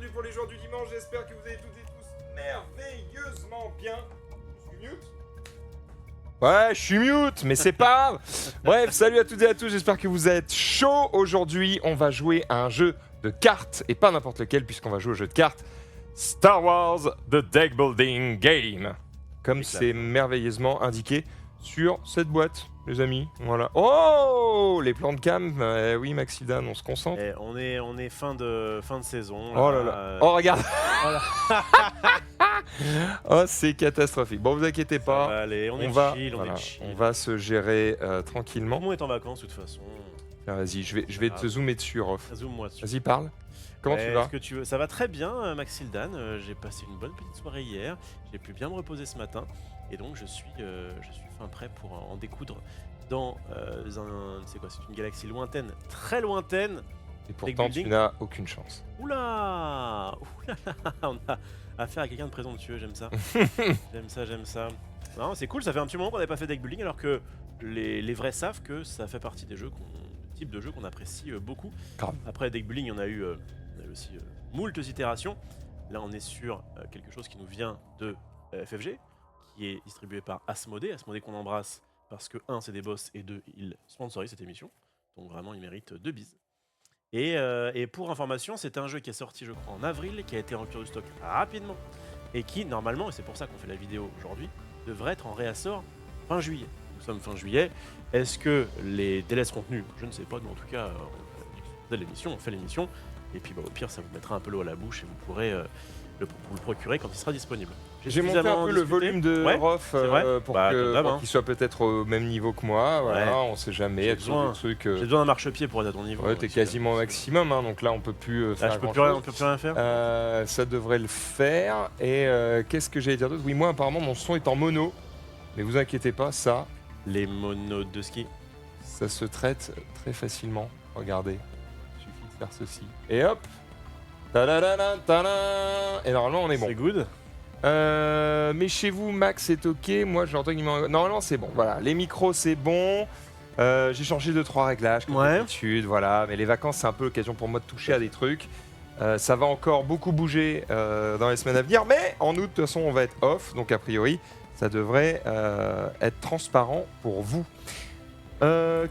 bienvenue pour les joueurs du dimanche, j'espère que vous allez toutes et tous merveilleusement bien. Je suis mute. Ouais, je suis mute, mais c'est pas grave. Bref, salut à toutes et à tous, j'espère que vous êtes chauds. Aujourd'hui, on va jouer à un jeu de cartes, et pas n'importe lequel, puisqu'on va jouer au jeu de cartes Star Wars The Deck Building Game. Comme c'est merveilleusement indiqué sur cette boîte, les amis. Voilà. Oh, les plans de cam. Oui, Maxidane, on se concentre. On est fin de saison. Là, oh là là. Oh, regarde. Oh, c'est catastrophique. Bon, vous inquiétez pas. Allez, on va se gérer tranquillement. Tout le monde est en vacances de toute façon. Vas-y, je vais te zoomer dessus, Rof. Zoom-moi dessus. Vas-y, parle. Comment tu vas? Que tu veux? Ça va très bien, Maxildan. J'ai passé une bonne petite soirée hier. J'ai pu bien me reposer ce matin. Et donc, je suis fin prêt pour en découdre dans c'est quoi? C'est une galaxie lointaine, très lointaine. Et pourtant, tu n'as aucune chance. Oula, on a affaire à quelqu'un de présomptueux, j'aime ça. j'aime ça. Non, c'est cool, ça fait un petit moment qu'on n'avait pas fait deck building, alors que les vrais savent que ça fait partie des jeux type de jeu qu'on apprécie beaucoup. Grave. Après deck building, on a eu aussi moult itérations. Là, on est sur quelque chose qui nous vient de FFG, qui est distribué par Asmodée qu'on embrasse parce que 1 c'est des boss et 2 ils sponsorisent cette émission, donc vraiment ils méritent 2 bises. Et pour information, c'est un jeu qui est sorti je crois en avril, qui a été en rupture du stock rapidement et qui normalement, et c'est pour ça qu'on fait la vidéo aujourd'hui, devrait être en réassort fin juillet. Nous sommes fin juillet, est-ce que les délais seront tenus? Je ne sais pas, mais en tout cas on fait l'émission et puis au pire ça vous mettra un peu l'eau à la bouche et vous pourrez le procurer quand il sera disponible. J'ai monté un peu le volume de Rof pour qu'il soit peut-être au même niveau que moi. Voilà, on sait jamais. J'ai besoin d'un marchepied pour être à ton niveau. Ouais, t'es quasiment au maximum, hein, donc là on peut plus faire on peut plus rien faire. Ça devrait le faire. Et qu'est-ce que j'allais dire d'autre? Oui, moi apparemment mon son est en mono, mais vous inquiétez pas, ça. Les monos de ski. Ça se traite très facilement. Regardez, il suffit de faire ceci. Et hop. Ta-da-da-da, ta-da. Et normalement on est bon. C'est good. Mais chez vous, Max, c'est ok. Moi, j'entends qu'il m'en... Normalement, c'est bon. Voilà, les micros, c'est bon. J'ai changé 2-3 réglages, comme d'habitude. Voilà. Mais les vacances, c'est un peu l'occasion pour moi de toucher à des trucs. Ça va encore beaucoup bouger dans les semaines à venir. Mais en août, de toute façon, on va être off. Donc, a priori, ça devrait être transparent pour vous.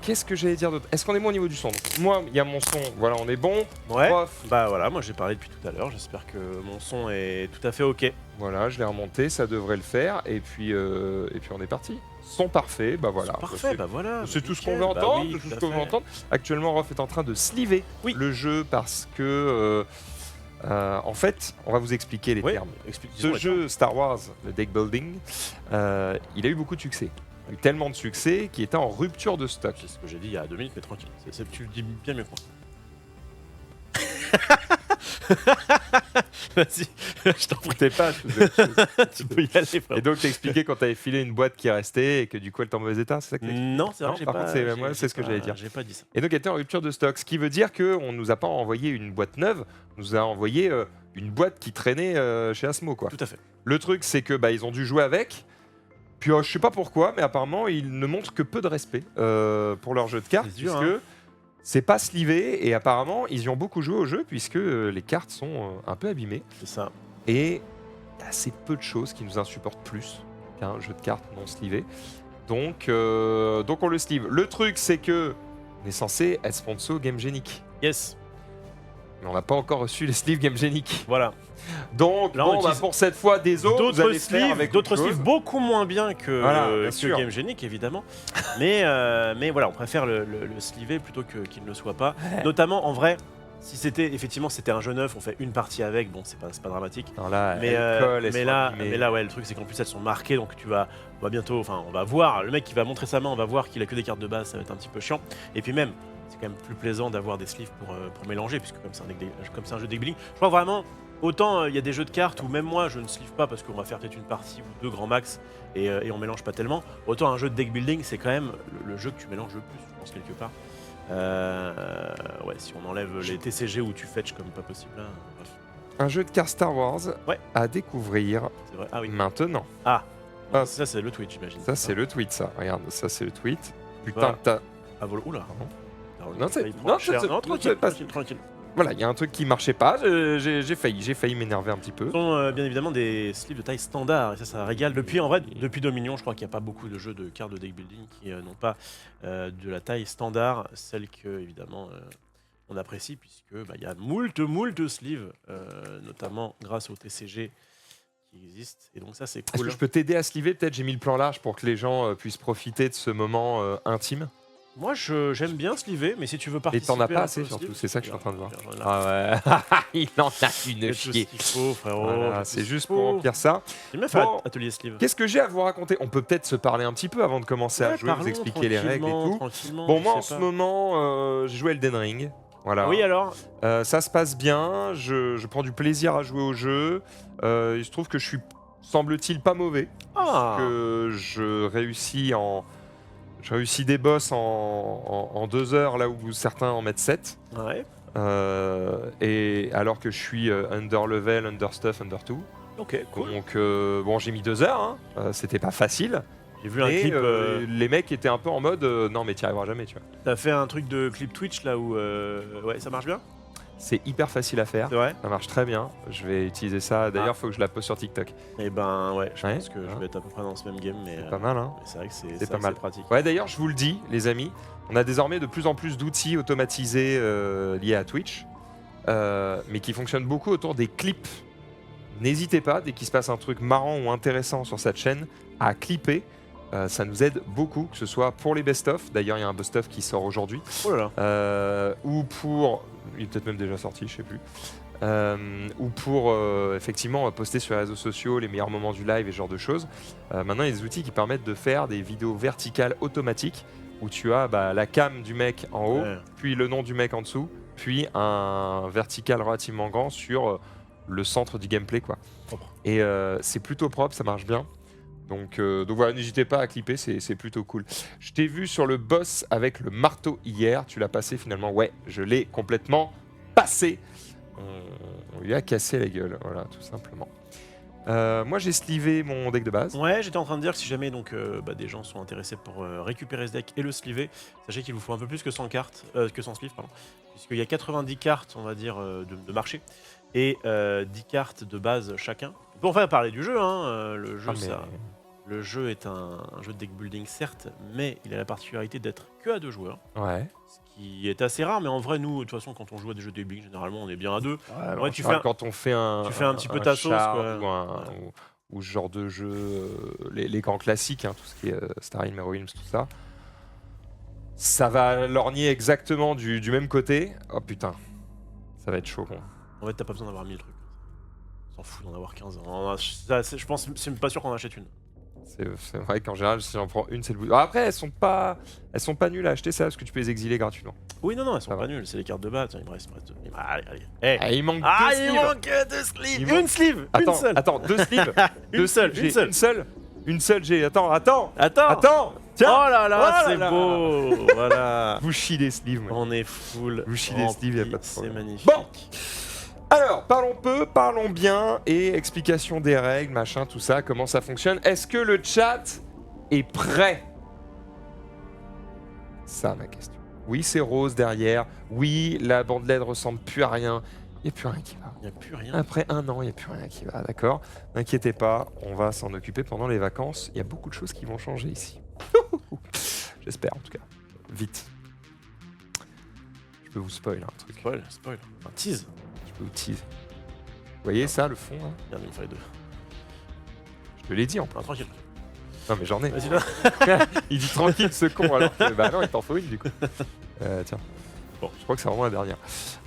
Qu'est-ce que j'allais dire d'autre? Est-ce qu'on est bon au niveau du son? Moi, il y a mon son, voilà, on est bon. Ouais. Bah voilà, moi j'ai parlé depuis tout à l'heure, j'espère que mon son est tout à fait ok. Voilà, je l'ai remonté, ça devrait le faire, et puis on est parti. Son parfait, bah voilà. Parfait, bah voilà. C'est tout ce qu'on veut entendre, tout ce qu'on veut entendre. Actuellement, Rof est en train de sliver le jeu parce que, en fait, on va vous expliquer les termes. Ce jeu Star Wars, le deck building, il a eu beaucoup de succès. Il a eu tellement de succès qu'il était en rupture de stock. C'est ce que j'ai dit il y a 2 minutes, mais tranquille. Tu le dis bien mieux que moi. Vas-y, je t'en prie. Pas. Tu peux y aller, frère. Et donc, t'as expliqué quand t'avais filé une boîte qui restait et que du coup elle était en mauvais état, c'est ça que t'as expliqué? Non, c'est vrai. Par contre, moi, c'est ce que j'allais dire. J'ai pas dit ça. Et donc, elle était en rupture de stock, ce qui veut dire qu'on nous a pas envoyé une boîte neuve, on nous a envoyé une boîte qui traînait chez Asmo, quoi. Tout à fait. Le truc, c'est que ils ont dû jouer avec. Puis je sais pas pourquoi, mais apparemment ils ne montrent que peu de respect pour leur jeu de cartes, puisque c'est pas slivé et apparemment ils y ont beaucoup joué au jeu puisque les cartes sont un peu abîmées. C'est ça. Et il y a assez peu de choses qui nous insupportent plus qu'un jeu de cartes non slivé. Donc on le sleeve. Le truc, c'est que on est censé être sponsor Game Genic. Yes. Mais on n'a pas encore reçu les sleeves Game Genic. Voilà. Donc là, pour cette fois, d'autres sleeves beaucoup moins bien que Game Genic, évidemment. mais voilà, on préfère le sleever plutôt qu'il ne le soit pas. Notamment, en vrai, si c'était un jeu neuf, on fait une partie avec, bon, c'est pas dramatique. Non, là, mais là, ouais, le truc, c'est qu'en plus, elles sont marquées, donc on va bientôt, on va voir, le mec qui va montrer sa main, on va voir qu'il a que des cartes de base, ça va être un petit peu chiant. Et puis même, c'est quand même plus plaisant d'avoir des sleeves pour mélanger, puisque comme c'est un jeu de deck building, je crois vraiment, autant il y a des jeux de cartes où même moi je ne sleeve pas parce qu'on va faire peut-être une partie ou 2 grands max et on mélange pas tellement, autant un jeu de deck building c'est quand même le jeu que tu mélanges le plus, je pense, quelque part. Ouais, si on enlève les TCG où tu fetch comme pas possible là, bref. Un jeu de cartes Star Wars à découvrir maintenant. Ah, ça c'est le tweet, j'imagine. Ça c'est le tweet, ça. Regarde, ça c'est le tweet. Putain, t'as... Ah, oula. Non, tranquille. Voilà, il y a un truc qui marchait pas, j'ai failli m'énerver un petit peu. Ce sont bien évidemment des sleeves de taille standard, et ça régale. Depuis Dominion, je crois qu'il n'y a pas beaucoup de jeux de cartes de deck building qui n'ont pas de la taille standard, celle que évidemment on apprécie, puisque il y a moult sleeves, notamment grâce au TCG qui existe, et donc ça c'est Est-ce cool. que je peux t'aider à sliver? Peut-être j'ai mis le plan large pour que les gens puissent profiter de ce moment intime. Moi j'aime bien sleever, mais si tu veux Et participer... t'en as pas un assez peu au surtout, sleeve, c'est ça que je suis en train de voir. Voilà. Ah ouais, il en a une Fais tout ce chier. qu'il faut, frérot. Voilà, fais tout c'est ce juste qu'il pour faut. remplir ça. J'aime bien faire Bon. atelier sleeve. Qu'est-ce que j'ai à vous raconter? On peut peut-être se parler un petit peu avant de commencer à Ouais, jouer, vous parlons expliquer les règles et tout. tranquillement, Bon, je moi en sais ce pas. moment, j'ai joué Elden Ring. Voilà. Oui, alors Ça se passe bien, je prends du plaisir à jouer au jeu. Il se trouve que je suis, semble-t-il, pas mauvais. Ah Que je réussis des boss en 2 heures là où certains en mettent 7. Ouais, Et alors que je suis under level, under stuff, under 2. ok, cool. Donc bon, j'ai mis 2 heures, hein. C'était pas facile. J'ai vu un Et clip, les mecs étaient un peu en mode non mais t'y arriveras jamais, tu vois. t'as fait un truc de clip Twitch là où... Ouais, ça marche bien? C'est hyper facile à faire. C'est vrai? Ça marche très bien. Je vais utiliser ça. D'ailleurs, faut que je la poste sur TikTok. Eh ben ouais, je Ouais, pense que je vais être à peu près dans ce même game, mais Pas mal, hein. c'est vrai que C'est pas mal. pratique. Ouais, d'ailleurs, je vous le dis, les amis, on a désormais de plus en plus d'outils automatisés liés à Twitch, mais qui fonctionnent beaucoup autour des clips. N'hésitez pas, dès qu'il se passe un truc marrant ou intéressant sur cette chaîne, à clipper. Ça nous aide beaucoup, que ce soit pour les best-of. D'ailleurs, il y a un best-of qui sort aujourd'hui. Oh là là. Ou pour... Il est peut-être même déjà sorti, je sais plus. Ou pour effectivement poster sur les réseaux sociaux les meilleurs moments du live et ce genre de choses. Maintenant, il y a des outils qui permettent de faire des vidéos verticales automatiques où tu as la cam du mec en haut, Ouais. puis le nom du mec en dessous, puis un vertical relativement grand sur le centre du gameplay, quoi. Propre. Et c'est plutôt propre, ça marche bien. Donc voilà, n'hésitez pas à clipper, c'est plutôt cool. Je t'ai vu sur le boss avec le marteau hier, tu l'as passé finalement? Ouais, je l'ai complètement passé. On lui a cassé la gueule, voilà, tout simplement. Moi j'ai slivé mon deck de base. Ouais, j'étais en train de dire que si jamais donc, des gens sont intéressés pour récupérer ce deck et le sliver, sachez qu'il vous faut un peu plus que 100 cartes, que 100 sleeves, pardon, puisqu'il y a 90 cartes, on va dire, de marché, et 10 cartes de base chacun. Bon, on va parler du jeu, hein, le jeu, Ah, mais- le jeu est un jeu de deck building, certes, mais il a la particularité d'être que à 2 joueurs, Ouais. ce qui est assez rare, mais en vrai, nous, de toute façon, quand on joue à des jeux de deck building, généralement, on est bien à 2. Alors, tu fais un- quand on fait un, tu fais un petit peu ta sauce, char quoi. ou ce genre de jeu, les grands classiques, hein, tout ce qui est Star Realm, Hero Realms, tout ça. Ça va lorgner exactement du même côté. Oh putain, ça va être chaud. Bon. En fait, t'as pas besoin d'avoir 1000 trucs. On s'en fout d'en avoir 15. Je pense, c'est pas sûr qu'on en achète une. C'est vrai qu'en général, si j'en prends une, c'est le bout. Alors après, elles sont pas nulles à acheter, ça, parce que tu peux les exiler gratuitement. Oui, non, elles sont Ça pas va. nulles, c'est les cartes de base. Tiens, il me reste deux. Allez, allez. Eh. Ah, il manque Ah, deux il sleeves. manque 2 sleeves. Il Une manque- sleeve. Attends, une seule. attends, 2 sleeves. Une Deux seule, sleeves, une j'ai seule. Une seule, j'ai. Attends. Attends. Tiens. Oh là là, Oh là c'est là. beau. Voilà. Vous chiez les sleeves, moi. On est full. Vous chiez les sleeves, y a pas de C'est problème. magnifique. Bon. Alors, parlons peu, parlons bien, et explication des règles, machin, tout ça, comment ça fonctionne. Est-ce que le chat est prêt? Ça, ma question. Oui, c'est rose derrière. Oui, la bande LED ressemble plus à rien. Il n'y a plus rien qui va. Il n'y a plus rien. Après 1 an, il n'y a plus rien qui va, d'accord? N'inquiétez pas, on va s'en occuper pendant les vacances. Il y a beaucoup de choses qui vont changer ici. J'espère, en tout cas. Vite. Je peux vous spoiler un truc. Spoil. Un tease. Je peux vous teaser. Vous voyez ça, le fond, là? Regarde, il me fallait 2. Je te l'ai dit en plus. Non, tranquille. Non, mais j'en ai. Vas-y, là. Il dit tranquille ce con alors que bah non, il t'en faut une du coup. Tiens. Bon, je crois que c'est vraiment la dernière.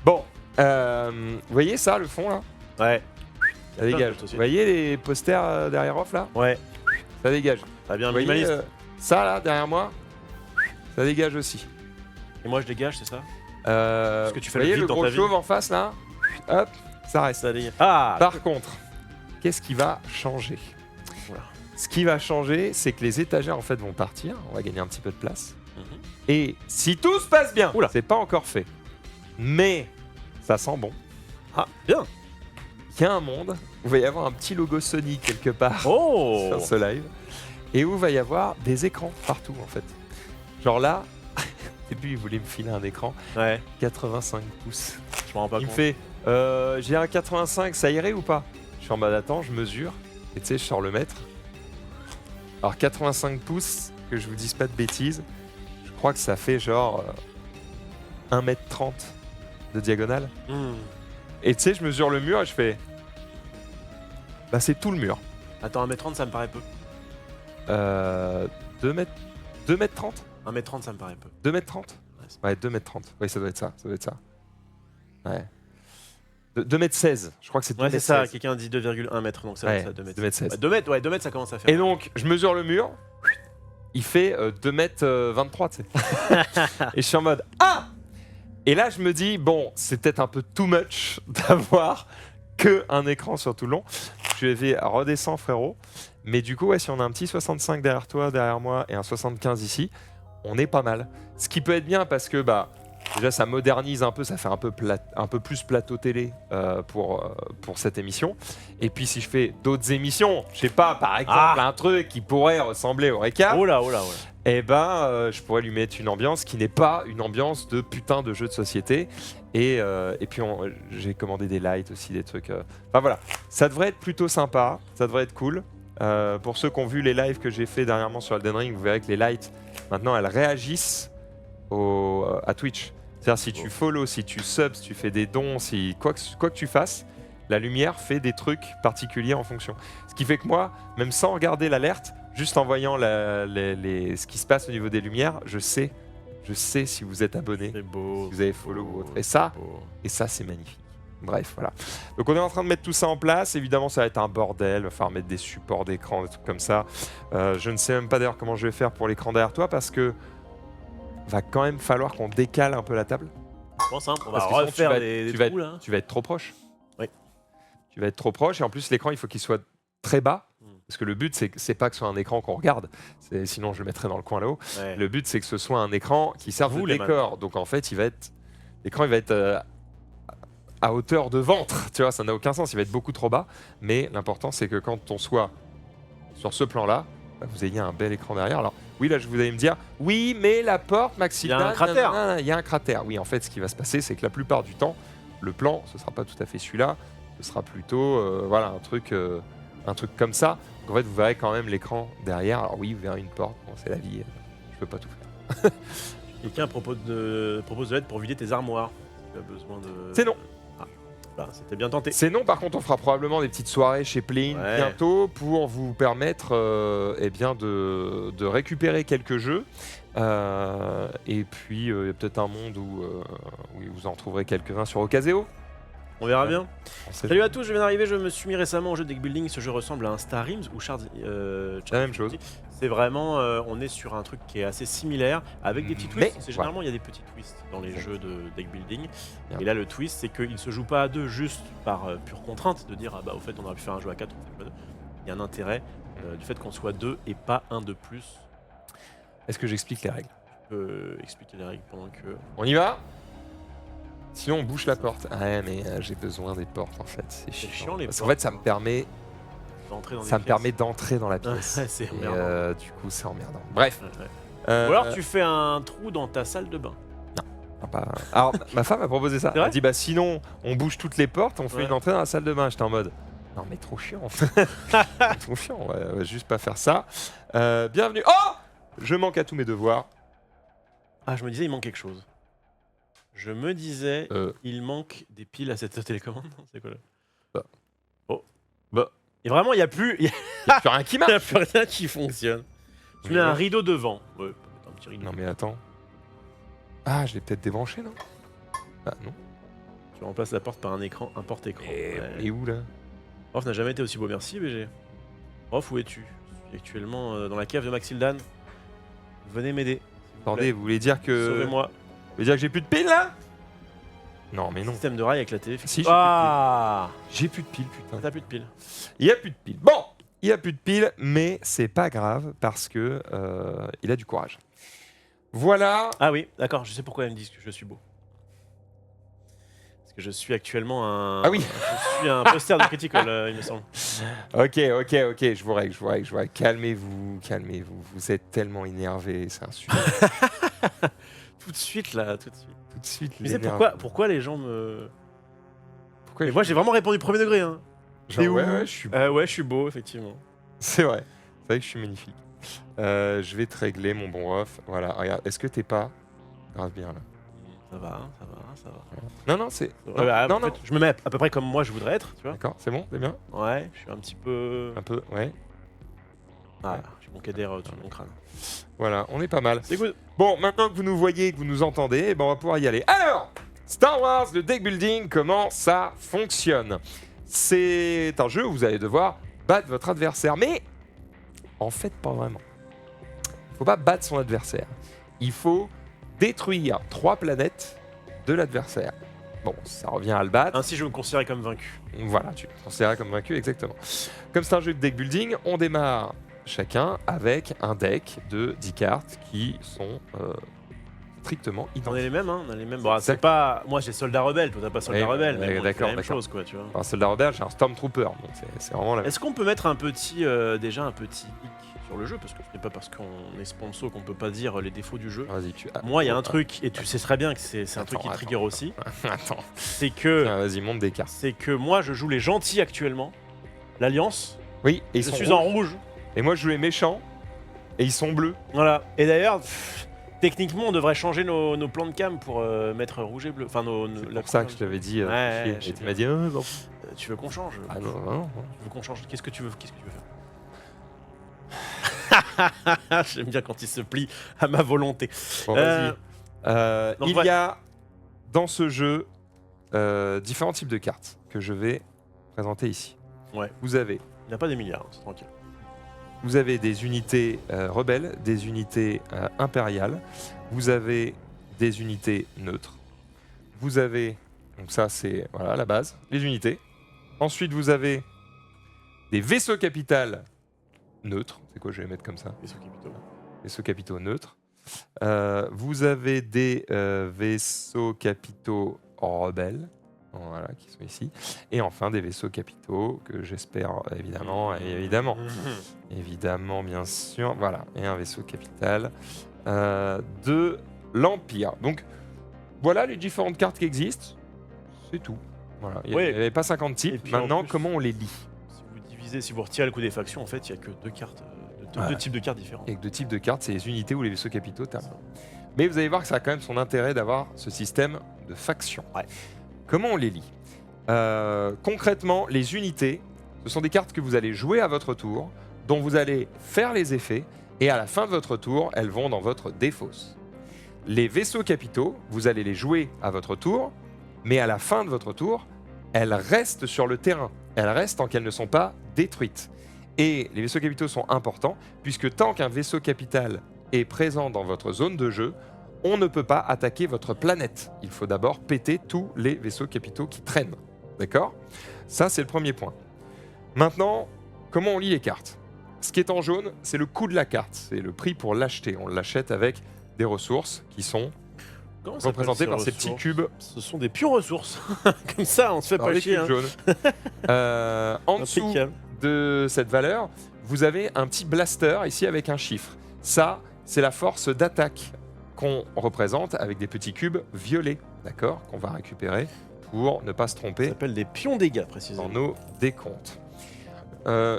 Bon, vous voyez ça, le fond là? Ouais. Ça dégage. Tout de Vous suite. voyez les posters derrière off là? Ouais. Ça dégage. T'as bien Vous voyez minimaliste. ça là, derrière moi? Ça dégage aussi. Et moi, je dégage, c'est ça? que tu fais vous le voyez vide le dans gros ta vie. chauve en face là? Hop, ça reste. Ça dégage. Ah. Par contre, qu'est-ce qui va changer? Oula. Ce qui va changer, c'est que les étagères en fait vont partir. On va gagner un petit peu de place. Mhm. Et si tout se passe bien, Oula. c'est pas encore fait, mais ça sent bon. Ah, bien. Il y a un monde où il va y avoir un petit logo Sony quelque part Oh. sur ce live et où il va y avoir des écrans partout en fait. Genre là, début, il voulait me filer un écran Ouais, 85 pouces. je me rends pas Il me compte. fait j'ai un 85, ça irait ou pas? Je suis en mode attends, je mesure. Et tu sais, je sors le mètre. Alors 85 pouces, que je vous dise pas de bêtises, je crois que ça fait genre 1m30 de diagonale. Hmm. Et tu sais, je mesure le mur et je fais. Bah, c'est tout le mur. Attends, 1m30, ça me paraît peu. 2m30 1m30, ça me paraît peu. 2m30 c'est- Ouais, 2m30. Oui, ça doit être ça. Ça doit être ça. Ouais. 2m16. Je crois que c'est 2m16. Ouais, c'est ça, quelqu'un dit 2,1 mètres, donc ça, Ouais, ça 2 mètres. 2m16. Ouais, 2 mètres, ouais, 2 mètres, ça commence à faire. Et donc, je mesure le mur. Il fait 2m23, tu sais. Et je suis en mode ah. Et là, je me dis, bon, c'est peut-être un peu too much d'avoir que un écran sur tout le long. Je vais redescendre, frérot. Mais du coup, ouais, si on a un petit 65 derrière toi, derrière moi, et un 75 ici, on est pas mal. Ce qui peut être bien parce que, bah, déjà, ça modernise un peu, ça fait un peu plus plateau télé pour cette émission. Et puis, si je fais d'autres émissions, je sais pas, par exemple, un truc qui pourrait ressembler au récap, Oh là, oh là, oh là. eh ben, je pourrais lui mettre une ambiance qui n'est pas une ambiance de putain de jeu de société. Et puis, j'ai commandé des lights aussi, des trucs. Enfin voilà, ça devrait être plutôt sympa, ça devrait être cool. Pour ceux qui ont vu les lives que j'ai fait dernièrement sur Elden Ring, vous verrez que les lights, maintenant, elles réagissent à Twitch. C'est-à-dire, si tu follow, si tu subs, si tu fais des dons, si quoi que tu fasses, la lumière fait des trucs particuliers en fonction. Ce qui fait que moi, même sans regarder l'alerte, juste en voyant ce qui se passe au niveau des lumières, je sais si vous êtes abonné, C'est beau. si vous avez follow ou autre. Et ça, c'est magnifique. Bref, voilà. Donc on est en train de mettre tout ça en place. Évidemment, ça va être un bordel. Il va falloir mettre des supports d'écran, des trucs comme ça. Je ne sais même pas d'ailleurs comment je vais faire pour l'écran derrière toi parce que va quand même falloir qu'on décale un peu la table. Je pense, hein, on va Parce que sinon, refaire des trous, là. tu vas être trop proche. Oui. Tu vas être trop proche et en plus l'écran il faut qu'il soit très bas. Parce que le but c'est pas que ce soit un écran qu'on regarde, sinon je le mettrais dans le coin là-haut. Ouais. Le but c'est que ce soit un écran qui serve Vous, de les décor. Donc en fait l'écran il va être à hauteur de ventre. Tu vois, ça n'a aucun sens, il va être beaucoup trop bas. Mais l'important c'est que quand on soit sur ce plan-là, bah, vous ayez un bel écran derrière. Alors oui, là je vous allez me dire, oui mais la porte Maxildan, Il y a un cratère. il y a un cratère. Oui, en fait ce qui va se passer c'est que la plupart du temps, le plan ce sera pas tout à fait celui-là, ce sera plutôt voilà un truc comme ça. Donc en fait vous verrez quand même l'écran derrière. Alors oui, vous verrez une porte, bon, c'est la vie, je peux pas tout faire. Quelqu'un propose de l'aide pour vider tes armoires. Tu as besoin de. C'est non. Ah, bah, c'était bien tenté. C'est non, par contre on fera probablement des petites soirées chez Playin Ouais. bientôt pour vous permettre eh bien de récupérer quelques jeux. Et puis il y a peut-être un monde où vous en trouverez quelques-uns sur Ocaseo. On verra bien. On sait Salut à tous, je viens d'arriver, je me suis mis récemment au jeu Deck Building. Ce jeu ressemble à un Star Realms ou Shards. la même chose. C'est vraiment, on est sur un truc qui est assez similaire avec des petits Mais, twists. Généralement, il y a des petits twists dans les Exact. jeux de deck building. Bien. Et là, le twist, c'est qu'il se joue pas à deux juste par pure contrainte de dire ah bah au fait on aurait pu faire un jeu à 4, on fait pas deux. Il y a un intérêt du fait qu'on soit deux et pas un de plus. Est-ce que j'explique les règles? Je peux expliquer les règles pendant que. On y va? Sinon on bouche la porte. Ah ouais, mais j'ai besoin des portes en fait. C'est chiant, les Parce qu'en portes, fait ça me permet d'entrer dans des Ça me pièces. permet d'entrer dans la pièce. Ouais, c'est Et, emmerdant. du coup, c'est emmerdant. Bref. Ouais, ouais. Euh, Ou alors tu fais un trou dans ta salle de bain. Alors, ma femme a proposé ça. C'est vrai Elle dit bah sinon, on bouge toutes les portes, on fait Ouais. une entrée dans la salle de bain. J'étais en mode non mais trop chiant. Trop chiant. On va juste pas faire ça. Bienvenue. Oh, je manque à tous mes devoirs. Ah, je me disais, il manque quelque chose. Je me disais, Euh, il manque des piles à cette télécommande. Non, c'est quoi là? Bah. Oh. Bah. Et vraiment, il n'y a plus, y a plus rien qui y a marche. plus rien qui fonctionne. Tu mets un rideau devant. Ouais, un petit rideau. Non mais attends. Ah, je l'ai peut-être débranché non? Ah non. Tu remplaces la porte par un écran, un porte-écran. Et Ouais. on est où là? Rof n'a jamais été aussi beau, merci BG. Rof, où es-tu? Je suis actuellement dans la cave de Maxildan. Venez m'aider. s'il vous Attendez, plaît. vous voulez dire que Sauvez-moi. Vous voulez dire que j'ai plus de piles là? Non mais non. Système de rail éclaté. Si, j'ai Ah, J'ai plus de piles putain. t'as plus de piles. Il y a plus de piles. Bon, il y a plus de piles, mais c'est pas grave parce que il a du courage. Voilà. Ah oui, d'accord, je sais pourquoi elle me dit que je suis beau. Parce que je suis actuellement un. Ah oui. Je suis un poster de Critical, il me semble. Ok, je vous règle. Calmez-vous. Vous êtes tellement énervé, c'est un sujet. tout de suite là, tout de suite. Tout de suite. Tu sais l'énerve. pourquoi les gens me... Pourquoi Mais moi j'ai vraiment répondu premier degré hein. Genre, T'es où ouais, je suis. Ouais, je suis beau effectivement. C'est vrai. C'est vrai que je suis magnifique. Je vais te régler mon bon ref. Voilà, regarde. Est-ce que t'es pas grave bien là? Ça va, ça va, ça va. Non, non, c'est. Ouais, Non, bah, non, en fait, non. je me mets à peu près comme moi je voudrais être, tu vois. D'accord, c'est bon, c'est bien. Ouais, je suis un petit peu... Un peu, ouais. Ah, j'ai mon cadet au-dessus de mon crâne. Voilà, on est pas mal. C'est good. Bon, maintenant que vous nous voyez, que vous nous entendez, eh ben on va pouvoir y aller. Alors, Star Wars, le deck building, comment ça fonctionne? C'est un jeu où vous allez devoir battre votre adversaire, mais en fait pas vraiment. Il faut pas battre son adversaire. Il faut détruire 3 planètes de l'adversaire. Bon, ça revient à le battre. Ainsi je me considérais comme vaincu. Voilà, tu te considéreras comme vaincu, exactement. Comme c'est un jeu de deck building, on démarre chacun avec un deck de 10 cartes qui sont strictement On est identiques. les mêmes, hein, on a les mêmes. Bon, C'est c'est pas... Moi j'ai soldat rebelle, toi t'as pas soldat Ouais, rebelle, ouais, mais bon, d'accord, c'est la même d'accord. chose quoi, tu vois. Enfin, soldat rebelle, j'ai un Stormtrooper, donc c'est vraiment la même. Est-ce qu'on peut mettre un petit, déjà un petit hic sur le jeu, parce que ce n'est pas parce qu'on est sponsor qu'on peut pas dire les défauts du jeu. Vas-y, tu. Moi, il y a un truc, et tu sais très bien que c'est un truc qui Attends, trigger aussi, Attends. c'est que, Tiens, vas-y, monte des cartes. moi, je joue les gentils actuellement, l'Alliance, Oui, et ils je sont suis rouges. en rouge, Et moi, je joue les méchants, et ils sont bleus. voilà. Et d'ailleurs, techniquement, on devrait changer nos plans de cam pour mettre rouge et bleu. Enfin, C'est la pour ça couleur que je du- t'avais dit. Ouais, chier. je sais Et tu bien. m'as dit. Non. Tu veux qu'on change Ah non, non, non. Tu veux qu'on change Qu'est-ce que tu veux faire J'aime bien quand il se plie à ma volonté. Bon, Euh, vas-y. donc, Il y a dans ce jeu différents types de cartes que je vais présenter ici. Ouais. Vous avez, Il n'y a pas des milliards, hein, c'est tranquille. vous avez des unités rebelles, des unités impériales, vous avez des unités neutres, vous avez, donc ça c'est voilà, la base, les unités. Ensuite vous avez des vaisseaux capitales neutres, c'est quoi je vais les mettre comme ça? Vaisseaux capitaux. Vaisseaux capitaux neutres. Vous avez des vaisseaux capitaux rebelles, voilà, qui sont ici. Et enfin des vaisseaux capitaux que j'espère évidemment bien sûr, voilà, et un vaisseau capital de l'Empire. Donc voilà les différentes cartes qui existent, c'est tout. Voilà, il n'y Ouais. avait pas 50 Et types. puis, en Maintenant, plus- comment on les lit? Si vous divisez, si vous retirez le coup des factions, en fait, il n'y a que deux cartes, Ouais. deux types de cartes différents. Avec deux types de cartes, c'est les unités ou les vaisseaux capitaux. Mais vous allez voir que ça a quand même son intérêt d'avoir ce système de factions. Ouais. Comment on les lit? Concrètement, les unités, ce sont des cartes que vous allez jouer à votre tour, dont vous allez faire les effets, et à la fin de votre tour, elles vont dans votre défausse. Les vaisseaux capitaux, vous allez les jouer à votre tour, mais à la fin de votre tour, elles restent sur le terrain. Elles restent tant qu'elles ne sont pas détruites. Et les vaisseaux capitaux sont importants, puisque tant qu'un vaisseau capital est présent dans votre zone de jeu, on ne peut pas attaquer votre planète. Il faut d'abord péter tous les vaisseaux capitaux qui traînent. D'accord? Ça, c'est le premier point. Maintenant, comment on lit les cartes? Ce qui est en jaune, c'est le coût de la carte. C'est le prix pour l'acheter. On l'achète avec des ressources qui sont Comment ça représentées s'appelle, par ces petits ressources cubes. Ce sont des pures ressources. Comme ça, on se fait Alors, pas les chier. cubes Hein. jaunes. En dessous Impeccable. de cette valeur, vous avez un petit blaster ici avec un chiffre. Ça, c'est la force d'attaque qu'on représente avec des petits cubes violets, d'accord, qu'on va récupérer pour ne pas se Ça tromper s'appelle des pions dégâts, dans précisément. nos décomptes.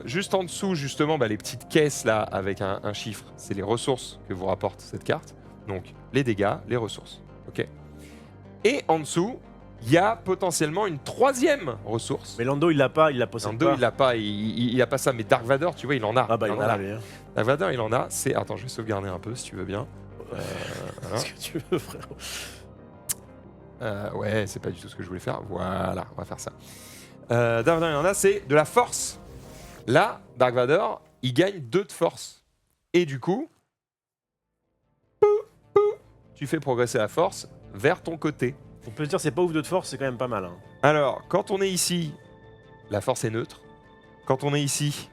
Juste en dessous, justement, les petites caisses là avec un chiffre, c'est les ressources que vous rapporte cette carte. Donc les dégâts, les ressources. Ok. Et en dessous, il y a potentiellement une troisième ressource. Mais Lando, il l'a pas, il la possède Lando, pas. il a pas, il a pas ça, mais Dark Vador, tu vois, il en a. Ah bah, il en a, là. lui, hein. Dark Vador, il en a. C'est, attends, je vais sauvegarder un peu si tu veux bien. Voilà. Ce que tu veux, frérot. Ouais, c'est pas du tout ce que je voulais faire. Voilà, on va faire ça. Dark Vador, il en a, c'est de la force. Là, Dark Vador, il gagne 2 de force. Et du coup, tu fais progresser la force vers ton côté. On peut se dire, c'est pas ouf de force, c'est quand même pas mal. Hein. Alors, quand on est ici, la force est neutre. Quand on est ici,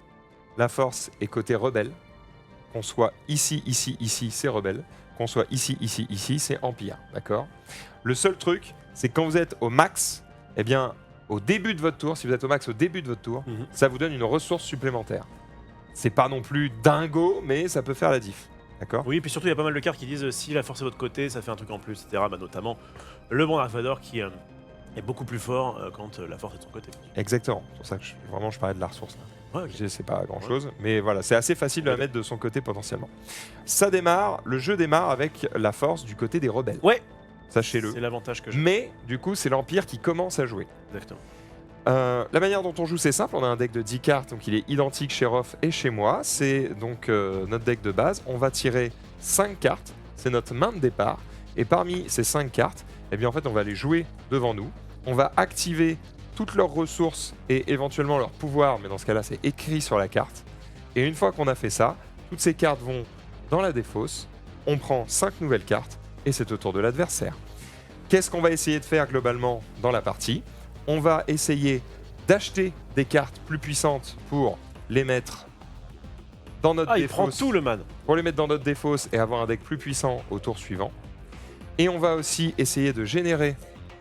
la force est côté rebelle. Qu'on soit ici, c'est rebelle. Qu'on soit ici, c'est empire. D'accord? Le seul truc, c'est que quand vous êtes au max, eh bien, au début de votre tour, si vous êtes au max au début de votre tour, ça vous donne une ressource supplémentaire. C'est pas non plus dingo, mais ça peut faire la diff. D'accord. Oui, puis surtout, il y a pas mal de cartes qui disent si la force est de votre côté, ça fait un truc en plus, etc. Bah, notamment le bon Dark Vador qui est beaucoup plus fort quand la force est de son côté. Exactement. C'est pour ça que je parlais de la ressource. Là. Ouais, ok. Je sais pas grand chose, mais voilà, c'est assez facile de la mettre de son côté potentiellement. Ça démarre, le jeu démarre avec la force du côté des rebelles. Ouais, Sachez-le. c'est l'avantage que j'ai. Mais du coup, c'est l'Empire qui commence à jouer. Exactement. La manière dont on joue, c'est simple. On a un deck de 10 cartes, donc il est identique chez Rof et chez moi. C'est donc notre deck de base. On va tirer 5 cartes. C'est notre main de départ. Et parmi ces 5 cartes, eh bien, en fait, on va les jouer devant nous. On va activer toutes leurs ressources et éventuellement leurs pouvoirs, mais dans ce cas-là, c'est écrit sur la carte. Et une fois qu'on a fait ça, toutes ces cartes vont dans la défausse. On prend 5 nouvelles cartes et c'est au tour de l'adversaire. Qu'est-ce qu'on va essayer de faire globalement dans la partie ? On va essayer d'acheter des cartes plus puissantes pour les mettre dans notre Il prend défausse. tout le man. Pour les mettre dans notre défausse et avoir un deck plus puissant au tour suivant. Et on va aussi essayer de générer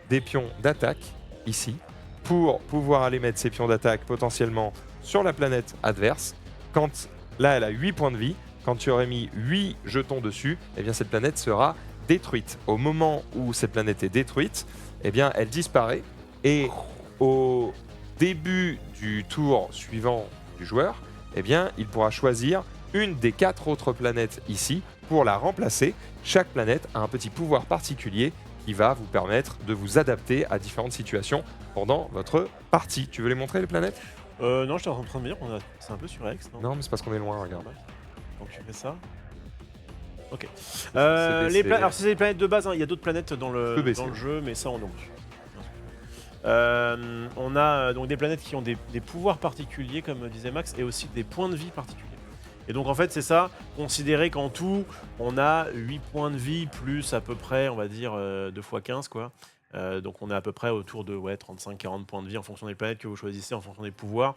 des pions d'attaque ici pour pouvoir aller mettre ces pions d'attaque potentiellement sur la planète adverse. Quand là elle a 8 points de vie, quand tu aurais mis 8 jetons dessus, eh bien cette planète sera détruite. Au moment où cette planète est détruite, eh bien elle disparaît. Et au début du tour suivant du joueur, eh bien, il pourra choisir une des 4 autres planètes ici pour la remplacer. Chaque planète a un petit pouvoir particulier qui va vous permettre de vous adapter à différentes situations pendant votre partie. Tu veux les montrer les planètes ? Non, j'étais en train de me dire, c'est un peu surex, non? Non, mais c'est parce qu'on est loin, regarde. Donc tu fais ça. Ok. C'est Alors c'est les planètes de base, hein. Il y a d'autres planètes dans le jeu, mais ça on donc. On a donc des planètes qui ont des pouvoirs particuliers, comme disait Max, et aussi des points de vie particuliers. Et donc en fait c'est ça, considérez qu'en tout, on a 8 points de vie plus à peu près, on va dire, 2 x 15 quoi. Donc on est à peu près autour de 35-40 points de vie en fonction des planètes que vous choisissez, en fonction des pouvoirs.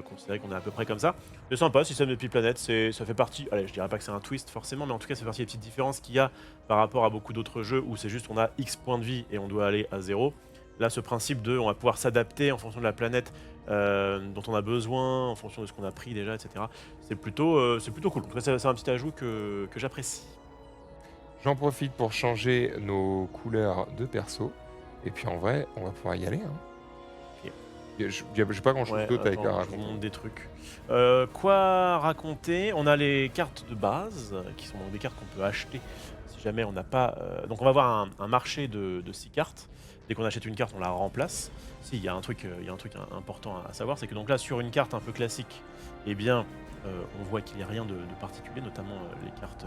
Considérez qu'on est à peu près comme ça. C'est sympa, système de petites planètes, ça fait partie, allez je dirais pas que c'est un twist forcément, mais en tout cas ça fait partie des petites différences qu'il y a par rapport à beaucoup d'autres jeux où c'est juste on a X points de vie et on doit aller à 0. Là, ce principe de on va pouvoir s'adapter en fonction de la planète dont on a besoin, en fonction de ce qu'on a pris déjà, etc. C'est plutôt cool. En tout cas, c'est un petit ajout que j'apprécie. J'en profite pour changer nos couleurs de perso. Et puis en vrai, on va pouvoir y aller. Hein. Okay. J'ai pas grand chose d'autre avec la je raconter. vous montre des trucs. Quoi raconter? On a les cartes de base, qui sont des cartes qu'on peut acheter si jamais on n'a pas... Donc on va avoir un marché de 6 cartes. Dès qu'on achète une carte, on la remplace. Si, il y a un truc important à savoir, c'est que donc là, sur une carte un peu classique, eh bien, on voit qu'il n'y a rien de particulier, notamment les cartes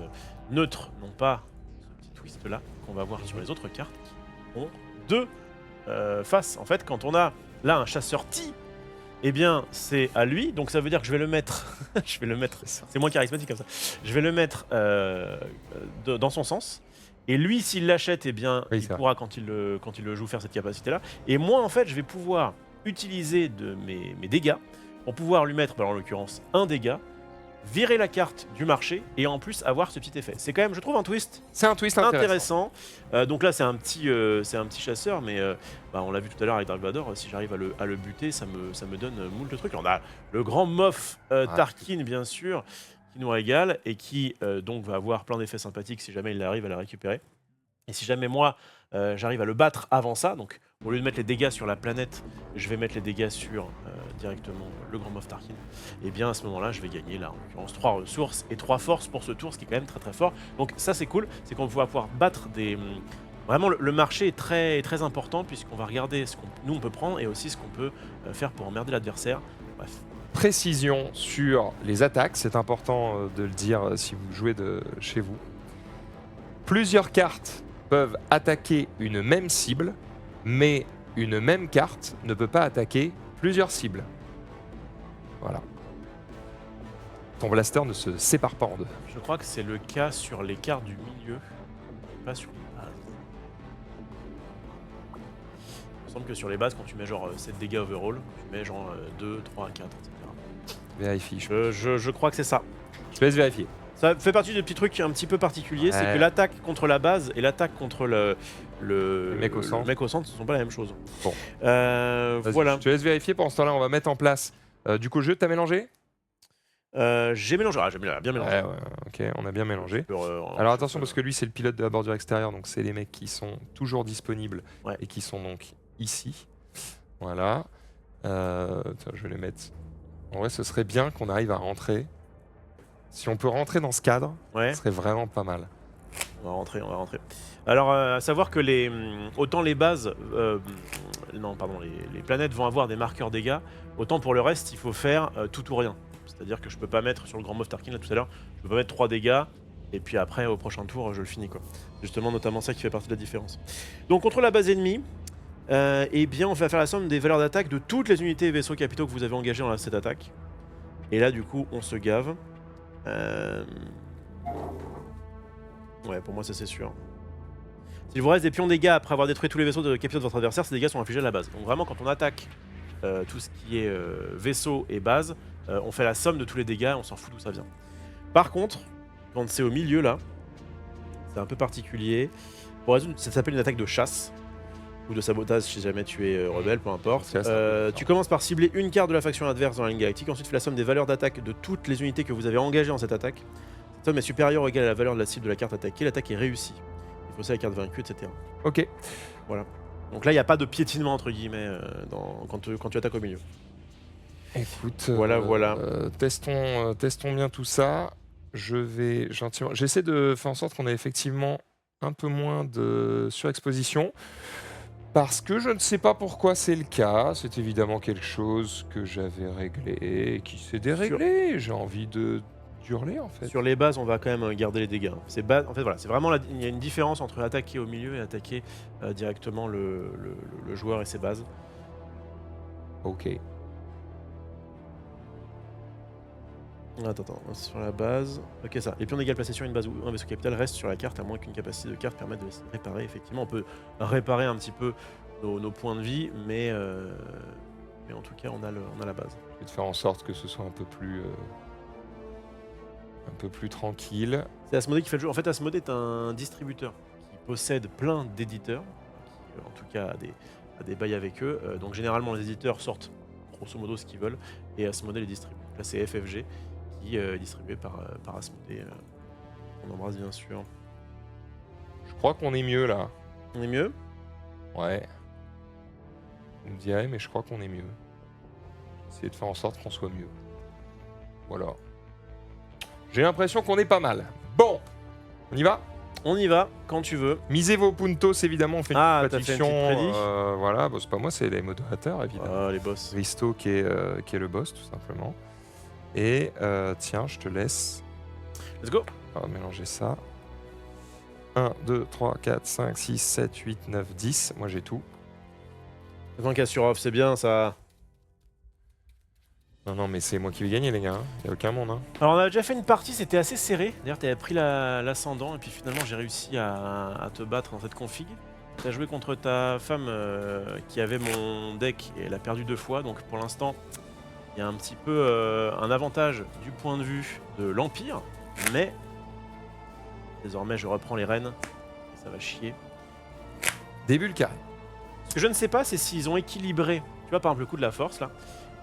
neutres n'ont pas ce petit twist-là qu'on va voir sur les autres cartes qui ont 2 faces. En fait, quand on a là un chasseur Ti, eh bien, c'est à lui, donc ça veut dire que je vais le mettre, c'est moins charismatique comme ça, je vais le mettre dans son sens. Et lui, s'il l'achète, eh bien, il pourra, quand il le joue, faire cette capacité-là. Et moi, en fait, je vais pouvoir utiliser mes dégâts pour pouvoir lui mettre, en l'occurrence, un dégât, virer la carte du marché et en plus avoir ce petit effet. C'est quand même, je trouve, un twist. C'est un twist intéressant. Donc là, c'est un petit chasseur, mais on l'a vu tout à l'heure avec Dark Vador. Si j'arrive à le buter, ça me donne moult de trucs. On a le grand Moff Tarkin, bien sûr, qui nous régale et qui donc va avoir plein d'effets sympathiques si jamais il arrive à la récupérer. Et si jamais moi j'arrive à le battre avant ça, donc au lieu de mettre les dégâts sur la planète, je vais mettre les dégâts sur directement le grand Moff Tarkin, et bien à ce moment-là je vais gagner là en l'occurrence 3 ressources et 3 forces pour ce tour, ce qui est quand même très très fort. Donc ça c'est cool, c'est qu'on va pouvoir battre des... Vraiment le marché est très, très important puisqu'on va regarder ce qu'on nous on peut prendre et aussi ce qu'on peut faire pour emmerder l'adversaire. Bref. Précision sur les attaques, c'est important de le dire si vous jouez de chez vous. Plusieurs cartes peuvent attaquer une même cible, mais une même carte ne peut pas attaquer plusieurs cibles. Voilà. Ton blaster ne se sépare pas en deux. Je crois que c'est le cas sur les cartes du milieu, pas sur les bases. Il me semble que sur les bases, quand tu mets genre 7 dégâts overall, tu mets genre 2, 3, 4, etc. Vérifie. Je crois que c'est ça. Je te laisse vérifier. Ça fait partie de petits trucs un petit peu particuliers, c'est que l'attaque contre la base et l'attaque contre le mec au centre, ce sont pas la même chose. Bon. Voilà. Je te laisse vérifier. Pendant ce temps-là, on va mettre en place. Du coup, le jeu, t'as mélangé ? J'ai mélangé, j'ai bien mélangé. Ouais, ok, on a bien mélangé. Je peux Alors attention, parce que lui, c'est le pilote de la bordure extérieure, donc c'est les mecs qui sont toujours disponibles Ouais. et qui sont donc ici. Voilà. Tiens, je vais les mettre. En vrai, ce serait bien qu'on arrive à rentrer. Si on peut rentrer dans ce cadre, Ouais. ce serait vraiment pas mal. On va rentrer. Alors, à savoir que autant les bases, les planètes vont avoir des marqueurs dégâts, autant pour le reste, il faut faire tout ou rien. C'est-à-dire que je peux pas mettre sur le grand Moff Tarkin là tout à l'heure, je peux pas mettre 3 dégâts, et puis après, au prochain tour, je le finis quoi. Justement, notamment ça qui fait partie de la différence. Donc, contre la base ennemie, eh bien, on va faire la somme des valeurs d'attaque de toutes les unités et vaisseaux capitaux que vous avez engagés dans cette attaque. Et là, du coup, on se gave. Ouais, pour moi, ça c'est sûr. S'il vous reste des pions dégâts après avoir détruit tous les vaisseaux de capitaux de votre adversaire, ces dégâts sont infligés à la base. Donc vraiment, quand on attaque tout ce qui est vaisseau et base, on fait la somme de tous les dégâts, on s'en fout d'où ça vient. Par contre, quand c'est au milieu là, c'est un peu particulier. Pour résumer, ça s'appelle une attaque de chasse ou de sabotage si jamais tu es rebelle, peu importe. Tu commences par cibler une carte de la faction adverse dans la ligne galactique, ensuite fais la somme des valeurs d'attaque de toutes les unités que vous avez engagées dans cette attaque. Cette somme est supérieure ou égale à la valeur de la cible de la carte attaquée, l'attaque est réussie. Il faut ça la carte vaincue, etc. Ok. Voilà. Donc là, il n'y a pas de piétinement entre guillemets quand tu attaques au milieu. Écoute, voilà. testons bien tout ça. Je vais gentiment. J'essaie de faire en sorte qu'on ait effectivement un peu moins de surexposition. Parce que je ne sais pas pourquoi c'est le cas. C'est évidemment quelque chose que j'avais réglé et qui s'est déréglé. J'ai envie de hurler en fait. Sur les bases, on va quand même garder les dégâts. En fait, voilà, c'est vraiment il y a une différence entre attaquer au milieu et attaquer directement le joueur et ses bases. Ok. Attends, sur la base. Ok, ça. Les pions dégâts placés sur une base ou un vaisseau capital restent sur la carte, à moins qu'une capacité de carte permette de les réparer. Effectivement, on peut réparer un petit peu nos points de vie, mais en tout cas, on a la base. Je vais te faire en sorte que ce soit un peu plus tranquille. C'est Asmodée qui fait le jeu. En fait, Asmodée est un distributeur qui possède plein d'éditeurs, qui en tout cas a des bails avec eux. Donc généralement, les éditeurs sortent grosso modo ce qu'ils veulent, et Asmodée les distribue. Là, c'est FFG qui est distribué par Asmodée. On embrasse bien sûr. Je crois qu'on est mieux là. On est mieux? Ouais. Vous me direz, mais je crois qu'on est mieux. Essayer de faire en sorte qu'on soit mieux. Voilà. J'ai l'impression qu'on est pas mal. Bon, on y va? On y va, quand tu veux. Misez vos puntos, évidemment, on fait une t'as petite fait une pétition. petite prédit Voilà, bon, c'est pas moi, c'est les modérateurs, évidemment. Ah, les boss. Risto qui est le boss, tout simplement. Et tiens, je te laisse. Let's go. On va mélanger ça. 1, 2, 3, 4, 5, 6, 7, 8, 9, 10. Moi, j'ai tout. 20K sur off, c'est bien ça. Non, mais c'est moi qui vais gagner, les gars. Il n'y a aucun monde. Hein. Alors, on a déjà fait une partie, c'était assez serré. D'ailleurs, tu avais pris l'ascendant, et puis finalement, j'ai réussi à te battre dans cette config. Tu as joué contre ta femme qui avait mon deck, et elle a perdu 2 fois. Donc, pour l'instant, il y a un petit peu un avantage du point de vue de l'Empire. Mais, désormais, je reprends les rênes. Et ça va chier. Début le carré. Ce que je ne sais pas, c'est s'ils ont équilibré. Tu vois, par exemple, le coup de la force, là.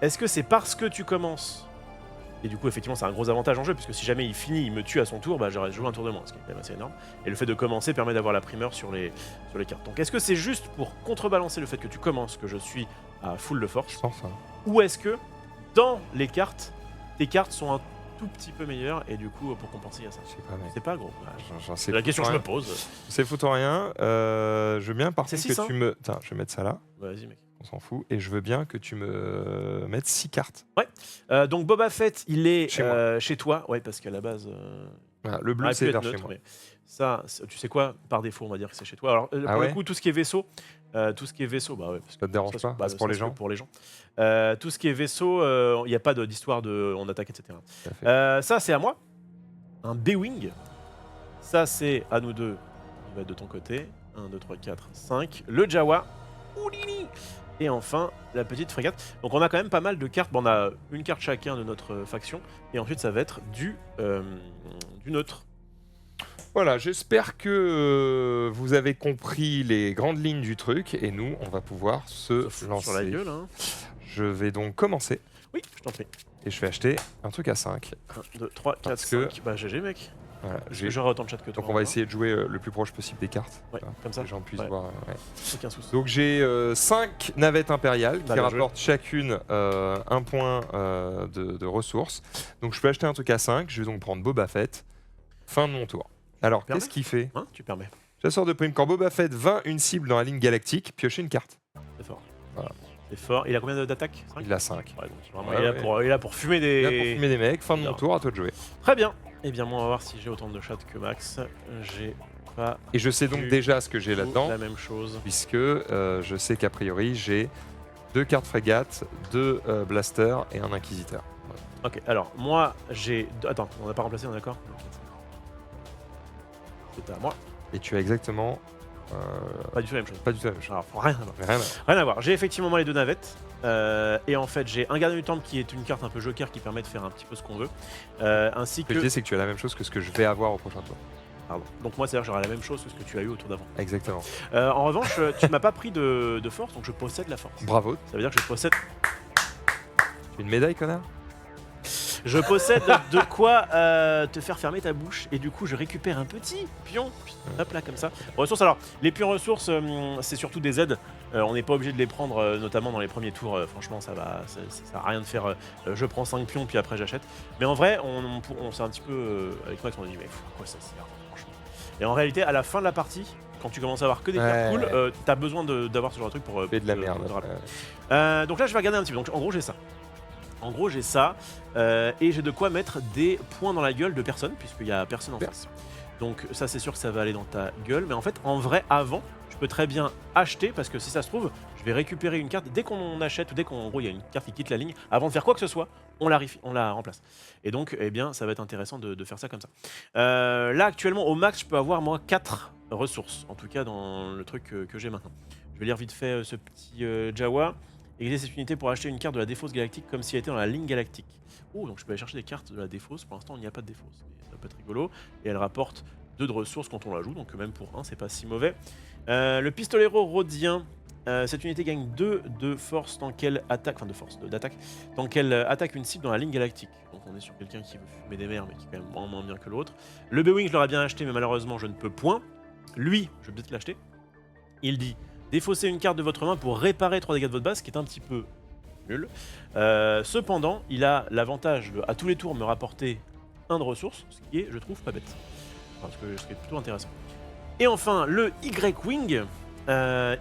Est-ce que c'est parce que tu commences? Et du coup, effectivement, c'est un gros avantage en jeu, puisque si jamais il finit, il me tue à son tour, bah j'aurais joué un tour de moins, ce qui est quand même assez énorme. Et le fait de commencer permet d'avoir la primeur sur les cartes. Donc est-ce que c'est juste pour contrebalancer le fait que tu commences, que je suis à full de force? Je pense. Hein. Ou est-ce que, dans les cartes, tes cartes sont un tout petit peu meilleures, et du coup, pour compenser, il y a ça? Je sais pas, mec. C'est pas gros. J'en sais C'est la question que je me rien. pose. C'est foutu rien. Je veux bien par C'est contre 6, que hein. tu me... Tiens, je vais mettre ça là. Vas-y, mec. On s'en fout. Et je veux bien que tu me mettes 6 cartes. Donc Boba Fett, il est Chez chez toi. Ouais, parce qu'à la base... Voilà, le bleu, aurait c'est pu être vers chez neutre, moi. mais ça, tu sais quoi, par défaut, on va dire que c'est chez toi. Alors, pour ouais le coup, tout ce qui est vaisseau, bah ouais, parce que Ça te dérange ça, pas? C'est pour les gens? Pour les gens. Tout ce qui est vaisseau, il n'y a pas d'histoire de on attaque, etc. Tout à fait. Ça, c'est à moi. Un B-Wing. Ça, c'est à nous deux. Il va être de ton côté. 1, 2, 3, 4, 5. Le Jawa. Oulili. Et enfin, la petite frégate. Donc on a quand même pas mal de cartes. Bon, on a une carte chacun de notre faction. Et ensuite, ça va être du neutre. Voilà, j'espère que vous avez compris les grandes lignes du truc. Et nous, on va pouvoir se lancer. Sur la gueule, hein. Je vais donc commencer. Oui, je t'en prie. et je vais acheter un truc à 5. 1, 2, 3, 4, Parce que- 5. Bah GG mec. Voilà, Parce que j'aurai autant de chat que toi. donc on va essayer de jouer le plus proche possible des cartes. Ouais, voilà, comme ça. que les gens puissent Ouais. voir. Aucun souci. Donc j'ai 5 navettes impériales qui Bah, bien joué. rapportent chacune un point de ressources. Donc je peux acheter un truc à 5, je vais donc prendre Boba Fett. Fin de mon tour. Alors permets qu'est-ce qu'il fait? Hein, tu permets. Chasseur de primes, quand Boba Fett vainc une cible dans la ligne galactique, piochez une carte. C'est fort. Voilà. C'est fort. Il a combien d'attaques? 5 Il a 5. Ouais, donc vraiment, Ouais, il, est là ouais. pour, il est là pour fumer Là des. pour fumer des mecs, fin de mon Non. tour, à toi de jouer. Très bien. Eh bien, moi, on va voir si j'ai autant de chat que Max. J'ai pas Et je sais donc Du déjà ce que j'ai là-dedans, la même chose. puisque je sais qu'a priori j'ai 2 cartes frégates, 2 blasters et un inquisiteur. Voilà. Ok, alors, moi, j'ai. Attends, on n'a pas remplacé, on est d'accord? C'est à moi. Et tu as exactement Pas du tout la même chose. pas du tout la même chose. Alors, rien à voir. Rien à voir. Rien à voir. J'ai effectivement moi les 2 navettes. Et en fait, j'ai un gardien du temple qui est une carte un peu joker qui permet de faire un petit peu ce qu'on veut. Ainsi Ce que que. je dis, c'est que tu as la même chose que ce que je vais avoir au prochain tour. Pardon. Donc, moi, c'est-à-dire, j'aurai la même chose que ce que tu as eu au tour d'avant. Exactement. En revanche, tu m'as pas pris de force, donc je possède la force. Bravo. Ça veut dire que je possède. Tu as une médaille, connard? Je possède de quoi te faire fermer ta bouche et du coup je récupère un petit pion, hop là comme ça. Ressources, alors les pions ressources c'est surtout des aides, on n'est pas obligé de les prendre notamment dans les premiers tours, franchement ça sert à rien de faire je prends 5 pions puis après j'achète. Mais en vrai on s'est un petit peu, avec Max on a dit mais à quoi ça sert franchement. Et en réalité à la fin de la partie, quand tu commences à avoir que des cartes cool, t'as besoin d'avoir ce genre de truc pour Fais de la merde. te rappeler. Donc là je vais regarder un petit peu, donc en gros j'ai ça. En gros, j'ai ça, et j'ai de quoi mettre des points dans la gueule de personne, puisqu'il n'y a personne en face. Donc ça, c'est sûr que ça va aller dans ta gueule, mais en fait, en vrai, avant, je peux très bien acheter, parce que si ça se trouve, je vais récupérer une carte, dès qu'on achète, ou dès qu'en gros, il y a une carte qui quitte la ligne, avant de faire quoi que ce soit, on la remplace. Et donc, eh bien, ça va être intéressant de faire ça comme ça. Là, actuellement, au max, je peux avoir, moi, 4 ressources, en tout cas, dans le truc que j'ai maintenant. Je vais lire vite fait ce petit Jawa. Exiler cette unité pour acheter une carte de la défausse galactique comme si elle était dans la ligne galactique. Oh, donc je peux aller chercher des cartes de la défausse. Pour l'instant, il n'y a pas de défausse. Mais ça peut être rigolo. Et elle rapporte 2 de ressources quand on la joue. Donc même pour 1, c'est pas si mauvais. Le pistolero rhodien. Cette unité gagne 2 de force tant qu'elle attaque. Enfin, de force, d'attaque. Tant qu'elle attaque une cible dans la ligne galactique. Donc on est sur quelqu'un qui veut fumer des mers, mais qui est quand même moins bien que l'autre. Le B-Wing, je l'aurais bien acheté, mais malheureusement, je ne peux point. Lui, je vais peut-être l'acheter. Il dit. Défaussez une carte de votre main pour réparer 3 dégâts de votre base, ce qui est un petit peu nul. Cependant, il a l'avantage de, à tous les tours, me rapporter 1 de ressources, ce qui est, je trouve, pas bête. Enfin, ce qui est plutôt intéressant. Et enfin, le Y-Wing.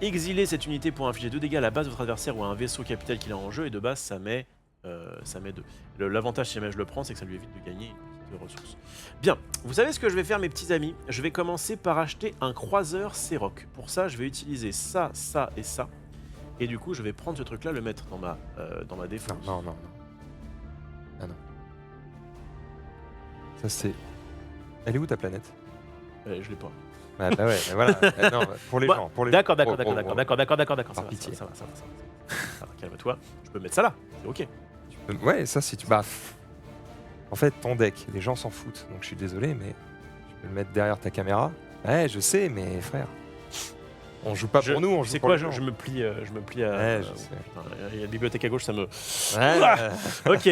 Exiler cette unité pour infliger 2 dégâts à la base de votre adversaire ou à un vaisseau capital qu'il a en jeu, et de base, ça met 2. L'avantage, si jamais je le prends, c'est que ça lui évite de gagner une petite ressource. Bien, vous savez ce que je vais faire, mes petits amis? Je vais commencer par acheter un croiseur Serok. Pour ça, je vais utiliser ça, ça et ça. Et du coup, je vais prendre ce truc-là, le mettre dans ma défense. Non. Ah non. Ça c'est... Elle est où ta planète? Je l'ai pas. Bah ouais, mais voilà. Non, pour les Bah, gens. Pour les D'accord, gens. d'accord. Par pitié. Ça va. Calme-toi. Je peux mettre ça là. C'est ok. Ouais, ça si tu... Bah, en fait, ton deck, les gens s'en foutent. Donc je suis désolé, mais tu peux le mettre derrière ta caméra. Ouais, je sais, mais frère... On joue pas pour nous, on joue C'est pour quoi, les gens. je me plie à... Ouais, je sais. putain, il y a la bibliothèque à gauche, ça me... Ouais, Ok,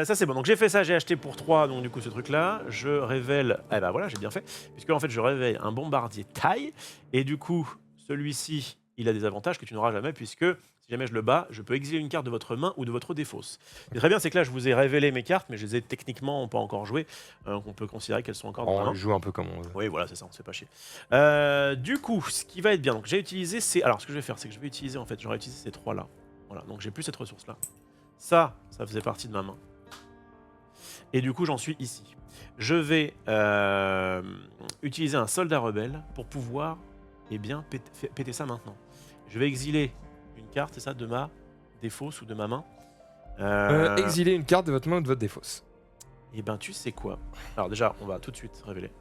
ça c'est bon. Donc j'ai fait ça, j'ai acheté pour 3, donc du coup ce truc-là. Je révèle... Eh ben voilà, j'ai bien fait. Puisque en fait, je révèle un bombardier taille. Et du coup, celui-ci, il a des avantages que tu n'auras jamais, puisque... Si jamais je le bats, je peux exiler une carte de votre main ou de votre défausse. Et très bien, c'est que là, je vous ai révélé mes cartes, mais je les ai techniquement pas encore jouées. On peut considérer qu'elles sont encore dans la on main. joue un peu comme on veut. Oui, voilà, c'est ça, on se fait pas chier. Du coup, ce qui va être bien, donc j'ai utilisé ces... Alors, ce que je vais faire, c'est que je vais utiliser, en fait, j'aurais utilisé ces 3-là. Voilà, donc j'ai plus cette ressource-là. Ça faisait partie de ma main. Et du coup, j'en suis ici. Je vais utiliser un soldat rebelle pour pouvoir, eh bien, péter ça maintenant. Je vais exiler une carte, c'est ça, de ma défausse ou de ma main. Exiler une carte de votre main ou de votre défausse. Et ben, tu sais quoi? Alors déjà, on va tout de suite révéler.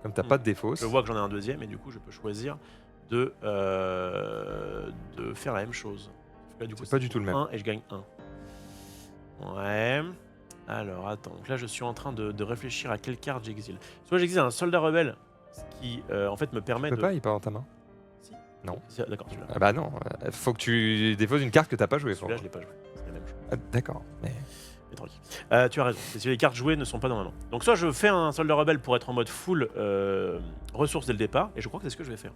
Comme t'as pas de défausse. Je vois que j'en ai un deuxième et du coup, je peux choisir de faire la même chose. Là, du coup, C'est pas du tout le même. 1 et je gagne 1. Ouais. Alors, attends. Donc là, je suis en train de réfléchir à quelle carte j'exile. Soit j'exile un soldat rebelle, ce qui, en fait, me permet Tu peux de... pas, il part dans ta main. Si. Non. D'accord, celui-là. Ah bah non, faut que tu défausses une carte que t'as pas jouée. Celui-là, je l'ai pas joué. C'est la même chose. D'accord. Mais... Mais tranquille. Tu as raison, c'est si les cartes jouées ne sont pas dans ma main. Donc soit je fais un soldat rebelle pour être en mode full ressources dès le départ, et je crois que c'est ce que je vais faire.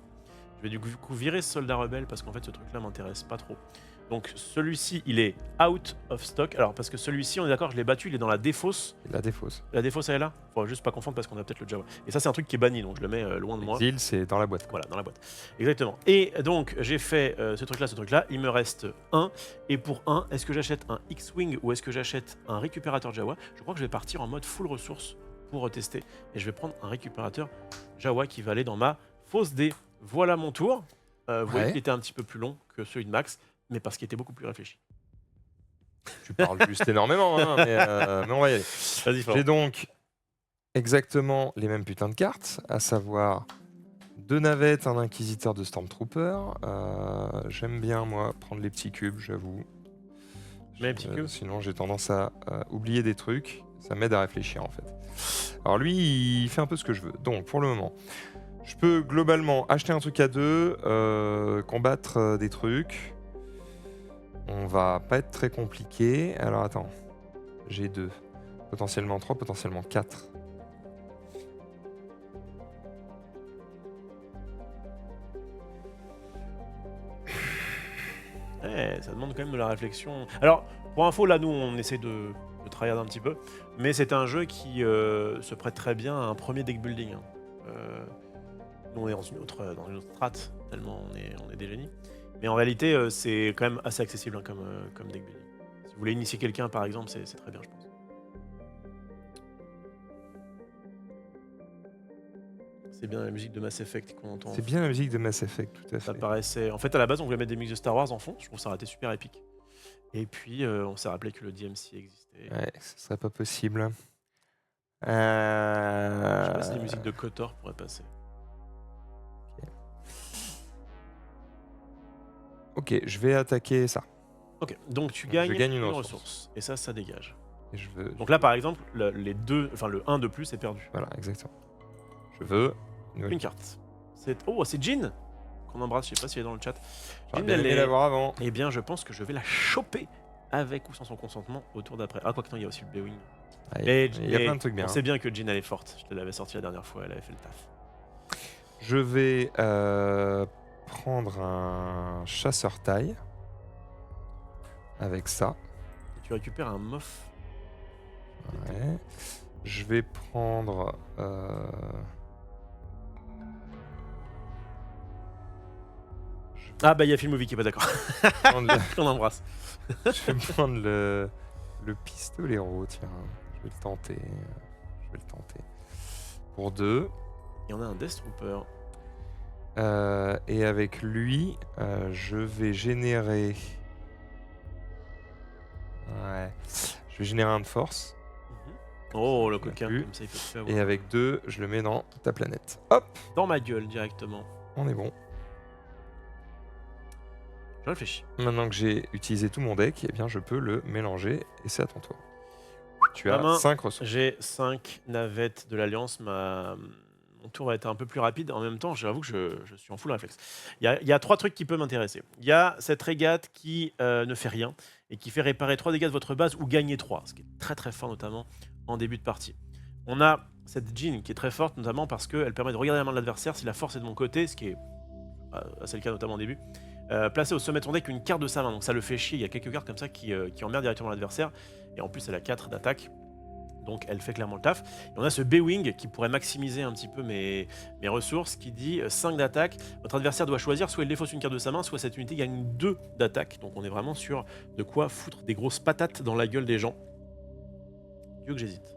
Je vais du coup virer ce soldat rebelle parce qu'en fait ce truc-là m'intéresse pas trop. Donc celui-ci, il est out of stock. Alors parce que celui-ci, on est d'accord, je l'ai battu, il est dans la défausse. La défausse. La défausse, elle est là. Faut juste pas confondre parce qu'on a peut-être le Java. Et ça, c'est un truc qui est banni, donc je le mets loin de moi. Exil, c'est dans la boîte. Voilà, dans la boîte. Exactement. Et donc, j'ai fait ce truc-là. Il me reste un. Et pour un, est-ce que j'achète un X-Wing ou est-ce que j'achète un récupérateur Jawa? Je crois que je vais partir en mode full ressources pour tester. Et je vais prendre un récupérateur Jawa qui va aller dans ma fosse D. Voilà mon tour. Vous voyez qu'il était un petit peu plus long que celui de Max, mais parce qu'il était beaucoup plus réfléchi. Tu parles juste énormément, hein, mais on va y aller. Vas-y, J'ai donc exactement les mêmes putains de cartes, à savoir 2 navettes, un inquisiteur de Stormtrooper. J'aime bien, moi, prendre les petits cubes, j'avoue. Les petits cubes. Sinon, j'ai tendance à oublier des trucs. Ça m'aide à réfléchir, en fait. Alors lui, il fait un peu ce que je veux. Donc, pour le moment, je peux globalement acheter un truc à 2, combattre des trucs. On va pas être très compliqué. Alors attends, j'ai 2, potentiellement 3, potentiellement 4. Ça demande quand même de la réflexion. Alors, pour info, là, nous, on essaie de tryhard un petit peu, mais c'est un jeu qui se prête très bien à un premier deck building. Nous, on est dans une autre strat, tellement on est des génies. Mais en réalité, c'est quand même assez accessible hein, comme deck building. Si vous voulez initier quelqu'un, par exemple, c'est très bien, je pense. C'est bien la musique de Mass Effect qu'on entend. C'est bien la musique de Mass Effect, tout à fait. Ça paraissait... En fait, à la base, on voulait mettre des musiques de Star Wars en fond. Je trouve ça aurait été super épique. Et puis, on s'est rappelé que le DMC existait. Ouais, ce serait pas possible. Je sais pas si les musiques de KOTOR pourraient passer. Ok, je vais attaquer ça. Ok, donc tu Je gagnes, gagne une une ressource. Et ça dégage. Et je veux... Donc là, par exemple, les deux, enfin le 1 de plus est perdu. Voilà, exactement. Je veux Une carte. Oh, c'est Jean qu'on embrasse, je sais pas si elle est dans le chat. J'aurais bien aimé l'avoir avant. Eh bien, je pense que je vais la choper avec ou sans son consentement au tour d'après. Ah, quoi que non, il y a aussi le B-Wing. Il y a plein de trucs bien. On sait bien que Jean, elle est forte. Je te l'avais sorti la dernière fois, elle avait fait le taf. Je vais prendre un chasseur taille. Avec ça. Et tu récupères un Moff. Ouais. Je vais prendre... Ah bah il y a Filmovie qui est pas d'accord. On embrasse. Je vais prendre le pistolero, tiens. Je vais le tenter. Pour 2. Il y en a un Death Trooper. Et avec lui, je vais générer... Ouais. Je vais générer un de force. Oh, le coquin, comme ça il peut se faire. Et avec 2, je le mets dans ta planète. Hop! Dans ma gueule directement. On est bon. Je réfléchis. Maintenant que j'ai utilisé tout mon deck, eh bien je peux le mélanger et c'est à ton tour. Tu as 5 ressources. J'ai 5 navettes de l'Alliance. Mon tour va être un peu plus rapide. En même temps, j'avoue que je suis en full réflexe. Il y a 3 trucs qui peuvent m'intéresser. Il y a cette régate qui ne fait rien et qui fait réparer 3 dégâts de votre base ou gagner 3, ce qui est très très fort, notamment en début de partie. On a cette Jean qui est très forte, notamment parce qu'elle permet de regarder la main de l'adversaire si la force est de mon côté, ce qui est assez le cas notamment au début. Placer au sommet de ton deck une carte de sa main, donc ça le fait chier. Il y a quelques cartes comme ça qui emmerdent directement l'adversaire. Et en plus, elle a 4 d'attaque. Donc elle fait clairement le taf. Et on a ce B-Wing qui pourrait maximiser un petit peu mes ressources, qui dit 5 d'attaque. Votre adversaire doit choisir, soit il défausse une carte de sa main, soit cette unité gagne 2 d'attaque. Donc on est vraiment sur de quoi foutre des grosses patates dans la gueule des gens. Dieu que j'hésite.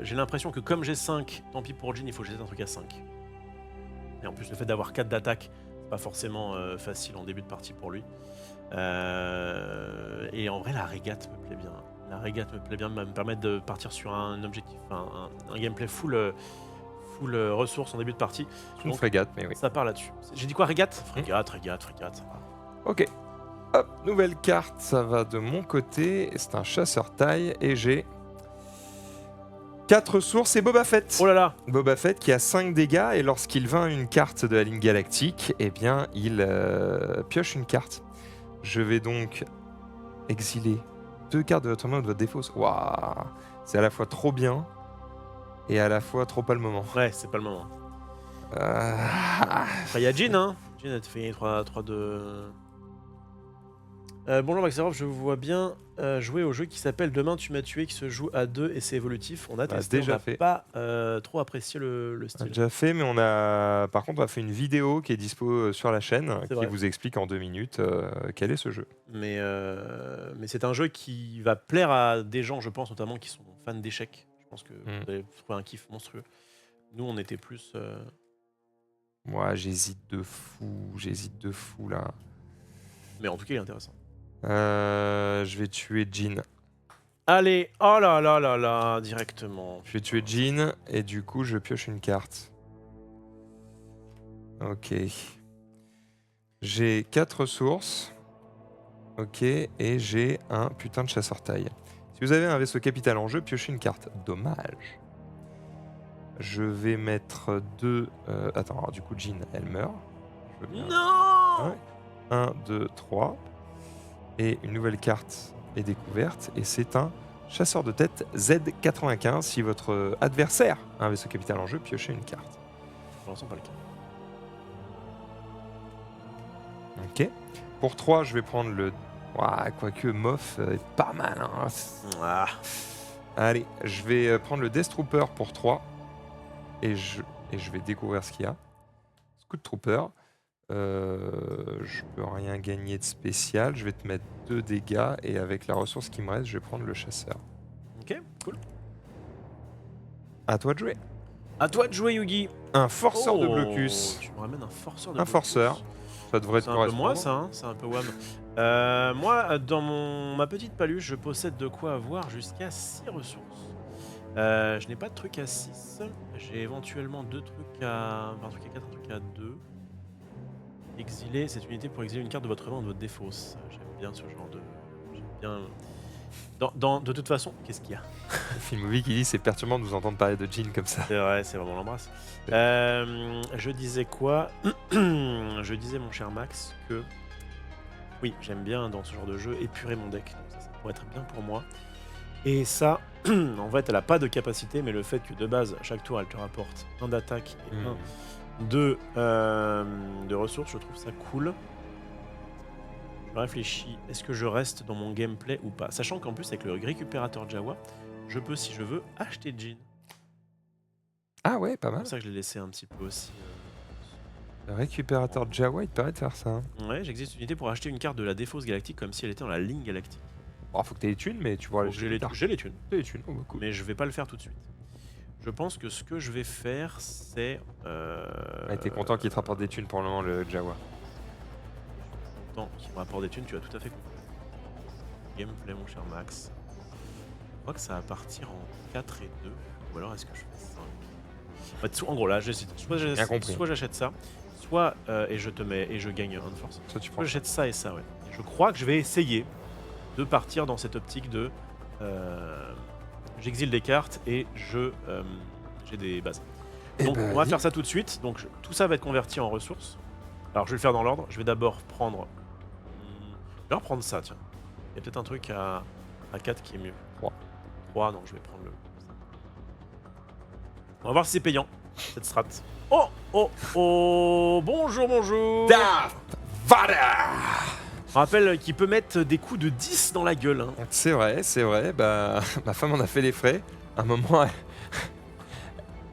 J'ai l'impression que comme j'ai 5, tant pis pour Jean, il faut que j'essaie un truc à 5. Et en plus le fait d'avoir 4 d'attaque, c'est pas forcément facile en début de partie pour lui. Et en vrai, la régate me plaît bien. La régate me plaît bien, me permettre de partir sur un objectif, un gameplay full ressources en début de partie. Une frégate, mais oui. Ça part là-dessus. J'ai dit quoi, régate? Frégate, ça va. Ok. Hop, nouvelle carte, ça va de mon côté. C'est un chasseur taille et j'ai 4 ressources et Boba Fett. Oh là là. Boba Fett qui a 5 dégâts et lorsqu'il vainc une carte de la ligne galactique, eh bien il pioche une carte. Je vais donc Exilez 2 cartes de votre main ou de votre défausse. Waouh. C'est à la fois trop bien et à la fois trop pas le moment. Ouais, c'est pas le moment. Ah. Enfin, il y a Jin, hein. Jin a fait 3-2. Bonjour Maxerov, je vous vois bien jouer au jeu qui s'appelle Demain tu m'as tué, qui se joue à 2 et c'est évolutif. On a testé, déjà on n'a fait. pas trop apprécié le On a style. déjà fait, mais par contre, on a fait une vidéo qui est dispo sur la chaîne qui vrai. vous explique en 2 minutes quel est ce jeu. Mais c'est un jeu qui va plaire à des gens, je pense, notamment qui sont fans d'échecs. Je pense que vous allez trouver un kiff monstrueux. Nous, on était plus... Moi, j'hésite de fou là. Mais en tout cas, il est intéressant. Je vais tuer Jin. Allez, oh là là là là, directement. Je vais tuer Jin et du coup, je pioche une carte. Ok. J'ai 4 ressources. Ok, et j'ai un putain de chasseur-taille. Si vous avez un vaisseau capital en jeu, piochez une carte. Dommage. Je vais mettre 2... Attends, alors, du coup, Jin, elle meurt. Je veux bien. Non 1, 2, 3. Et une nouvelle carte est découverte. Et c'est un chasseur de tête Z95. Si votre adversaire a un vaisseau capital en jeu, piochez une carte. Pour l'instant, pas le cas. Ok. Pour 3, je vais prendre le... Ouah, quoique Moff est pas mal. Hein. Ah. Allez, je vais prendre le Death Trooper pour 3. Et je vais découvrir ce qu'il y a. Scout Trooper. Je peux rien gagner de spécial. Je vais te mettre 2 dégâts. Et avec la ressource qui me reste, je vais prendre le chasseur. Ok, cool. À toi de jouer. À toi de jouer, Yugi. Un forceur de Oh, blocus. Tu me ramènes un forceur de Un blocus. forceur. Ça devrait te C'est un peu correspondre. moi, ça, hein. C'est un peu wham. Moi, dans ma petite paluche, je possède de quoi avoir jusqu'à 6 ressources. Je n'ai pas de truc à 6. J'ai éventuellement 2 trucs à... un truc à 4, un truc à 2. Exiler, cette unité pour exiler une carte de votre main ou de votre défausse. J'aime bien ce genre de... J'aime bien... de toute façon, qu'est-ce qu'il y a? Filmovic qui dit c'est perturbant de vous entendre parler de Jin comme ça. C'est vrai, c'est vraiment l'embrasse. Je disais quoi? Je disais, mon cher Max, que... Oui, j'aime bien dans ce genre de jeu épurer mon deck. Donc ça pourrait être bien pour moi. Et ça, en fait, elle a pas de capacité, mais le fait que de base, chaque tour, elle te rapporte un d'attaque et un de ressources, je trouve ça cool. Je réfléchis, est-ce que je reste dans mon gameplay ou pas? Sachant qu'en plus, avec le récupérateur Jawa, je peux, si je veux, acheter Jin. Ah ouais, pas C'est mal. pour ça que je l'ai laissé un petit peu aussi. Le récupérateur de Jawa, il te permet de faire ça. Hein. Ouais, j'existe une unité pour acheter une carte de la défausse galactique comme si elle était dans la ligne galactique. Bon, faut que t'aies les thunes, mais tu vois... Donc, j'ai les thunes. T'as les thunes, oh, bah, cool. Mais je vais pas le faire tout de suite. Je pense que ce que je vais faire, c'est... Ouais, t'es content qu'il te rapporte des thunes pour le moment, le Jawa. Content qu'il me rapporte des thunes, tu as tout à fait compris. Gameplay, mon cher Max. Je crois que ça va partir en 4 et 2. Ou alors est-ce que je fais 5 En gros, là, j'hésite. Soit j'achète ça, soit et je gagne un de force. Soit tu prends. Soit j'achète ça et ça, ouais. Et je crois que je vais essayer de partir dans cette optique de... j'exile des cartes et j'ai des bases. Donc on va faire ça tout de suite. Donc tout ça va être converti en ressources. Alors je vais le faire dans l'ordre. Je vais d'abord prendre... je vais reprendre ça, tiens. Il y a peut-être un truc à 4 qui est mieux. 3, non, je vais prendre le... On va voir si c'est payant, cette strat. Oh, oh, oh, bonjour, bonjour. Darth Vader. Je rappelle qu'il peut mettre des coups de 10 dans la gueule. Hein. C'est vrai. Bah, ma femme en a fait les frais. À un moment,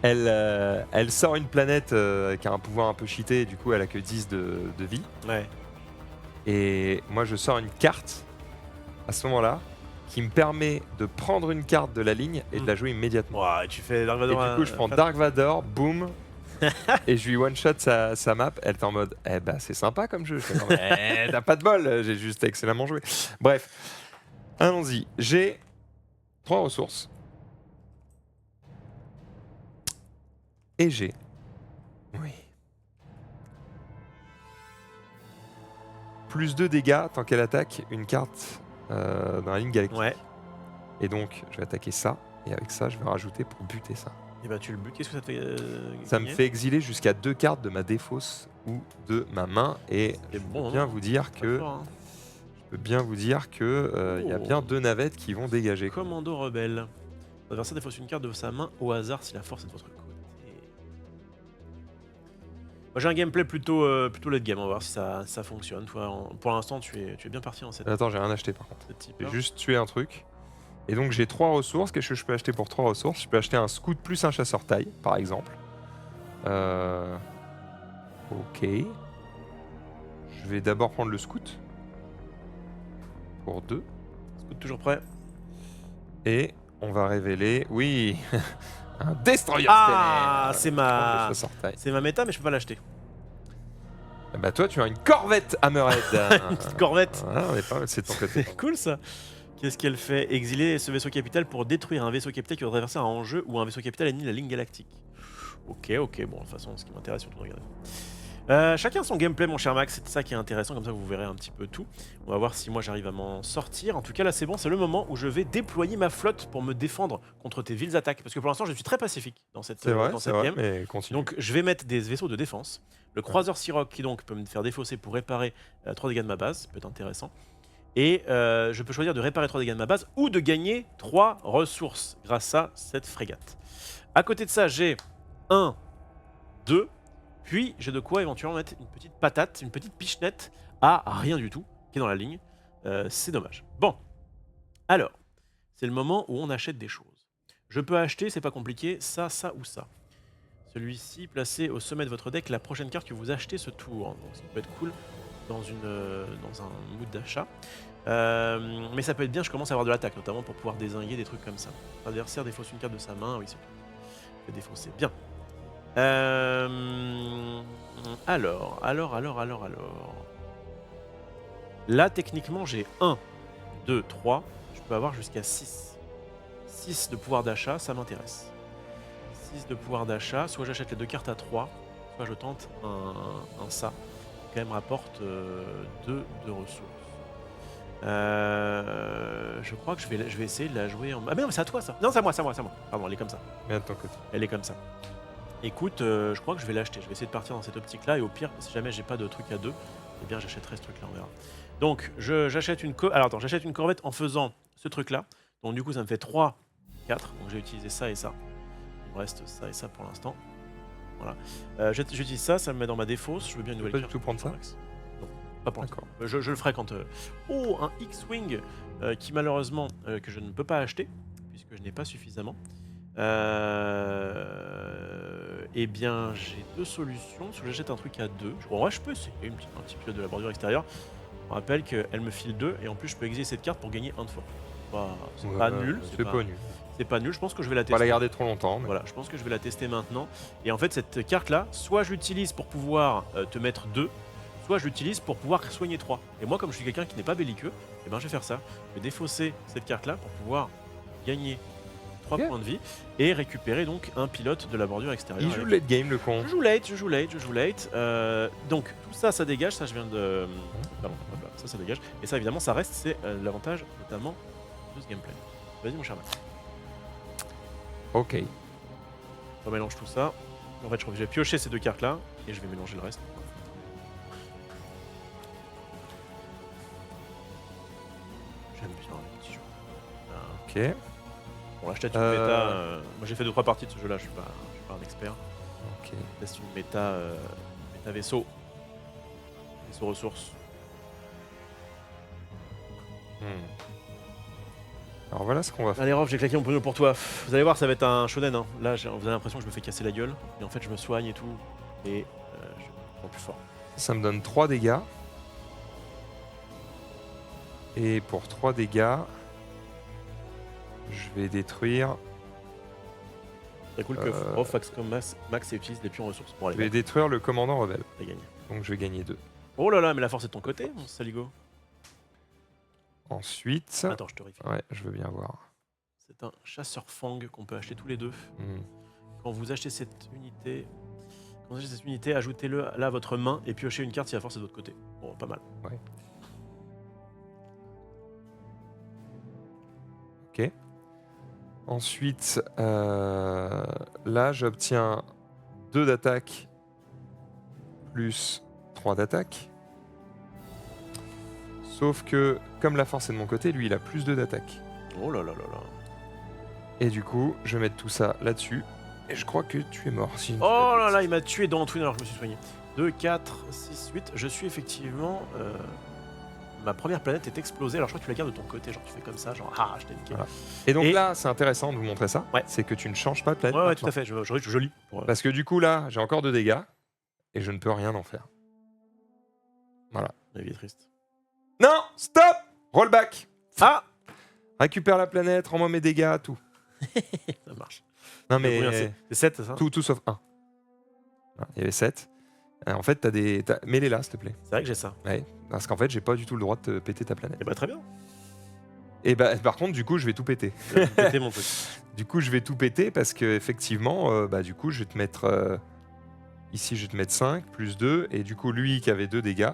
elle sort une planète qui a un pouvoir un peu cheaté. Du coup, elle a que 10 de vie. Ouais. Et moi, je sors une carte à ce moment-là qui me permet de prendre une carte de la ligne et de la jouer immédiatement. Ouais, tu fais Dark Et Vador. du coup, je prends Dark Vador, boum, et je lui one-shot sa map. Elle est en mode, eh bah c'est sympa comme jeu. Je fais, t'as pas de bol, j'ai juste excellemment joué. Bref, allons-y. J'ai 3 ressources. Et j'ai... Oui. Plus 2 dégâts tant qu'elle attaque une carte dans la ligne galactique. Ouais. Et donc, je vais attaquer ça. Et avec ça, je vais rajouter pour buter ça. Et bah tu le butes. Qu'est-ce que ça te fait Ça me gagner fait exiler jusqu'à 2 cartes de ma défausse ou de ma main. Et C'est je bon, peux hein. bien vous dire Pas que fort, hein. peux bien vous dire que y a bien 2 navettes qui vont dégager. quoi. Commando rebelle. L'adversaire défausse une carte de sa main au hasard si la force est de votre côté. Moi, j'ai un gameplay plutôt late game, on va voir si ça fonctionne. Toi, pour l'instant, tu es bien parti dans cette, Attends, j'ai rien acheté par contre. cette type. J'ai juste tué un truc. Et donc j'ai 3 ressources. Qu'est-ce que je peux acheter pour 3 ressources? Je peux acheter un scout plus un chasseur taille, par exemple. Ok. Je vais d'abord prendre le scout. Pour 2. Scout toujours prêt. Et on va révéler... Oui un destroyer Ah, stellaire. c'est Je prends le ma... chasseur taille. C'est ma méta, mais je peux pas l'acheter. Ah bah toi tu as une corvette Hammerhead. Une petite corvette. Voilà, on est pas mal, c'est de ton côté. C'est cool ça. Qu'est-ce qu'elle fait? Exiler ce vaisseau capital pour détruire un vaisseau capital qui va traverser un enjeu ou un vaisseau capital ennemi de la ligne galactique. Ok, bon, de toute façon, ce qui m'intéresse surtout de regarder. Chacun son gameplay, mon cher Max, c'est ça qui est intéressant, comme ça vous verrez un petit peu tout. On va voir si moi j'arrive à m'en sortir. En tout cas, là c'est bon, c'est le moment où je vais déployer ma flotte pour me défendre contre tes villes attaques. Parce que pour l'instant, je suis très pacifique dans cette, C'est vrai, dans c'est cette vrai, game. mais continue. Donc je vais mettre des vaisseaux de défense. Le croiseur Siroc qui donc peut me faire défausser pour réparer 3 dégâts de ma base, ça peut être intéressant. Et je peux choisir de réparer 3 dégâts de ma base ou de gagner 3 ressources grâce à cette frégate. À côté de ça, j'ai 1, 2, puis j'ai de quoi éventuellement mettre une petite patate, une petite pichenette à rien du tout, qui est dans la ligne. C'est dommage. Bon, alors, c'est le moment où on achète des choses. Je peux acheter, c'est pas compliqué, ça ou ça. Celui-ci, placé au sommet de votre deck, la prochaine carte que vous achetez ce tour. Donc ça peut être cool dans un mood d'achat. Mais ça peut être bien, je commence à avoir de l'attaque, notamment pour pouvoir dézinguer des trucs comme ça. L'adversaire défausse une carte de sa main, oui c'est tout. Je vais défausser, bien. Alors. Là, techniquement, j'ai 1, 2, 3. Je peux avoir jusqu'à 6. 6 de pouvoir d'achat, ça m'intéresse. 6 de pouvoir d'achat, soit j'achète les 2 cartes à 3, soit je tente un ça. Qui quand même rapporte 2 de ressources. Je crois que je vais essayer de la jouer en... Ah mais non, mais c'est à toi ça. Non, c'est à moi. Pardon, elle est comme ça. Mais de ton côté. Elle est comme ça. Écoute, je crois que je vais l'acheter. Je vais essayer de partir dans cette optique-là. Et au pire, si jamais j'ai pas de truc à 2, eh bien j'achèterai ce truc-là, on verra. Donc, j'achète une j'achète une corvette en faisant ce truc-là. Donc du coup, ça me fait 3, 4. Donc j'ai utilisé ça et ça. Il me reste ça et ça pour l'instant. Voilà. J'utilise ça, ça me met dans ma défausse. Je veux bien une nouvelle Pas carte. du tout prendre ça. Non, pas pour l'instant. D'accord. Je le ferai quand... Oh, un X-Wing qui malheureusement que je ne peux pas acheter puisque je n'ai pas suffisamment. Eh bien, j'ai 2 solutions. Soit j'achète un truc à 2. En vrai, je peux essayer un petit pilote de la bordure extérieure. On rappelle qu'elle me file 2 et en plus, je peux exiler cette carte pour gagner 1 de force. C'est pas nul. C'est pas nul. C'est pas nul. Je pense que je vais la On tester. va la garder trop longtemps. Mais... Voilà, je pense que je vais la tester maintenant. Et en fait, cette carte-là, soit je l'utilise pour pouvoir te mettre 2, soit je l'utilise pour pouvoir soigner 3. Et moi, comme je suis quelqu'un qui n'est pas belliqueux, eh ben, je vais faire ça. Je vais défausser cette carte-là pour pouvoir gagner 3 points de vie et récupérer donc un pilote de la bordure extérieure. Il joue late game, le con. Je joue late. Donc tout ça, ça dégage. Ça, je viens de... Pardon, voilà, ça dégage. Et ça, évidemment, ça reste. C'est l'avantage, notamment, de ce gameplay. Vas-y, mon cher Max. Ok. On mélange tout ça. En fait, je crois que je vais piocher ces 2 cartes-là et je vais mélanger le reste. J'aime bien les petits jeux. Ok. Bon, là, je teste une méta. Moi, j'ai fait 2-3 parties de ce jeu-là. Je suis pas un expert. Ok. Je teste une méta vaisseau. Vaisseau ressources. Alors voilà ce qu'on va faire. Allez, Rof, j'ai claqué mon pognon pour toi. Vous allez voir, ça va être un shonen. Hein. Là, vous avez l'impression que je me fais casser la gueule. Et en fait, je me soigne et tout. Et je me sens plus fort. Ça me donne 3 dégâts. Et pour 3 dégâts, je vais détruire. C'est cool que Rof fasse comme Max et utilise des pions ressources. Bon, Je allez, vais détruire le commandant rebelle. t'as gagné. Donc je vais gagner 2. Oh là là, mais la force est de ton côté, mon saligo. Ensuite. Attends, je te vérifie. Ouais, je veux bien voir. C'est un chasseur fang qu'on peut acheter tous les 2. Quand vous achetez cette unité, ajoutez-le là à votre main et piochez une carte si la force est de votre côté. Bon, pas mal. Ouais. Ok. Ensuite, là, j'obtiens 2 d'attaque plus 3 d'attaque. Sauf que, comme la force est de mon côté, lui, il a plus 2 d'attaque. Oh là là là là. Et du coup, je vais mettre tout ça là-dessus. Et je crois que tu es mort. Si je ne dis Oh pas de là là, bêtises. il m'a tué dans Twin alors que je me suis soigné. 2, 4, 6, 8. Je suis effectivement... ma première planète est explosée. Alors je crois que tu la gardes de ton côté. Genre tu fais comme ça, genre ah, je t'ai niqué. Voilà. Et donc Et- là, c'est intéressant de vous montrer ça. Ouais. C'est que tu ne changes pas de planète. Ouais, ouais, maintenant. tout à fait. Je lis. Pour, Parce que du coup, là, j'ai encore 2 dégâts. Et je ne peux rien en faire. Voilà. La vie est triste. Non, stop. Rollback. Ah, Récupère la planète, rends-moi mes dégâts, tout. ça marche. Non Combien mais c'est 7, c'est ça? tout sauf 1. Il y avait 7. En fait, t'as des... Mets-les là, s'il te plaît. C'est vrai que j'ai ça. Ouais. Parce qu'en fait, j'ai pas du tout le droit de te péter ta planète. Et bah très bien. Et bah, par contre, du coup, je vais tout péter. Tu vas péter mon truc. Du coup, je vais tout péter parce que effectivement, bah, du coup, je vais te mettre... ici, je vais te mettre 5, plus 2. Et du coup, lui qui avait 2 dégâts,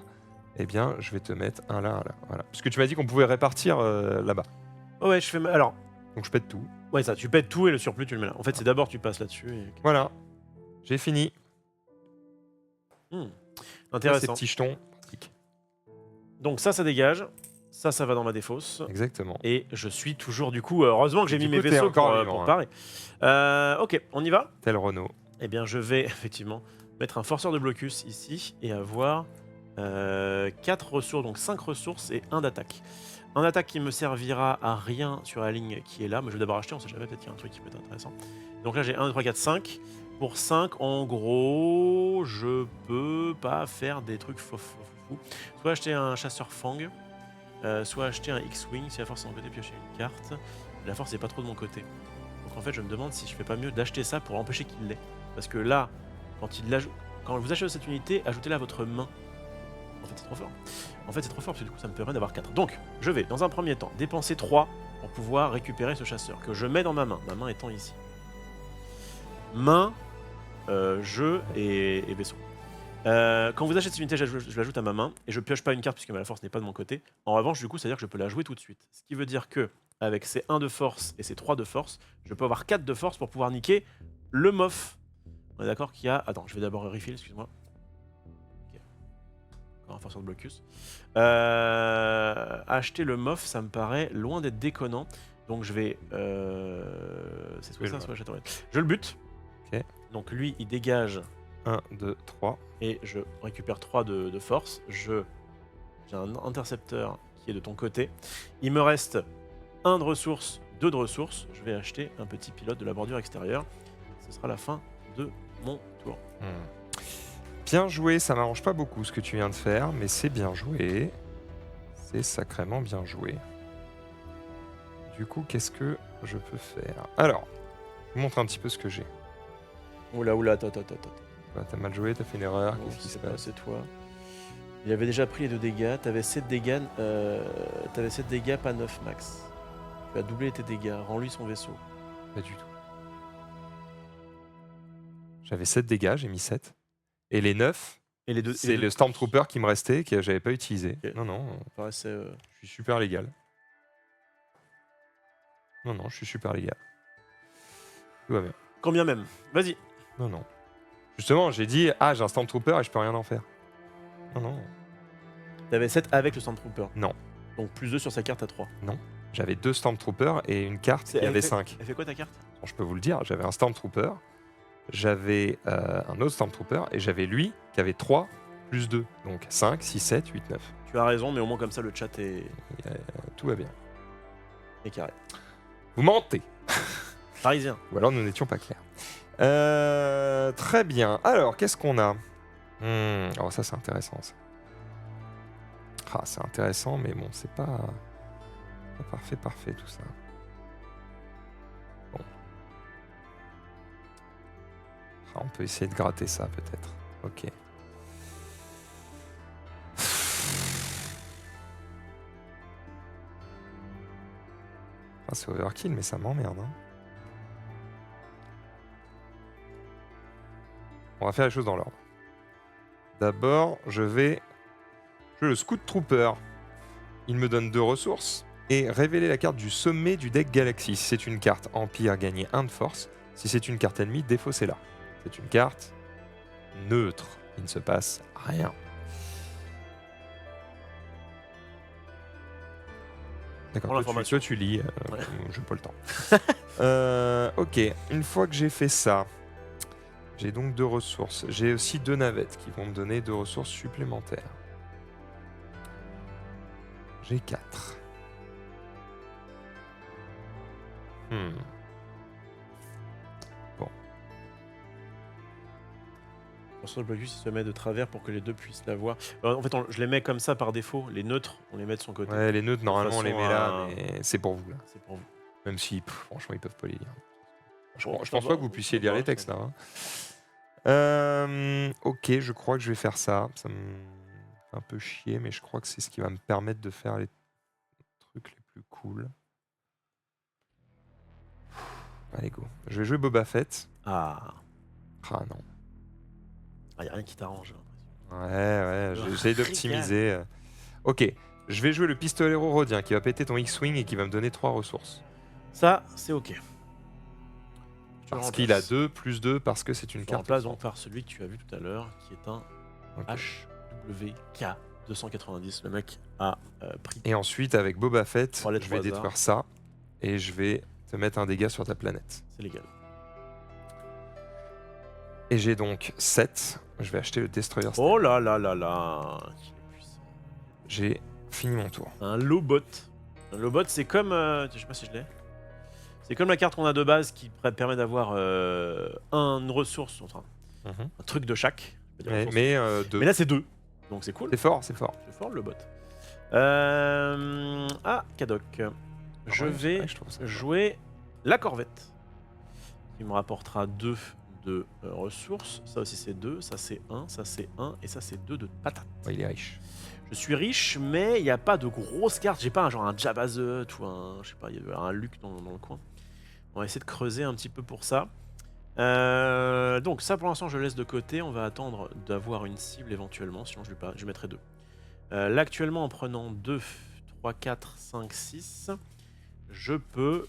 eh bien, je vais te mettre un là, un là. Voilà. Parce que tu m'as dit qu'on pouvait répartir là-bas. Oh ouais, je fais... Alors, Donc, je pète tout. ouais ça, tu pètes tout et le surplus tu le mets là. En fait c'est d'abord tu passes là-dessus et... Voilà. J'ai fini. Hmm. Ces Intéressant. petits jetons. Donc ça dégage. Ça va dans ma défausse. Exactement. Et je suis toujours du coup... heureusement que j'ai Du mis coup, mes t'es vaisseaux encore pour, vivant, pour hein. parer. Ok, on y va. Tel Renault. Eh bien je vais effectivement mettre un forceur de blocus ici et avoir 4 ressources, donc 5 ressources et 1 d'attaque. Un attaque qui me servira à rien sur la ligne qui est là, mais je vais d'abord acheter, on sait jamais, peut-être qu'il y a un truc qui peut être intéressant. Donc là j'ai 1, 2, 3, 4, 5. Pour 5, en gros, je peux pas faire des trucs fou. Soit acheter un chasseur Fang, soit acheter un X-Wing, si la force est de mon côté, piocher une carte. La force est pas trop de mon côté. Donc en fait je me demande si je fais pas mieux d'acheter ça pour empêcher qu'il l'ait. Parce que là, quand vous achetez cette unité, ajoutez-la à votre main. En fait c'est trop fort. Parce que du coup ça me permet d'avoir 4. Donc je vais dans un premier temps dépenser 3 pour pouvoir récupérer ce chasseur que je mets dans ma main étant ici. Main, jeu et vaisseau. Quand vous achetez cette unité, je l'ajoute à ma main et je pioche pas une carte puisque la force n'est pas de mon côté. En revanche, du coup, c'est-à-dire que je peux la jouer tout de suite. Ce qui veut dire que avec ces 1 de force et ces 3 de force, je peux avoir 4 de force pour pouvoir niquer le MOF. On est d'accord qu'il y a... Attends, je vais d'abord refill, excuse-moi. Ok. Encore un forceur de blocus. Acheter le MOF, ça me paraît loin d'être déconnant. Donc je vais... c'est soit ça, soit j'attends. Je le bute. Ok. Donc lui, il dégage... 1, 2, 3. Et je récupère 3 de force. J'ai un intercepteur qui est de ton côté. Il me reste 1 de ressources, 2 de ressources. Je vais acheter un petit pilote de la bordure extérieure. Ce sera la fin de mon tour. Bien joué, ça m'arrange pas beaucoup ce que tu viens de faire, mais c'est bien joué. C'est sacrément bien joué. Du coup, qu'est-ce que je peux faire? Alors, je vous montre un petit peu ce que j'ai. Oula, attends. T'as mal joué, t'as fait une erreur, Non, qu'est-ce qui se c'est pas, passe? c'est toi. Il avait déjà pris les 2 dégâts. T'avais 7 dégâts. T'avais 7 dégâts, pas 9 max. Tu as doublé tes dégâts. Rends-lui son vaisseau. Pas du tout. J'avais 7 dégâts, j'ai mis 7. Et les 9, Et les deux. c'est le Stormtrooper qui me restait, que j'avais pas utilisé. Ok. Non, Paraissait, je suis super légal. Non, je suis super légal. Tout va bien. Combien même. Vas-y. Non. Justement, j'ai dit, j'ai un Stormtrooper et je peux rien en faire. Non. T'avais 7 avec le Stormtrooper. Non. Donc plus 2 sur sa carte à 3. J'avais 2 Stormtroopers et une carte qui avait 5. Elle fait quoi ta carte? Bon, je peux vous le dire, j'avais un Stormtrooper, j'avais un autre Stormtrooper et j'avais lui qui avait 3 plus 2. Donc 5, 6, 7, 8, 9. Tu as raison, mais au moins comme ça le chat est Tout va bien. carré. Vous mentez. Parisien. Ou alors nous n'étions pas clairs. Très bien. Alors, qu'est-ce qu'on a? Alors ça, c'est intéressant. Ça. C'est intéressant, mais bon, c'est pas parfait tout ça. Bon. On peut essayer de gratter ça, peut-être. Ok. C'est overkill, mais ça m'emmerde. On va faire les choses dans l'ordre. D'abord, je vais jouer le Scout Trooper. Il me donne 2 ressources. Et révéler la carte du sommet du deck Galaxy. Si c'est une carte Empire, gagnez 1 de force. Si c'est une carte ennemie, défaussez-la. C'est une carte neutre. Il ne se passe rien. D'accord, Pour toi, l'information. tu lis, Ouais. j'ai pas le temps. Ok, une fois que j'ai fait ça, j'ai donc 2 ressources. J'ai aussi 2 navettes qui vont me donner 2 ressources supplémentaires. J'ai 4. Sur le blocus, il se met de travers pour que les deux puissent la voir. En fait, je les mets comme ça par défaut. Les neutres, on les met de son côté. Ouais, les neutres, normalement, on les façon met là, à- mais c'est pour vous, là. C'est pour vous. Même si, franchement, ils peuvent pas les lire. Je Bon, pense ça pas va, que vous ça puissiez lire va, les ça textes, va. là. Ok, je crois que je vais faire ça. Ça me fait un peu chier, mais je crois que c'est ce qui va me permettre de faire les trucs les plus cool. Allez, go. Je vais jouer Boba Fett. Ah, Ah non. y a rien qui t'arrange. Ouais, Le j'essaye régal. d'optimiser. Ok, je vais jouer le pistolero rhodien qui va péter ton X-Wing et qui va me donner 3 ressources. Ça, c'est ok. Je te Parce le qu'il a remplace. 2 plus 2 parce que c'est une Je te carte. remplace forte. donc par celui que tu as vu tout à l'heure, qui est un Ok. HWK 290. Le mec a pris. Et ensuite, avec Boba Fett, 3 lettres je vais au hasard. détruire ça et je vais te mettre un dégât sur ta planète. C'est légal. Et j'ai donc 7. Je vais acheter le Destroyer Star. Oh là là là là. Qu'il est puissant. J'ai fini mon tour. Un Lobot. Un Lobot, c'est comme. Je sais pas si je l'ai. C'est comme la carte qu'on a de base qui permet d'avoir une ressource, enfin Mhm. un truc de chaque. Je vais dire ressource. Mais deux. Mais là, c'est 2. Donc c'est cool. C'est fort, c'est fort. C'est fort le bot. Kadok. Je Ouais, vais je trouve ça fort. jouer la corvette. Qui me rapportera 2 de ressources. Ça aussi c'est 2, ça c'est 1, ça c'est 1 et ça c'est 2 de patates. Ouais, il est riche. Je suis riche, mais il n'y a pas de grosses cartes. J'ai pas un genre un Jabba the Hutt ou un, je sais pas, il y a un Luke dans le coin. On va essayer de creuser un petit peu pour ça. Donc ça pour l'instant je laisse de côté. On va attendre d'avoir une cible éventuellement, sinon je mettrai 2. Là actuellement en prenant 2, 3, 4, 5, 6, je peux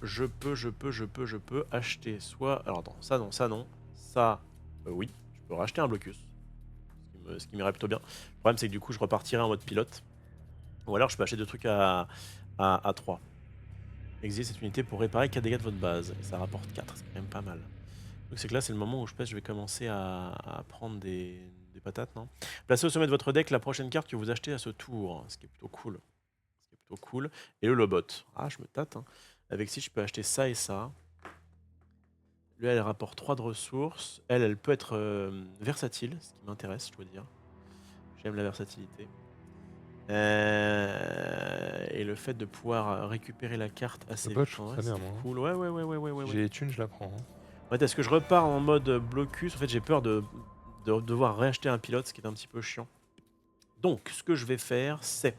acheter soit... Alors attends, ça non, ça non. Ça, oui, je peux racheter un blocus. Ce qui m'irait plutôt bien. Le problème c'est que du coup je repartirai en mode pilote. Ou alors je peux acheter 2 trucs à 3. Exilez cette unité pour réparer 4 dégâts de votre base. Et ça rapporte 4, c'est quand même pas mal. Donc c'est que là c'est le moment où je pense que je vais commencer à prendre des patates, non? Placez au sommet de votre deck la prochaine carte que vous achetez à ce tour, ce qui est plutôt cool. Et le Lobot. Ah, je me tâte. Hein. Avec si je peux acheter ça et ça. Lui, elle rapporte 3 de ressources. Elle peut être versatile, ce qui m'intéresse, je dois dire. J'aime la versatilité. Et le fait de pouvoir récupérer la carte assez Lobot, vite, je trouve en ça vrai, bien, c'est moi. cool. Ouais. J'ai les thunes, je la prends. Hein. En fait, est-ce que je repars en mode blocus? En fait, j'ai peur de devoir réacheter un pilote, ce qui est un petit peu chiant. Donc, ce que je vais faire, c'est,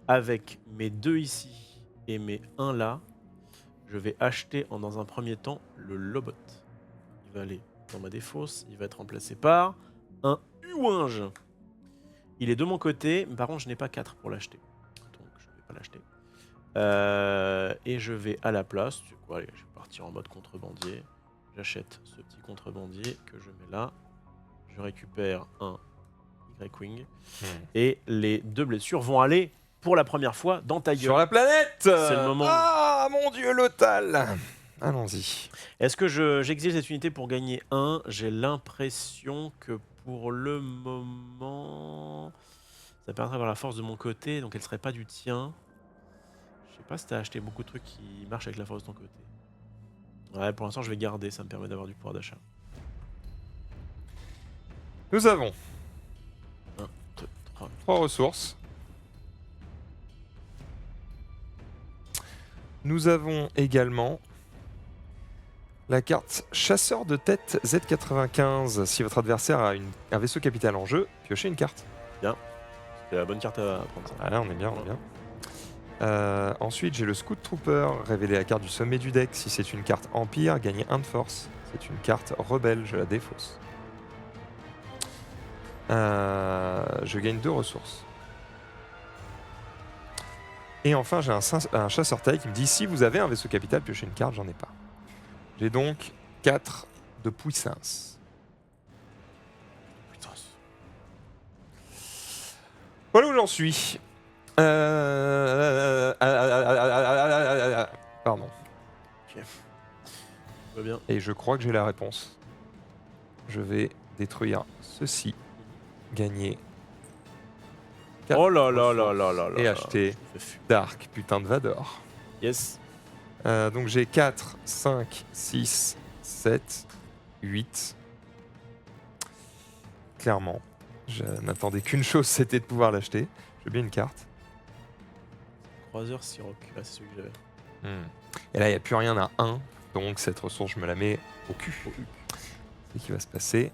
avec mes 2 ici et mes 1 là, je vais acheter dans un premier temps le Lobot. Il va aller dans ma défausse, il va être remplacé par un Uwinge. Il est de mon côté, mais par contre, je n'ai pas 4 pour l'acheter. Donc, je ne vais pas l'acheter. Et je vais à la place, tu sais quoi, allez, je vais partir en mode contrebandier. J'achète ce petit contrebandier que je mets là. Je récupère un Y-Wing. Et les 2 blessures vont aller pour la première fois dans ta gueule. Sur la planète. C'est le moment. Ah mon dieu, Lothal. Allons-y. Est-ce que j'exile cette unité pour gagner 1? J'ai l'impression que pour le moment, ça permettrait d'avoir la force de mon côté, donc elle serait pas du tien. Je sais pas si t'as acheté beaucoup de trucs qui marchent avec la force de ton côté. Ouais, pour l'instant je vais garder, ça me permet d'avoir du pouvoir d'achat. Nous avons 1, 2, 3. 3 ressources. Nous avons également la carte Chasseur de tête Z95. Si votre adversaire a un vaisseau capital en jeu, piochez une carte. C'est la bonne carte à prendre ça. Ah là, on est bien, on est bien. Ensuite, j'ai le Scout Trooper, révéler la carte du sommet du deck. Si c'est une carte Empire, gagnez 1 de force. C'est une carte rebelle, je la défausse. Je gagne 2 ressources. Et enfin, j'ai un chasseur taille qui me dit si vous avez un vaisseau capital, piochez une carte, j'en ai pas. J'ai donc 4 de puissance. Putain. Voilà où j'en suis. Pardon. Tout va bien. Et je crois que j'ai la réponse. Je vais détruire ceci, gagner. quatre Oh là là là ressources là là là. Et là. acheter Je me fais fumer. Dark, putain de Vador. Yes. Donc j'ai 4, 5, 6, 7, 8. Clairement, je n'attendais qu'une chose, c'était de pouvoir l'acheter. J'ai bien une carte. Croiseur Siroc. Ah, c'est celui que j'avais. Et là, il n'y a plus rien à 1. Donc cette ressource, je me la mets au cul. C'est ce qui va se passer.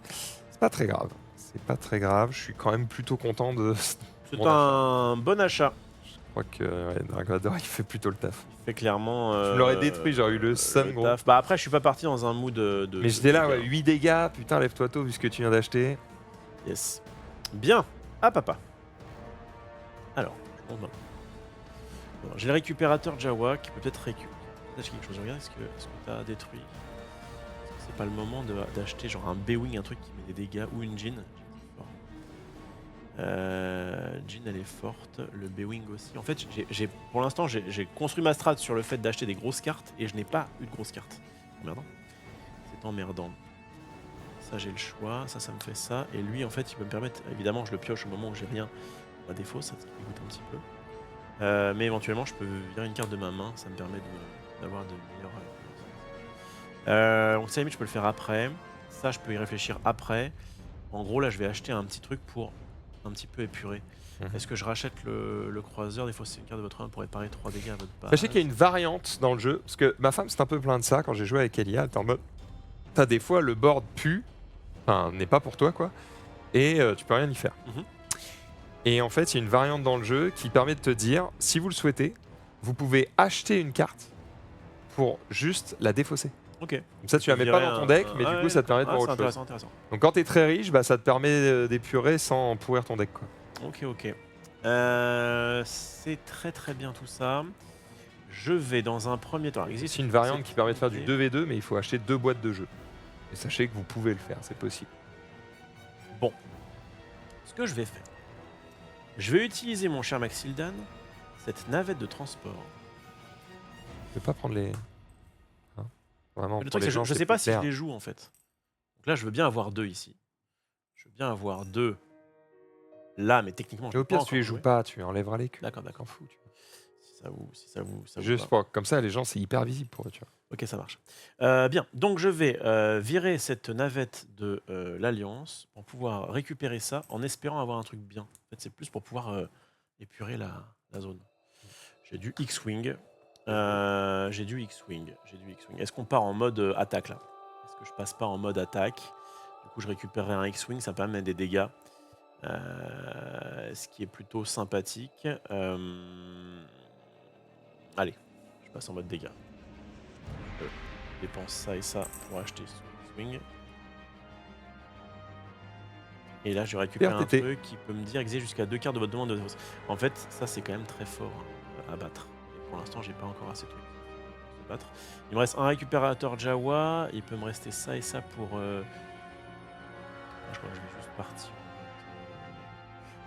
C'est pas très grave. C'est pas très grave. Je suis quand même plutôt content de... C'est Bon un bon achat. Je crois que ouais, Dragvador, il fait plutôt le taf. Il fait clairement. Tu me l'aurais détruit, j'aurais eu le seum, gros. taf. Bah après, je suis pas parti dans un mood de. Mais j'étais là, ouais, dégâts. 8 dégâts. Putain, lève-toi tôt vu ce que tu viens d'acheter. Yes. Bien. Ah, papa. Alors, je monte maintenant. Alors, j'ai le récupérateur Jawa qui peut peut-être récupérer quelque chose. Je regarde, est-ce que t'as détruit? Est-ce que c'est pas le moment d'acheter genre un B-Wing, un truc qui met des dégâts, ou une Jean? Jean elle est forte, le B-Wing aussi. En fait, pour l'instant, j'ai construit ma strat sur le fait d'acheter des grosses cartes et je n'ai pas eu de grosses cartes. Emmerdant. C'est emmerdant. Ça, j'ai le choix, ça me fait ça. Et lui, en fait, il peut me permettre. Évidemment, je le pioche au moment où j'ai rien à défaut, ça me dégoûte un petit peu. Mais éventuellement, je peux virer une carte de ma main, ça me permet d'avoir de meilleurs. Donc, ça, limite, je peux le faire après. Ça, je peux y réfléchir après. En gros, là, je vais acheter un petit truc pour un petit peu épurer. Est-ce que je rachète le croiseur? Des fois, c'est une carte de votre main pour réparer 3 dégâts à votre base. Sachez qu'il y a une variante dans le jeu, parce que ma femme c'est un peu plein de ça quand j'ai joué avec Elia, t'es en mode... T'as des fois le board pue, enfin n'est pas pour toi quoi, et tu peux rien y faire. Et en fait il y a une variante dans le jeu qui permet de te dire, si vous le souhaitez, vous pouvez acheter une carte pour juste la défausser. Ok. Comme ça tu la mets pas dans ton deck, mais du coup ça te permet de voir autre chose. Intéressant. Donc quand t'es très riche, bah, ça te permet d'épurer sans pourrir ton deck quoi. Ok. C'est très bien tout ça. Je vais dans un premier temps. C'est aussi une variante qui permet de faire du 2v2, mais il faut acheter 2 boîtes de jeu. Et sachez que vous pouvez le faire, c'est possible. Bon. Ce que je vais faire, je vais utiliser mon cher Maxildan, cette navette de transport. Je vais pas prendre les... Hein, vraiment, Le pour truc, les c'est gens, je c'est sais pas plus si je clair. les joue en fait. Donc là, je veux bien avoir 2 ici. Je veux bien avoir 2 là, mais techniquement, je Mais au peux pas pire, tu les encore joues jouer. pas, tu enlèveras les culs. D'accord. T'en fous, tu vois. Si ça vous Juste va. pour, comme ça, les gens, c'est hyper visible pour eux, tu vois. Ok, ça marche. Bien, donc je vais virer cette navette de l'Alliance pour pouvoir récupérer ça en espérant avoir un truc bien. En fait, c'est plus pour pouvoir épurer la zone. J'ai du X-Wing. Est-ce qu'on part en mode attaque là? Est-ce que je passe pas en mode attaque? Du coup, je récupérerai un X-Wing, ça permet de mettre des dégâts. Ce qui est plutôt sympathique. Allez, je passe en mode dégâts. Je dépense ça et ça pour acheter ce X-Wing. Et là, je récupère un truc qui peut me dire exilez jusqu'à 2 cartes de votre demande de défense. En fait, ça, c'est quand même très fort à battre. Et pour l'instant, j'ai pas encore assez de trucs pour battre. Il me reste un récupérateur Jawa. Il peut me rester ça et ça pour... Je crois que je vais juste partir.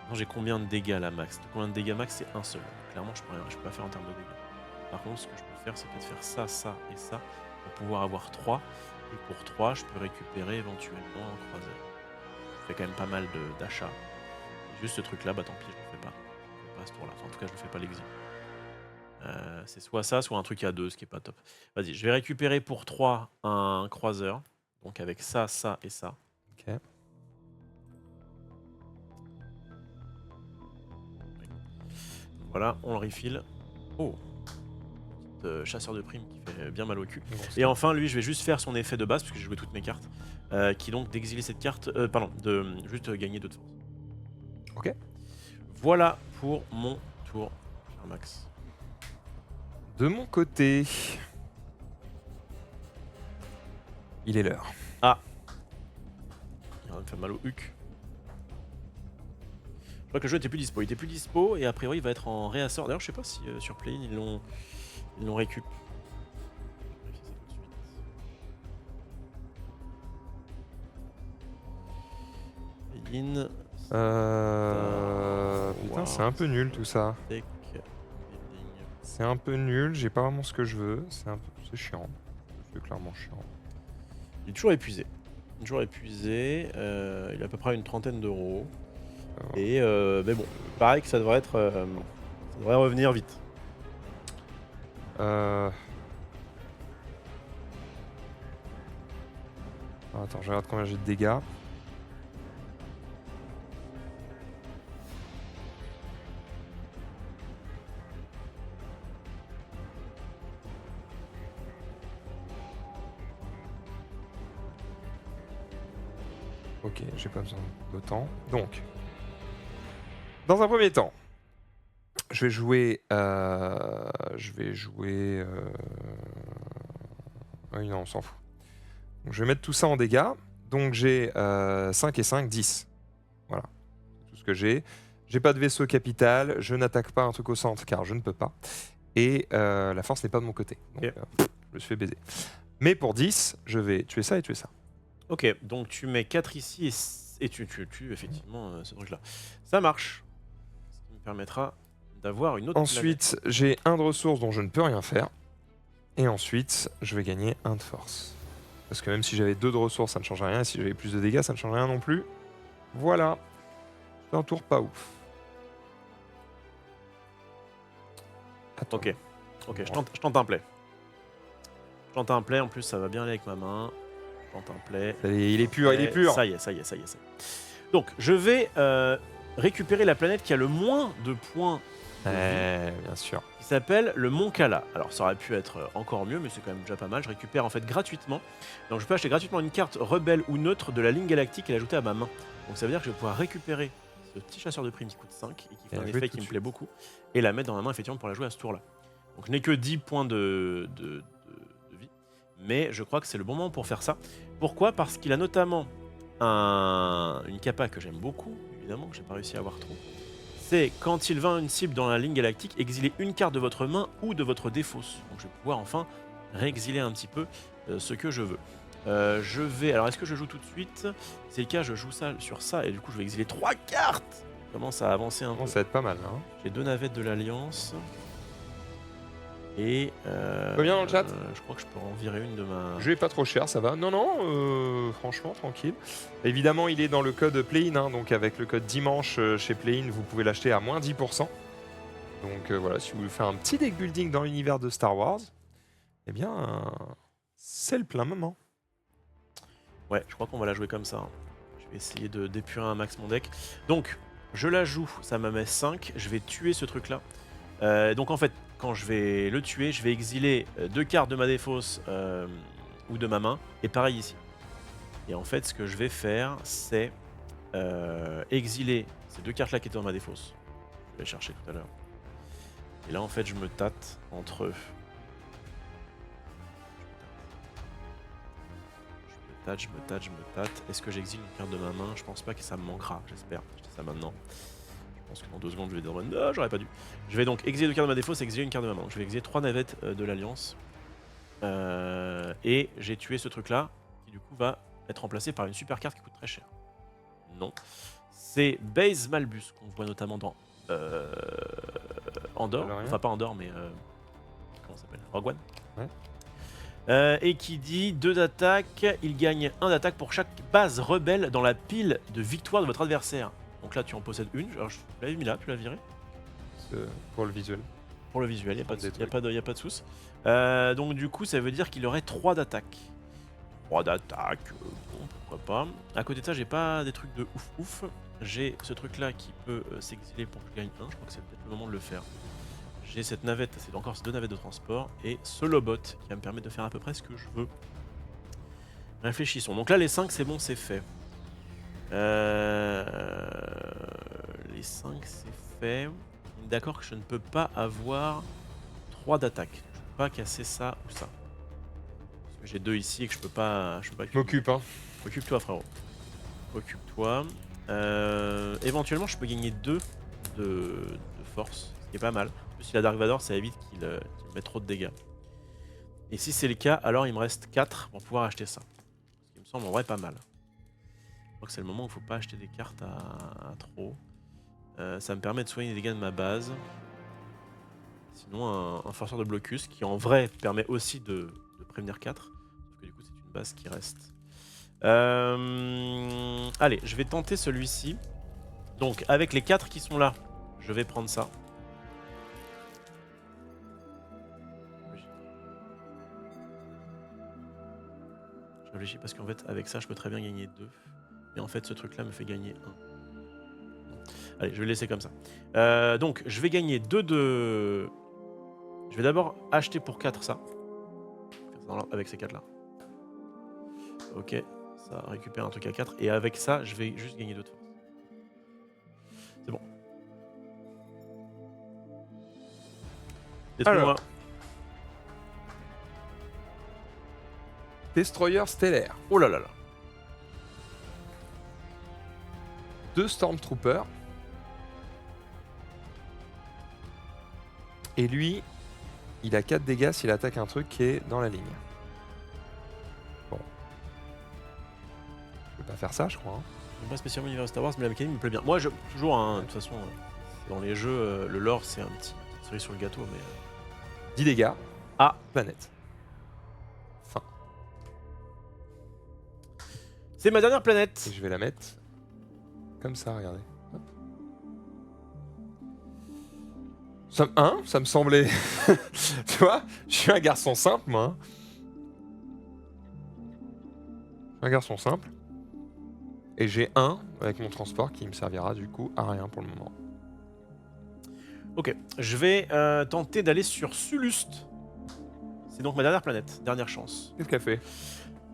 Non, j'ai combien de dégâts là, max? Combien de dégâts max? C'est un seul. Clairement, je peux pas faire en termes de dégâts. Par contre, ce que je peux faire, c'est peut-être faire ça, ça et ça pour pouvoir avoir 3. Et pour 3, je peux récupérer éventuellement un croiseur. Je fais quand même pas mal d'achats. Juste ce truc là, bah tant pis, je le fais pas. Je le fais pas ce tour là. Enfin, en tout cas, je le fais pas l'exil. C'est soit ça, soit un truc à 2, ce qui est pas top. Vas-y, je vais récupérer pour 3 un croiseur. Donc avec ça, ça et ça. Ok. Voilà, on le refill. Oh, chasseur de primes qui fait bien mal au cul. Bon, Et enfin, lui, je vais juste faire son effet de base, parce que j'ai joué toutes mes cartes, qui est donc d'exiler cette carte, de juste gagner 2 de force. Ok. Voilà pour mon tour, cher Max. De mon côté, il est l'heure. Ah, il va me faire mal au huc. Je crois que le jeu était plus dispo. Il était plus dispo et a priori il va être en réassort. D'ailleurs, je sais pas si sur Play-in ils l'ont récup. Play-in. Putain, c'est un peu nul tout ça. Deck building. C'est un peu nul, j'ai pas vraiment ce que je veux. C'est chiant. C'est clairement chiant. Il est toujours épuisé. Toujours épuisé. Il a à peu près une trentaine d'euros. Et mais bon, pareil que ça devrait être. Ça devrait revenir vite. Attends, je regarde combien j'ai de dégâts. Ok, j'ai pas besoin d'autant. Donc, dans un premier temps, je vais jouer. Oui, non, on s'en fout. Donc, je vais mettre tout ça en dégâts. Donc, j'ai 5 et 5, 10. Voilà. C'est tout ce que j'ai. J'ai pas de vaisseau capital. Je n'attaque pas un truc au centre car je ne peux pas. Et la force n'est pas de mon côté. Donc, Ok. je me suis fait baiser. Mais pour 10, je vais tuer ça et tuer ça. Ok, donc tu mets 4 ici et tu tues effectivement ce truc là. Ça marche. Ce qui me permettra d'avoir une autre Ensuite, j'ai un de ressources dont je ne peux rien faire. Et ensuite, je vais gagner un de force. Parce que même si j'avais 2 de ressources, ça ne change rien. Et si j'avais plus de dégâts, ça ne change rien non plus. Voilà. C'est un tour pas ouf. Attends. Ok, je tente un play. Je tente un play, en plus ça va bien aller avec ma main. Je tente un play. Il est pur, il est pur. Ça y est. Donc je vais récupérer la planète qui a le moins de points de vie, Bien sûr. qui s'appelle le Mont Kala. Alors ça aurait pu être encore mieux, mais c'est quand même déjà pas mal. Je récupère en fait gratuitement. Donc je peux acheter gratuitement une carte rebelle ou neutre de la ligne galactique et l'ajouter à ma main. Donc ça veut dire que je vais pouvoir récupérer ce petit chasseur de primes qui coûte 5 et qui fait Et un jouer effet tout qui de me plaît suite. beaucoup, et la mettre dans ma main effectivement pour la jouer à ce tour-là. Donc je n'ai que 10 points de vie, mais je crois que c'est le bon moment pour faire ça. Pourquoi? Parce qu'il a notamment une capa que j'aime beaucoup, évidemment, que j'ai pas réussi à avoir trop. C'est quand il vainc une cible dans la ligne galactique, exilez une carte de votre main ou de votre défausse. Donc je vais pouvoir enfin réexiler un petit peu ce que je veux. Je vais. Alors est-ce que je joue tout de suite? Si c'est le cas, je joue ça sur ça et du coup je vais exiler 3 cartes. Je commence à avancer un peu. Bon, ça va être pas mal. Hein. J'ai 2 navettes de l'Alliance. Et. Va bien dans le chat. Je crois que je peux en virer une de ma. Je vais pas trop cher, ça va. Non, franchement, tranquille. Évidemment, il est dans le code Play-in, hein, donc avec le code dimanche chez Play-in, vous pouvez l'acheter à moins 10%. Donc voilà, si vous voulez faire un petit deck building dans l'univers de Star Wars, eh bien, c'est le plein moment. Ouais, je crois qu'on va la jouer comme ça. Hein. Je vais essayer de d'épurer un max mon deck. Donc, je la joue, ça me met 5. Je vais tuer ce truc-là. Donc en fait, quand je vais le tuer, je vais exiler 2 cartes de ma défausse ou de ma main. Et pareil ici. Et en fait, ce que je vais faire, c'est exiler ces 2 cartes-là qui étaient dans ma défausse. Je vais les chercher tout à l'heure. Et là, en fait, je me tâte entre... Je me tâte. Est-ce que j'exile une carte de ma main? Je pense pas que ça me manquera, j'espère. Je dis ça maintenant. Je pense que dans 2 secondes, je vais dire non, j'aurais pas dû. Je vais donc exiler 2 cartes de ma défausse et exiler une carte de ma main. Donc, je vais exiler 3 navettes de l'Alliance. Et j'ai tué ce truc-là, qui du coup va être remplacé par une super carte qui coûte très cher. Non. C'est Base Malbus, qu'on voit notamment dans Andorre. Enfin, pas Andorre, mais. Comment ça s'appelle? Rogue One. Ouais. Et qui dit 2 d'attaque, il gagne 1 d'attaque pour chaque base rebelle dans la pile de victoire de votre adversaire. Donc là, tu en possèdes une. Alors, je l'avais mis là, tu l'as viré. Pour le visuel. Pour le visuel, il n'y a pas de soucis. Donc du coup, ça veut dire qu'il aurait 3 d'attaque. 3 d'attaque, bon, pourquoi pas. À côté de ça, j'ai pas des trucs de ouf. J'ai ce truc là qui peut s'exiler pour que je gagne 1. Je crois que c'est peut-être le moment de le faire. J'ai cette navette, c'est encore ces 2 navettes de transport. Et ce Lobot qui va me permettre de faire à peu près ce que je veux. Réfléchissons. Donc là, les 5, c'est bon, c'est fait. Les 5, c'est fait. D'accord que je ne peux pas avoir 3 d'attaque. Je ne peux pas casser ça ou ça. Parce que j'ai 2 ici et que je peux pas. Je M'occupe, hein. Occupe-toi, frérot. Occupe-toi. Éventuellement, je peux gagner 2 de force, ce qui est pas mal. En plus, si la Dark Vador, ça évite qu'il mette trop de dégâts. Et si c'est le cas, alors il me reste 4 pour pouvoir acheter ça. Ce qui me semble en vrai pas mal. Je crois que c'est le moment où il ne faut pas acheter des cartes à trop. Ça me permet de soigner les dégâts de ma base. Sinon, un forceur de blocus qui en vrai permet aussi de prévenir 4. Sauf que du coup, c'est une base qui reste. Allez, je vais tenter celui-ci. Donc, avec les 4 qui sont là, je vais prendre ça. Je réfléchis parce qu'en fait, avec ça, je peux très bien gagner 2. Et en fait, ce truc-là me fait gagner 1. Allez, je vais le laisser comme ça. Donc, je vais gagner 2 de... Je vais d'abord acheter pour 4 ça. Avec ces 4 là. Ok, ça récupère un truc à 4. Et avec ça, je vais juste gagner 2 de force. C'est bon. Détruis-moi. Destroyer stellaire. Oh là là là. 2 Stormtroopers. Et lui, il a 4 dégâts s'il attaque un truc qui est dans la ligne. Bon. Je vais pas faire ça, je crois. Hein. J'aime pas spécialement l'univers Star Wars, mais la mécanique me plaît bien. Moi, toujours, hein, de toute façon, dans les jeux, le lore, c'est un petit cerise sur le gâteau, mais... 10 dégâts. Ah. Planète. Fin. C'est ma dernière planète. Et je vais la mettre comme ça, regardez. Hop. Ça me semblait... tu vois, je suis un garçon simple, moi. Hein. Un garçon simple. Et j'ai 1 avec mon transport qui me servira du coup à rien pour le moment. Ok, je vais tenter d'aller sur Sulust. C'est donc ma dernière planète, dernière chance. Qu'est-ce qu'elle fait?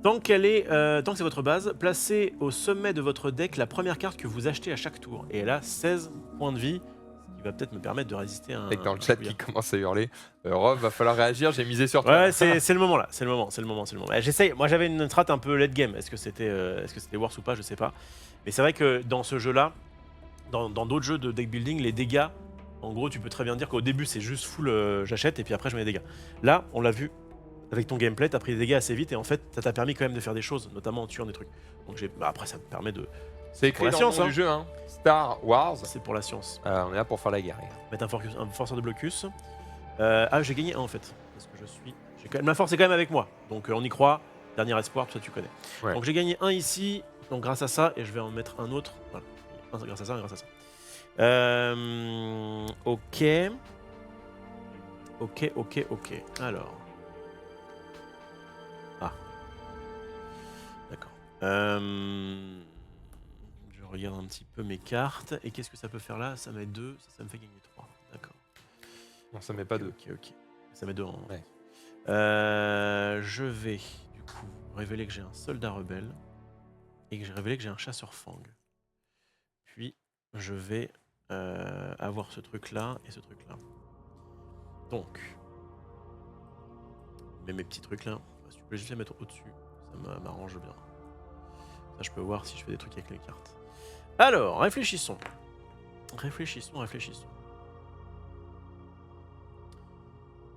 Tant que c'est votre base, placez au sommet de votre deck la première carte que vous achetez à chaque tour. Et elle a 16 points de vie, ce qui va peut-être me permettre de résister à un... Avec dans le chat qui commence à hurler. Rob, va falloir réagir, j'ai misé sur toi. Ouais, c'est le moment là, c'est le moment. J'essaye, moi j'avais une strat un peu late game, est-ce que c'était Wars ou pas, je sais pas. Mais c'est vrai que dans ce jeu-là, dans d'autres jeux de deck building, les dégâts, en gros tu peux très bien dire qu'au début c'est juste full j'achète et puis après je mets des dégâts. Là, on l'a vu, avec ton gameplay, t'as pris des dégâts assez vite et en fait ça t'a permis quand même de faire des choses, notamment en tuant des trucs. Donc après ça me permet de... C'est écrit la dans science, le nom du jeu, hein. Star Wars. C'est pour la science. On est là pour faire la guerre. Mettre un forceur de blocus. J'ai gagné 1 en fait. Parce que je suis... Ma force est quand même avec moi. Donc on y croit. Dernier espoir, tout ça tu connais. Ouais. Donc j'ai gagné 1 ici. Donc grâce à ça, et je vais en mettre un autre. Voilà. Grâce à ça et grâce à ça. Ok. Ok. Alors. Ah. D'accord. Je regarde un petit peu mes cartes. Et qu'est-ce que ça peut faire là? Ça met 2, ça me fait gagner 3. D'accord. Non, ça met pas 2. Ok. Ça met 2 en... Ouais. Je vais, du coup, révéler que j'ai un soldat rebelle. Et que j'ai révélé que j'ai un chasseur fang. Puis, je vais avoir ce truc-là et ce truc-là. Donc... Mais mes petits trucs là, si tu peux juste les mettre au-dessus, ça m'arrange bien. Ça, je peux voir si je fais des trucs avec les cartes. Alors, réfléchissons.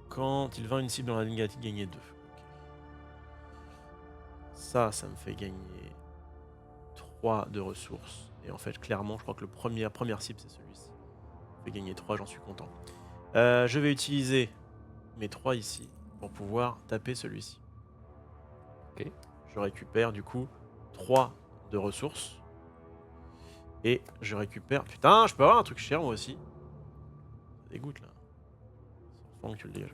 Quand il vainc une cible dans la ligne galactique, gagner 2. Okay. Ça me fait gagner 3 de ressources. Et en fait, clairement, je crois que la première cible, c'est celui-ci. Ça fait gagner 3, j'en suis content. Je vais utiliser mes 3 ici pour pouvoir taper celui-ci. Ok. Je récupère du coup 3 de ressources. Et je récupère... Putain, je peux avoir un truc cher moi aussi. Ça dégoûte là. Sans que tu le dégages.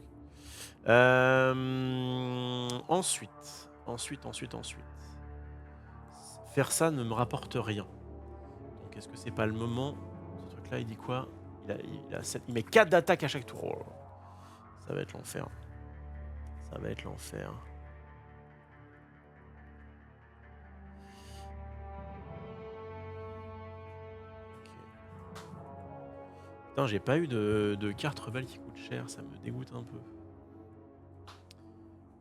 Ensuite. Faire ça ne me rapporte rien. Donc est-ce que c'est pas le moment? Ce truc là il dit quoi? Il met 4 d'attaque à chaque tour. Oh, ça va être l'enfer. Putain, j'ai pas eu de carte rebelle qui coûte cher, ça me dégoûte un peu.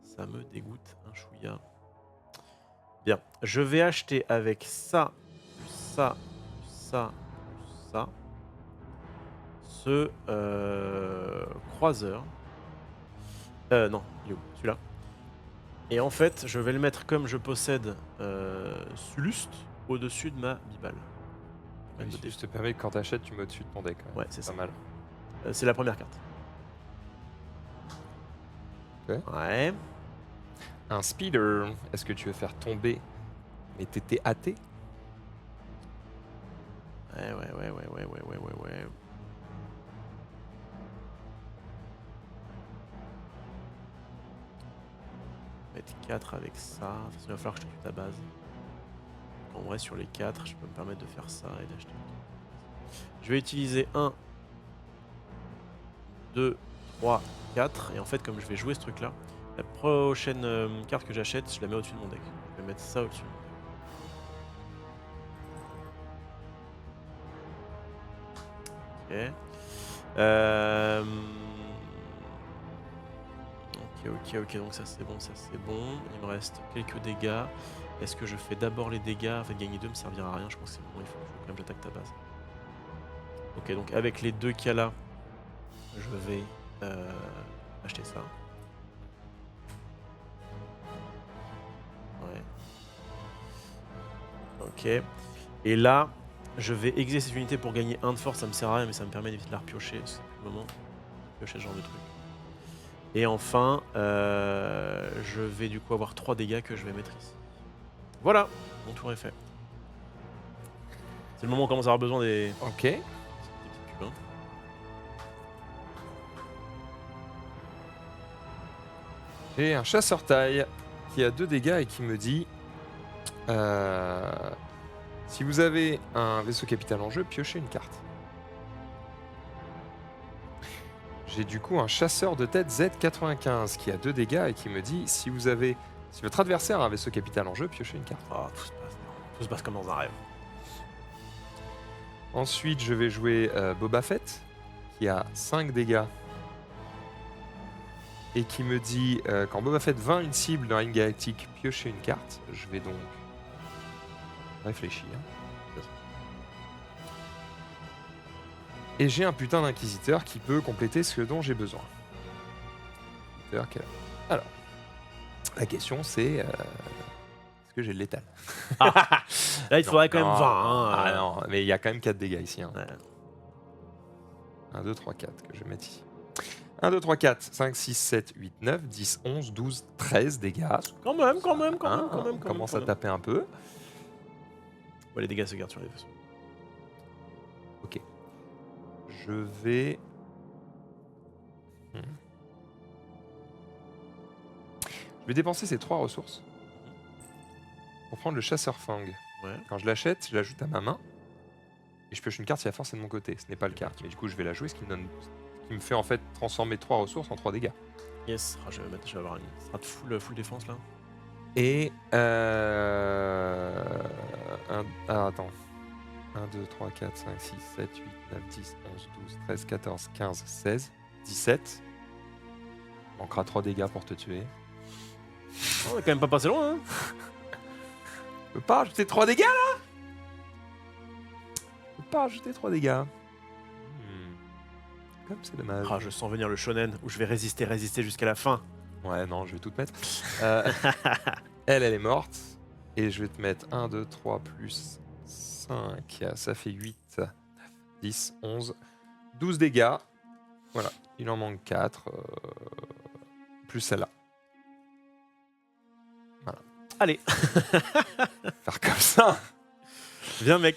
Ça me dégoûte un chouïa. Bien, je vais acheter avec ça, ça, ce croiseur. Non, il est où? Celui-là. Et en fait, je vais le mettre comme je possède Sulust au-dessus de ma bibale. Même de Je te permets que quand t'achètes, tu mets au-dessus de ton deck. Ouais, c'est ça. Pas mal. C'est la première carte. Ok. Ouais. Un speeder. Est-ce que tu veux faire tomber mes TT AT? Ouais. Mettre 4 avec ça. De toute façon, il va falloir que je te tue ta base. En vrai, sur les 4, je peux me permettre de faire ça et d'acheter. Je vais utiliser 1, 2, 3, 4. Et en fait, comme je vais jouer ce truc-là, la prochaine carte que j'achète, je la mets au-dessus de mon deck. Je vais mettre ça au-dessus. Ok. Ok, donc ça c'est bon, Il me reste quelques dégâts. Est-ce que je fais d'abord les dégâts? En fait, gagner 2 me servira à rien, je pense que c'est bon, il faut quand même que j'attaque ta base. Ok, donc avec les 2 cas là, je vais acheter ça. Ouais. Ok. Et là, je vais exiler cette unité pour gagner 1 de force, ça me sert à rien, mais ça me permet d'éviter de la repiocher. C'est le moment de piocher ce genre de truc. Et enfin, je vais du coup avoir 3 dégâts que je vais mettre ici. Voilà, mon tour est fait. C'est le moment où on commence à avoir besoin des Ok. petits cubes. Hein. J'ai un chasseur taille qui a 2 dégâts et qui me dit si vous avez un vaisseau capital en jeu, piochez une carte. J'ai du coup un chasseur de tête Z95 qui a 2 dégâts et qui me dit si votre adversaire a un vaisseau capital en jeu, piochez une carte. Oh, tout se passe comme dans un rêve. Ensuite, je vais jouer Boba Fett qui a 5 dégâts et qui me dit quand Boba Fett vainc une cible dans la ligne galactique, piochez une carte. Je vais donc réfléchir. Et j'ai un putain d'inquisiteur qui peut compléter ce dont j'ai besoin. Alors, la question c'est est-ce que j'ai le létal? Là, il faudrait quand même 20. Hein, Ah non, mais il y a quand même 4 dégâts ici. Hein. Ouais. 1, 2, 3, 4 que je vais mettre ici. 1, 2, 3, 4, 5, 6, 7, 8, 9, 10, 11, 12, 13 dégâts. Quand même. On commence à taper un peu. Ouais, les dégâts se gardent sur les vaisseaux. Ok. Je vais... Je vais dépenser ces 3 ressources pour prendre le chasseur Fang. Ouais. Quand je l'achète, je l'ajoute à ma main et je pioche une carte si la force est de mon côté. Ce n'est pas le cas. Mais du coup, je vais la jouer, ce qui me fait en fait transformer 3 ressources en 3 dégâts. Yes, je vais avoir une strat full défense là. Et attends. 1, 2, 3, 4, 5, 6, 7, 8, 9, 10, 11, 12, 13, 14, 15, 16, 17. Manquera 3 dégâts pour te tuer. On est quand même pas passé loin. Hein. Je peux pas rajouter 3 dégâts là? Je peux pas rajouter 3 dégâts. Comme c'est dommage. Je sens venir le shonen où je vais résister jusqu'à la fin. Ouais, non, je vais tout te mettre. Elle est morte. Et je vais te mettre 1, 2, 3 plus 5. Ça fait 8, 10, 11, 12 dégâts. Voilà, il en manque 4. Plus celle-là. Voilà. Allez. Faire comme ça. Viens mec,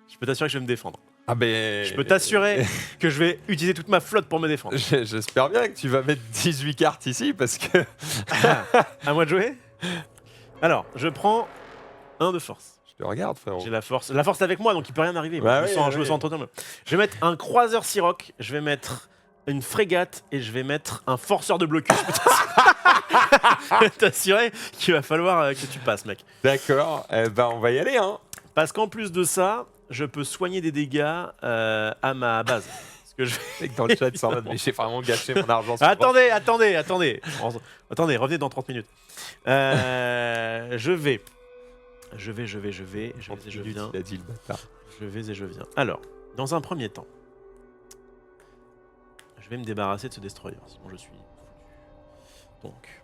je peux t'assurer que je vais me défendre. Ah ben... Je peux t'assurer que je vais utiliser toute ma flotte pour me défendre. J'espère bien que tu vas mettre 18 cartes ici parce que... À moi de jouer. Alors, je prends 1 de force. Je te regarde frérot. J'ai la force. La force est avec moi donc il peut rien m'arriver. Bah je me sens entretenu. Je vais mettre un croiseur Siroc, je vais mettre une frégate et je vais mettre un forceur de blocus. Je peux t'assurer qu'il va falloir que tu passes mec. D'accord, ben on va y aller hein. Parce qu'en plus de ça, je peux soigner des dégâts à ma base. Ce que je Mec dans le chat ils sont en mode, mais j'ai vraiment gâché mon argent. Attendez. Attendez, revenez dans 30 minutes. Je vais et je viens. Il a dit le bâtard. Je vais et je viens. Alors, dans un premier temps, je vais me débarrasser de ce destroyer, sinon je suis foutu. Donc,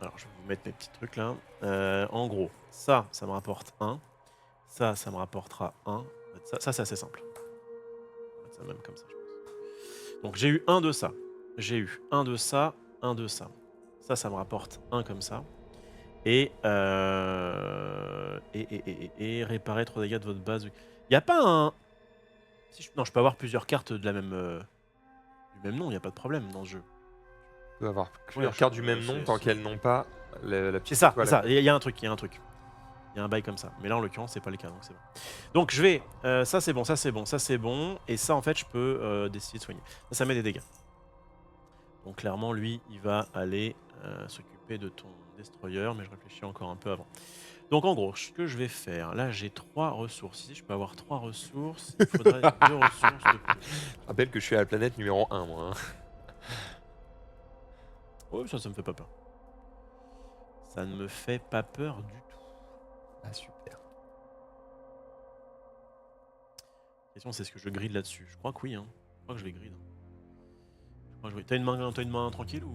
alors je vais vous mettre mes petits trucs là. En gros, ça me rapporte 1. Ça me rapportera 1. Ça c'est assez simple. On va mettre ça même comme ça, je pense. Donc j'ai eu un de ça. J'ai eu un de ça, un de ça. Ça me rapporte un comme ça. Et réparer 3 dégâts de votre base. Il n'y a pas un... Non, je peux avoir plusieurs cartes de la même, du même nom, il n'y a pas de problème dans ce jeu. On peut avoir Ouais, plusieurs cartes du même nom tant qu'elles n'ont pas la C'est petite ça, étoile. c'est ça. Il y a un truc, il y a un truc. Il y a un bail comme ça. Mais là, en l'occurrence, c'est pas le cas, donc c'est bon. Donc je vais... ça, c'est bon, ça, c'est bon, ça, c'est bon. Et ça, en fait, je peux décider de soigner. Ça met des dégâts. Donc clairement, lui, il va aller s'occuper de ton destroyer, mais je réfléchis encore un peu avant. Donc en gros, ce que je vais faire, là j'ai 3 ressources. Ici, je peux avoir 3 ressources. Il faudrait 2 ressources de plus. Je rappelle que je suis à la planète numéro 1, moi. Hein. Ouais, ça me fait pas peur. Ça ne me fait pas peur du tout. Ah, super. La question, c'est ce que je gride là-dessus. Je crois que oui, hein. Je crois que je vais grid. T'as une main tranquille ou...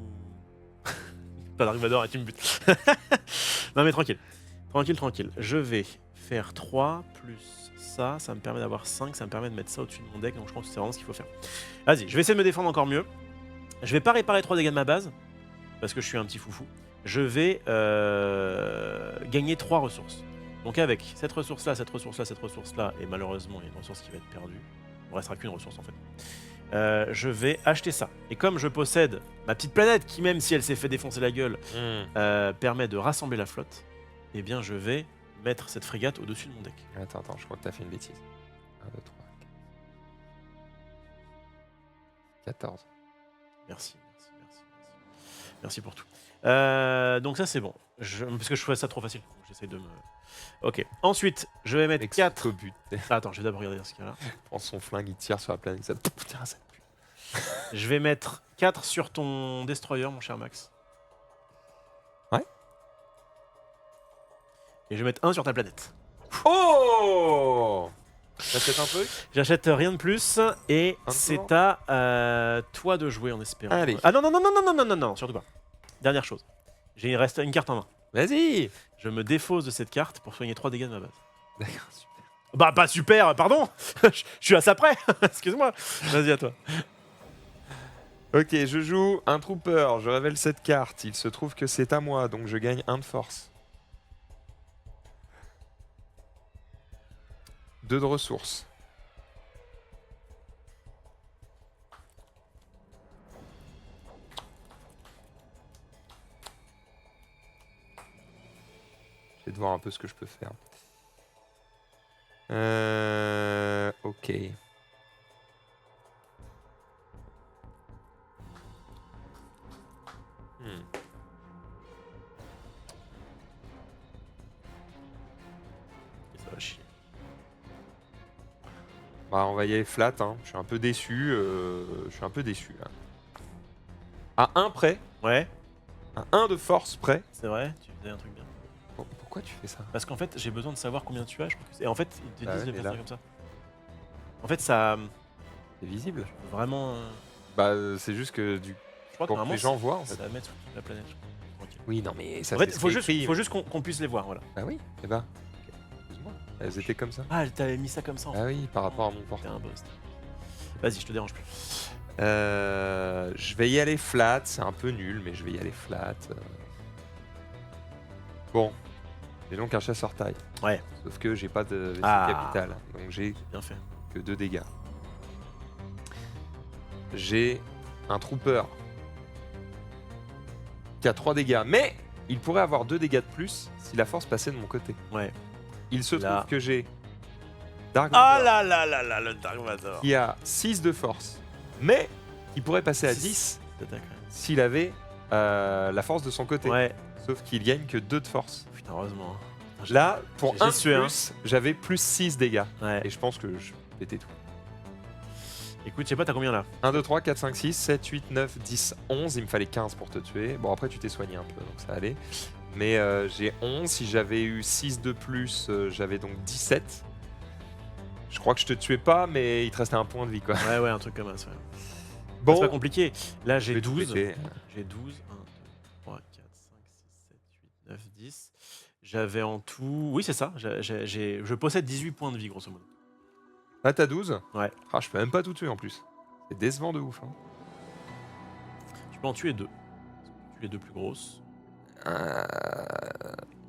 T'as Dark et tu me butes. Non mais tranquille. Tranquille. Je vais faire 3 plus ça. Ça me permet d'avoir 5. Ça me permet de mettre ça au-dessus de mon deck. Donc je pense que c'est vraiment ce qu'il faut faire. Vas-y, je vais essayer de me défendre encore mieux. Je vais pas réparer 3 dégâts de ma base. Parce que je suis un petit foufou. Je vais gagner 3 ressources. Donc avec cette ressource-là, cette ressource-là, cette ressource-là, et malheureusement il y a une ressource qui va être perdue. Il ne restera qu'une ressource en fait. Je vais acheter ça. Et comme je possède ma petite planète qui, même si elle s'est fait défoncer la gueule, permet de rassembler la flotte, eh bien je vais mettre cette frégate au-dessus de mon deck. Attends, je crois que t'as fait une bêtise. 1, 2, 3, 14. Merci. Merci pour tout. Donc ça c'est bon. Parce que je trouvais ça trop facile. J'essaie de me... Ok. Ensuite, je vais mettre 4... au but. Attends, je vais d'abord regarder dans ce cas-là. Prends son flingue, il tire sur la planète. Ça... Putain, ça pue. Je vais mettre 4 sur ton destroyer, mon cher Max. Ouais. Et je vais mettre 1 sur ta planète. Oh! T'achètes un truc? J'achète rien de plus et Un c'est à toi de jouer en espérant. Allez. Ah non, surtout pas. Dernière chose. Il reste une carte en main. Vas-y! Je me défausse de cette carte pour soigner 3 dégâts de ma base. D'accord, super. Bah pas super, pardon. Je suis à ça près. Excuse-moi. Vas-y à toi. Ok, je joue un trooper, je révèle cette carte. Il se trouve que c'est à moi, donc je gagne 1 de force. 2 de ressources. Je vais de voir un peu ce que je peux faire. Ok. Ça va chier. Bah, on va y aller flat, hein. Je suis un peu déçu. Là. À 1 près, Ouais, à 1 de force près. c'est vrai. Tu faisais un truc bien. Pourquoi tu fais ça? Parce qu'en fait, j'ai besoin de savoir combien tu as. Je crois que et en fait, ils te Bah disent ouais, de mais faire là- ça comme ça. En fait, ça C'est visible. vraiment. Bah, c'est juste que Je crois que pour que normalement, les gens voient, en fait. ça va mettre sur toute la planète. Je crois. Tranquille. Oui, non, mais ça En fait, c'est faut écrit. juste qu'on puisse les voir, voilà. Bah oui, et bah. Excuse-moi. Elles étaient comme ça. Ah, t'avais mis ça comme ça en fait. Ah oui, par rapport à mon T'es portable. un boss. Vas-y, je te dérange plus. Je vais y aller flat, c'est un peu nul, mais je vais y aller flat. Bon, j'ai donc un chasseur taille. Ouais. Sauf que j'ai pas de vaisseau Ah. capital, donc j'ai Bien fait. que 2 dégâts. J'ai un trooper qui a 3 dégâts, mais il pourrait avoir 2 dégâts de plus si la force passait de mon côté. Ouais. Il se Là. trouve que j'ai Dark Ah Vador là, le Dark Vador. qui a 6 de force, mais qui pourrait passer à 10 s'il avait la force de son côté. Ouais. Sauf qu'il gagne que 2 de force. Putain, heureusement. Putain, Là, pour j'ai 1 sué, hein. plus, j'avais plus 6 dégâts. Ouais. Et je pense que je pétais tout. Écoute, je sais pas, t'as combien là? 1, 2, 3, 4, 5, 6, 7, 8, 9, 10, 11. Il me fallait 15 pour te tuer. Bon, après, tu t'es soigné un peu, donc ça allait. Mais j'ai 11. Si j'avais eu 6 de plus, j'avais donc 17. Je crois que je te tuais pas, mais il te restait un point de vie, quoi. Ouais, un truc comme ça. Ouais. Bon, C'est pas compliqué. Là, je j'ai vais tout 12. péter. J'ai 12. 1, 2, 3, 4, 5, 6, 7, 8, 9, 10. J'avais en tout. Oui, c'est ça. Je possède 18 points de vie, grosso modo. Ah, t'as 12? Ouais. Ah, je peux même pas tout tuer en plus. C'est décevant de ouf. Hein. Tu peux en tuer 2. Tu les 2 plus grosses.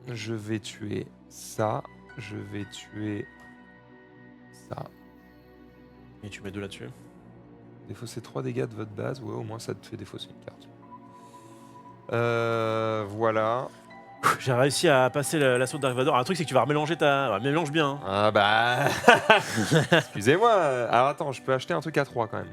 Je vais tuer ça. Je vais tuer ça. Et tu mets 2 là-dessus. Défausser 3 dégâts de votre base. Ouais, au moins ça te fait défausser une carte. Voilà. J'ai réussi à passer l'assaut de Dark Vador. Alors, le truc, c'est que tu vas remélanger ta. Ouais, mélange bien. Hein. Ah bah... Excusez-moi. Alors attends, je peux acheter un truc à 3 quand même.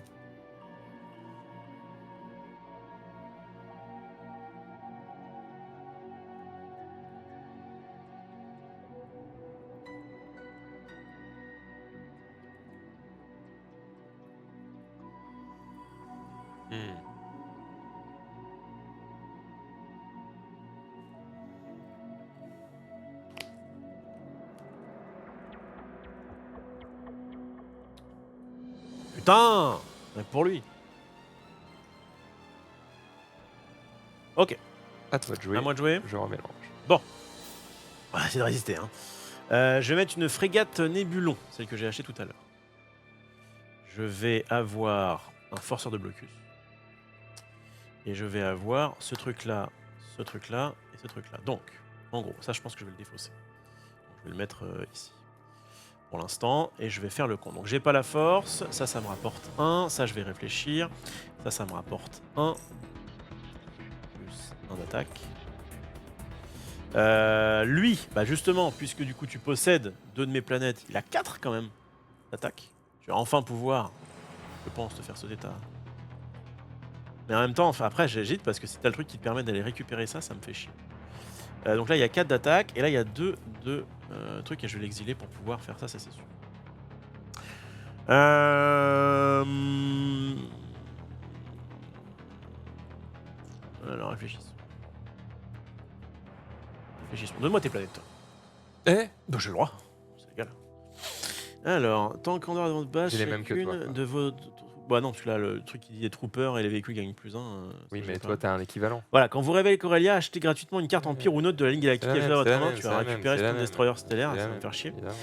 Putain! Rien que pour lui. Ok, À toi de jouer. à moi de jouer. Je remélange. On va essayer de résister. Hein. Je vais mettre une frégate Nébulon, celle que j'ai achetée tout à l'heure. Je vais avoir un forceur de blocus. Et je vais avoir ce truc-là et ce truc-là. Donc, en gros, ça je pense que je vais le défausser. Donc, je vais le mettre ici. Pour l'instant, et je vais faire le compte. Donc j'ai pas la force, ça me rapporte 1, ça je vais réfléchir. Ça me rapporte 1. Plus 1 d'attaque. Lui, bah justement, puisque du coup tu possèdes 2 de mes planètes, il a 4 quand même d'attaque. Tu vas enfin pouvoir, je pense, te faire sauter ta... Mais en même temps, enfin, après j'hésite parce que si t'as le truc qui te permet d'aller récupérer ça, ça me fait chier. Donc là il y a 4 d'attaque, et là il y a 2 trucs, et je vais l'exiler pour pouvoir faire ça, ça c'est sûr. Alors réfléchissons. Donne-moi tes planètes, toi. Eh Bah, j'ai le droit, c'est légal. Alors, tant qu'en dehors de votre base, J'ai les mêmes que toi, chacune quoi. de vos... Bah non, tu l'as le truc qui dit les troopers et les véhicules gagnent plus 1. Oui, mais toi t'as un équivalent. Voilà, quand vous révélez Corellia, achetez gratuitement une carte Empire ou une autre de la ligne galactique C'est la cachée même, dans c'est votre la main, même, tu vas c'est la récupérer même, c'est la Stone même. Destroyer stellaire, C'est la ça va me même, faire chier. évidemment.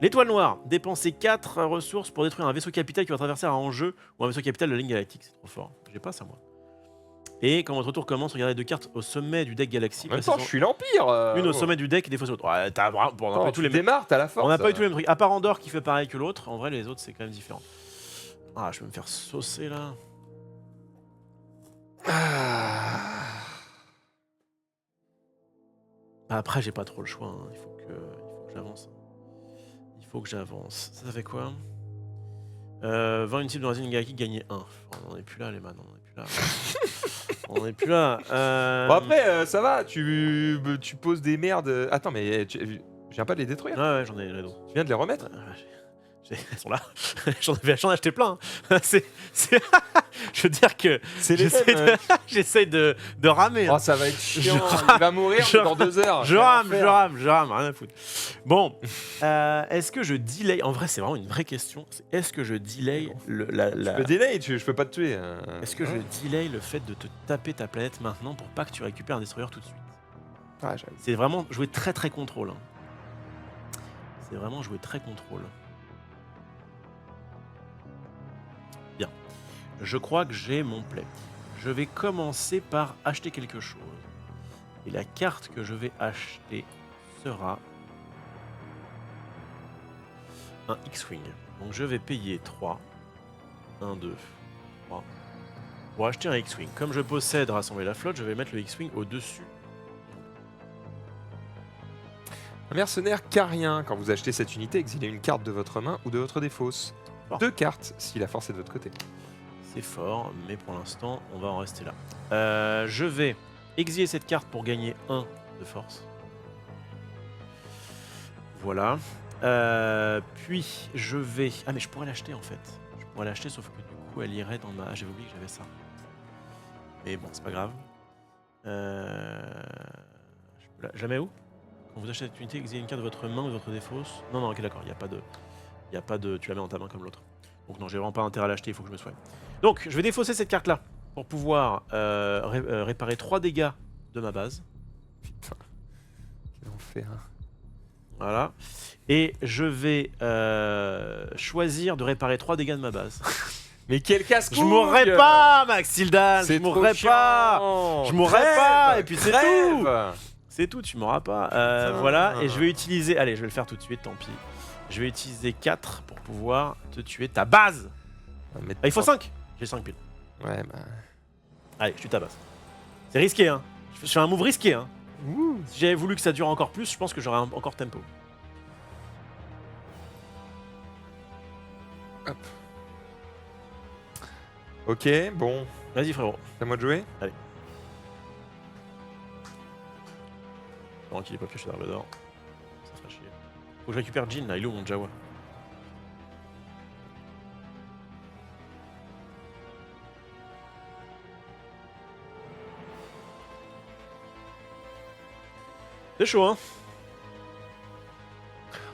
L'étoile noire, dépensez 4 ressources pour détruire un vaisseau capital qui va traverser un enjeu ou un vaisseau capital de la ligne galactique, c'est trop fort. J'ai pas ça moi. Et quand votre tour commence, regardez 2 cartes au sommet du deck Galaxy. En même temps, je suis l'Empire. Une au sommet du deck et des fois sur l'autre. Ouais, t'as vraiment... Bon, on n'a pas eu tous tu les mêmes. démarres, t'as la force. On n'a pas eu tous les mêmes trucs. À part Andorre qui fait pareil que l'autre, en vrai les autres c'est quand même différent. Ah, je vais me faire saucer là. Après j'ai pas trop le choix, hein. Il faut que j'avance. Il faut que j'avance. Ça fait quoi 20 unités dans la zone galactique, gagner 1. On n'en est plus là les man, on n'en est plus là. On n'est plus là. Bon après, ça va, tu poses des merdes. Attends, mais je viens pas de les détruire. Ouais, j'en ai d'autres. Tu viens de les remettre. Elles sont là. J'en ai acheté plein. Hein. Je veux dire que C'est les j'essaie mêmes. j'essaie de ramer. Hein. Oh, ça va être chiant. Je Il va mourir dans 2 heures. Je rame, rien à foutre. Bon, est-ce que je delay... En vrai, c'est vraiment une vraie question. Est-ce que je delay Je peux delay, je peux pas te tuer. Est-ce que je delay le fait de te taper ta planète maintenant pour pas que tu récupères un destroyer tout de suite? Ah, j'avoue. C'est vraiment jouer très très contrôle. Hein. C'est vraiment jouer très contrôle. Bien. Je crois que j'ai mon play. Je vais commencer par acheter quelque chose. Et la carte que je vais acheter sera un X-Wing. Donc je vais payer 3. 1, 2, 3. Pour acheter un X-Wing. Comme je possède rassembler la flotte, je vais mettre le X-Wing au-dessus. Un mercenaire carien. Quand vous achetez cette unité, exilez une carte de votre main ou de votre défausse. Bon. 2 cartes si la force est de votre côté. C'est fort, mais pour l'instant, on va en rester là. Je vais exiler cette carte pour gagner 1 de force. Voilà. Puis, je vais... Ah, mais je pourrais l'acheter, en fait. Je pourrais l'acheter, sauf que du coup, elle irait dans ma... Ah, j'avais oublié que j'avais ça. Mais bon, c'est pas grave. Jamais où? Quand vous achetez cette unité, exilez une carte de votre main ou de votre défausse. Non, ok, d'accord, il n'y a pas de... Il y a pas de... Tu la mets dans ta main comme l'autre. Donc non, j'ai vraiment pas intérêt à l'acheter, il faut que je me soigne. Donc, je vais défausser cette carte-là pour pouvoir réparer 3 dégâts de ma base. Putain. Quel enfer. Voilà. Et je vais choisir de réparer 3 dégâts de ma base. Mais quel casse-couille! Je mourrai pas, Maxildan. Je C'est mourrai trop pas. chiant. Je mourrai pas, et puis c'est tout. Crève. C'est tout, tu m'auras pas. Putain. Voilà, et je vais utiliser... Allez, je vais le faire tout de suite, tant pis. Je vais utiliser 4 pour pouvoir te tuer ta base. Ah, il faut 5. J'ai 5 piles. Ouais, bah... Allez, je tue ta base. C'est risqué, hein. Je fais un move risqué, hein. Ouh. Si j'avais voulu que ça dure encore plus, je pense que j'aurais encore tempo. Hop. Ok, bon. Vas-y, frérot. C'est à moi de jouer? Non, qu'il est pas pioché dans le d'or. Ça ferait chier. Faut que je récupère Jin, là. Il est où, mon Jawa? C'est chaud, hein.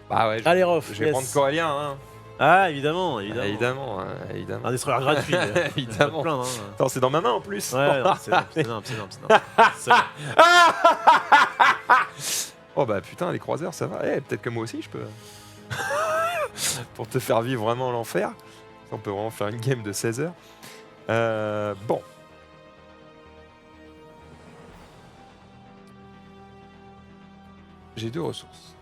Bah ouais, Allez, Rof. je vais prendre Corélien, hein. Ah, évidemment, évidemment. Évidemment, évidemment. Un destroyer gratuit. Évidemment. Plein, hein. Attends, c'est dans ma main en plus. Ouais, non, c'est énorme, c'est énorme, c'est énorme. C'est bon. Oh bah putain, les croiseurs, ça va. Eh, peut-être que moi aussi je peux. Pour te faire vivre vraiment l'enfer. On peut vraiment faire une game de 16 heures. Bon. J'ai 2 ressources.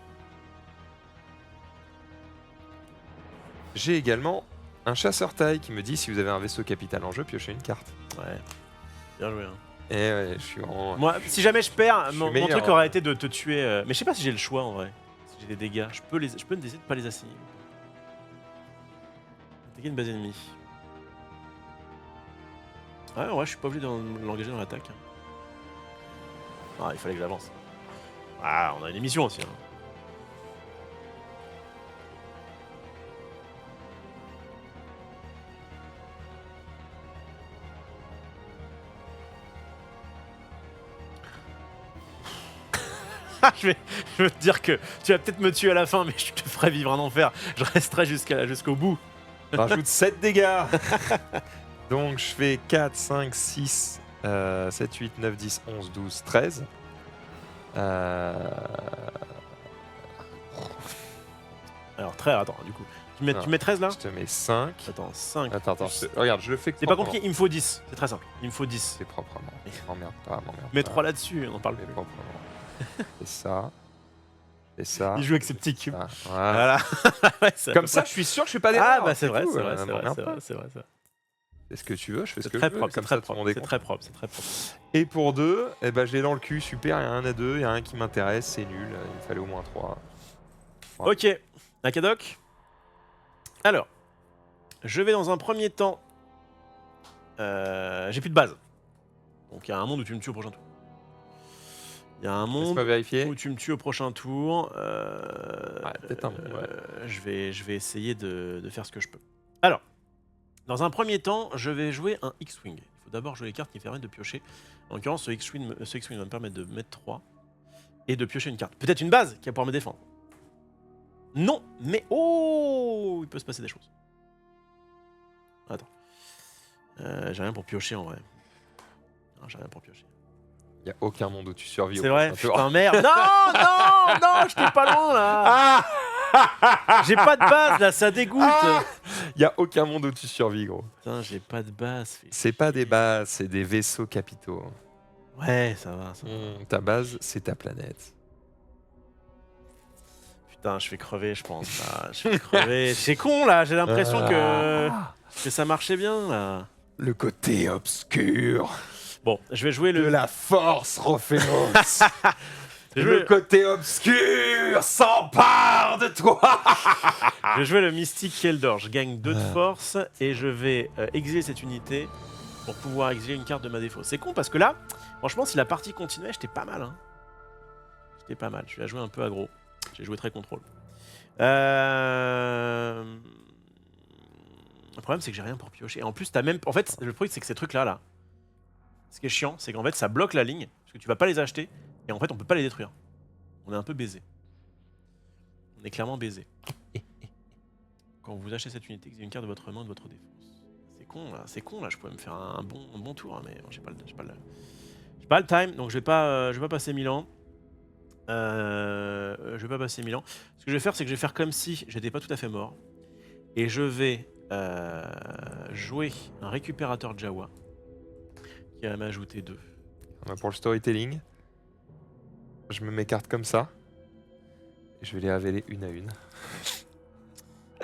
J'ai également un chasseur taille qui me dit si vous avez un vaisseau capital en jeu, piochez une carte. Ouais. Bien joué, hein. Et ouais, je suis vraiment... Moi, si jamais je perds, suis mon meilleur, truc hein. aurait été de te tuer. Mais je sais pas si j'ai le choix en vrai. Si j'ai des dégâts, je peux décider de pas les assigner. Attaquer une base ennemie. Ouais, je suis pas obligé de l'engager dans l'attaque. Ah, il fallait que j'avance. Ah, on a une émission aussi. Hein. je veux te dire que tu vas peut-être me tuer à la fin, mais je te ferai vivre un enfer. Je resterai jusqu'au bout. Rajoute 7 dégâts. Donc je fais 4, 5, 6, 7, 8, 9, 10, 11, 12, 13. Alors, très, attends, du coup. Tu mets 13 là? Je te mets 5. Attends, 5. Attends, regarde, je le fais. C'est pas compliqué, il me faut 10. C'est très simple. Il me faut 10. C'est proprement. M'emmerde pas, m'emmerde Mets pas. 3 là-dessus, on en parle C'est plus. proprement. Et ça. Et ça. Il joue avec ses petits cubes. Ça. Voilà. Voilà. Ouais, c'est à Comme peu ça, près. je suis sûr que je fais pas des Ah, bah c'est vrai, tout, c'est vrai, c'est vrai, m'emmerde c'est pas. vrai, c'est vrai, c'est vrai. Fais ce que tu veux, je fais ce C'est que très je veux. propre, c'est Comme très ça, tout le propre, monde est c'est content. très propre, c'est très propre. Et pour 2, eh ben, je l'ai dans le cul, super, il y a un à 2, il y a un qui m'intéresse, c'est nul, il fallait au moins 3. Ouais. Ok, Nakadoc. Alors, je vais dans un premier temps... j'ai plus de base. Donc il y a un monde où tu me tues au prochain tour. Il y a un monde Laisse-moi vérifier. où tu me tues au prochain tour. Peut-être un peu, ouais. Je vais essayer de faire ce que je peux. Alors, dans un premier temps, je vais jouer un X-Wing. Il faut d'abord jouer les cartes qui permettent de piocher. En l'occurrence, ce X-Wing va me permettre de mettre 3 et de piocher une carte. Peut-être une base qui va pouvoir me défendre. Non, mais oh, il peut se passer des choses. Attends. J'ai rien pour piocher en vrai. Non, j'ai rien pour piocher. Il n'y a aucun monde où tu survis. C'est vrai, putain merde. Non, j'étais pas loin là. J'ai pas de base là, ça dégoûte. Il n'y a aucun monde où tu survis, gros. Putain, j'ai pas de base. C'est pas des bases, c'est des vaisseaux capitaux. Ouais, ça va. Ta base, c'est ta planète. Putain, je vais crever, je pense. Là. Je vais crever. C'est con là, j'ai l'impression que ça marchait bien là. Le côté obscur Bon, je vais jouer de le. la force, Rophéros. Je vais Le jouer- côté obscur s'empare de toi. Je vais jouer le Mystique Keldor. Je gagne 2 de force et je vais exiler cette unité pour pouvoir exiler une carte de ma défaut. C'est con parce que là, franchement, si la partie continuait, j'étais pas mal. Hein. J'étais pas mal. Je vais jouer un peu aggro. J'ai joué très contrôle. Le problème, c'est que j'ai rien pour piocher. Et en plus, t'as même. En fait, le truc, c'est que ces trucs-là, là, ce qui est chiant, c'est qu'en fait, ça bloque la ligne parce que tu vas pas les acheter et en fait, on peut pas les détruire. On est un peu baisé. On est clairement baisé. Quand vous achetez cette unité, exilez une carte de votre main de votre défense. C'est con là, je pourrais me faire un bon tour, hein, mais bon, j'ai pas le time, donc je vais pas passer 1000 ans. Je vais pas passer 1000 ans. Ce que je vais faire, c'est que je vais faire comme si j'étais pas tout à fait mort. Et je vais jouer un récupérateur Jawa qui va m'ajouter 2. Pour le storytelling, je me m'écarte comme ça. Et je vais les révéler une à une.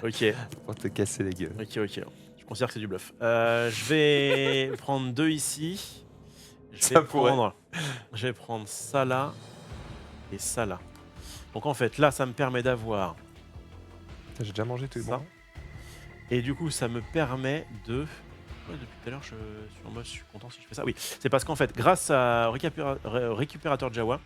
Ok, Pour te casser les gueules. ok. Je considère que c'est du bluff. Je vais prendre 2 ici. Je vais prendre ça là et ça là. Donc en fait, là, ça me permet d'avoir J'ai déjà mangé tous les ça. bons. Et du coup, ça me permet de... Ouais, depuis tout à l'heure, je suis en mode, je suis content si je fais ça. Oui, c'est parce qu'en fait, grâce au récupérateur Jawa,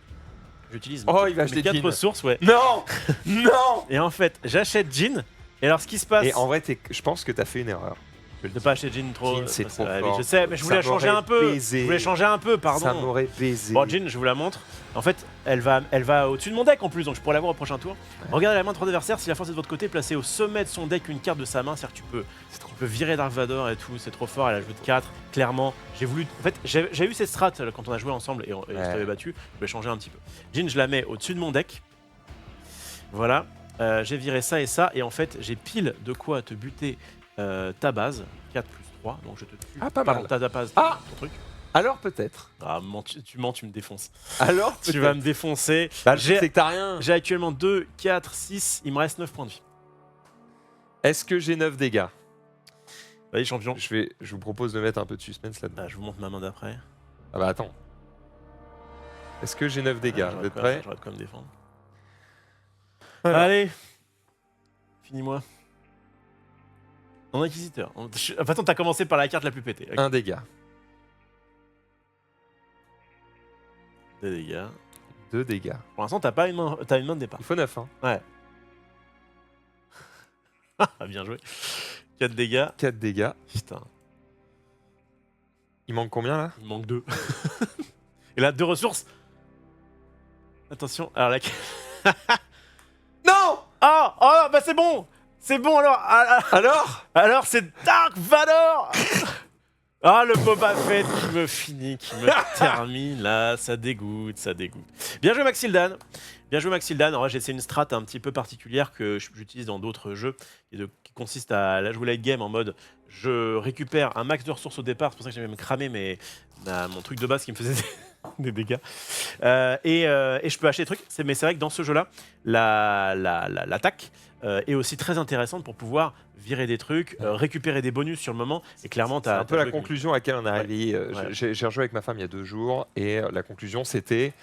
j'utilise Oh, il va acheter 4 Jin. ressources, ouais. Non. Non. Et en fait, j'achète Jin. Et alors, ce qui se passe... Et en vrai, je pense que t'as fait une erreur. De pas acheter Jin trop... Jin, c'est parce trop que, fort. je sais, mais je voulais Ça changer m'aurait un peu. baisé. Je voulais changer un peu, pardon. Ça m'aurait baisé. Bon, Jin, je vous la montre. En fait, elle va au-dessus de mon deck en plus, donc je pourrais l'avoir au prochain tour. Ouais. Regardez la main de votre adversaire, si la force est de votre côté, placez au sommet de son deck une carte de sa main, c'est-à-dire que tu peux virer Dark Vador et tout, c'est trop fort, elle ajoute 4, clairement. J'ai voulu... En fait, j'ai eu cette strat quand on a joué ensemble et je t'avais battu, je vais changer un petit peu. Jin, je la mets au-dessus de mon deck. Voilà, j'ai viré ça, et en fait, j'ai pile de quoi te buter ta base, 4 plus 3, donc je te tue. Ah, pas Pardon, mal. ta base, Ah. ton truc. Alors peut-être. Ah, tu mens, tu me défonces. Alors Tu vas me défoncer. Bah, le truc, c'est que t'as rien. J'ai actuellement 2, 4, 6, il me reste 9 points de vie. Est-ce que j'ai 9 dégâts? Vas-y, champion. Je vous propose de mettre un peu de suspense là-dedans. Ah, je vous montre ma main d'après. Ah bah attends. Est-ce que j'ai 9 dégâts? Vous êtes prêts? J'aurais de quoi me défendre. Alors. Allez. Finis-moi. En inquisiteur. Attends, t'as commencé par la carte la plus pétée. Okay. 1 dégât. 2 dégâts. 2 dégâts. Pour l'instant, t'as une main de départ. Il faut 9 hein. Ouais. Ah, bien joué. 4 dégâts. 4 dégâts. Putain. Il manque combien là? Il manque 2. Et là, 2 ressources. Attention. Alors la... Non! Oh, bah c'est bon. C'est bon alors. Alors c'est Dark Vador. Ah, le Boba Fett qui me finit, qui me termine là, ça dégoûte. Bien joué Maxildan. En vrai, j'ai essayé une strat un petit peu particulière que j'utilise dans d'autres jeux qui consiste à la jouer late game en mode je récupère un max de ressources au départ, c'est pour ça que j'ai même cramé mon truc de base qui me faisait des dégâts. Et je peux acheter des trucs, mais c'est vrai que dans ce jeu-là, l'attaque est aussi très intéressante pour pouvoir virer des trucs, récupérer des bonus sur le moment. Et clairement, c'est un peu la conclusion à laquelle on est arrivé. J'ai rejoué avec ma femme il y a 2 jours et la conclusion c'était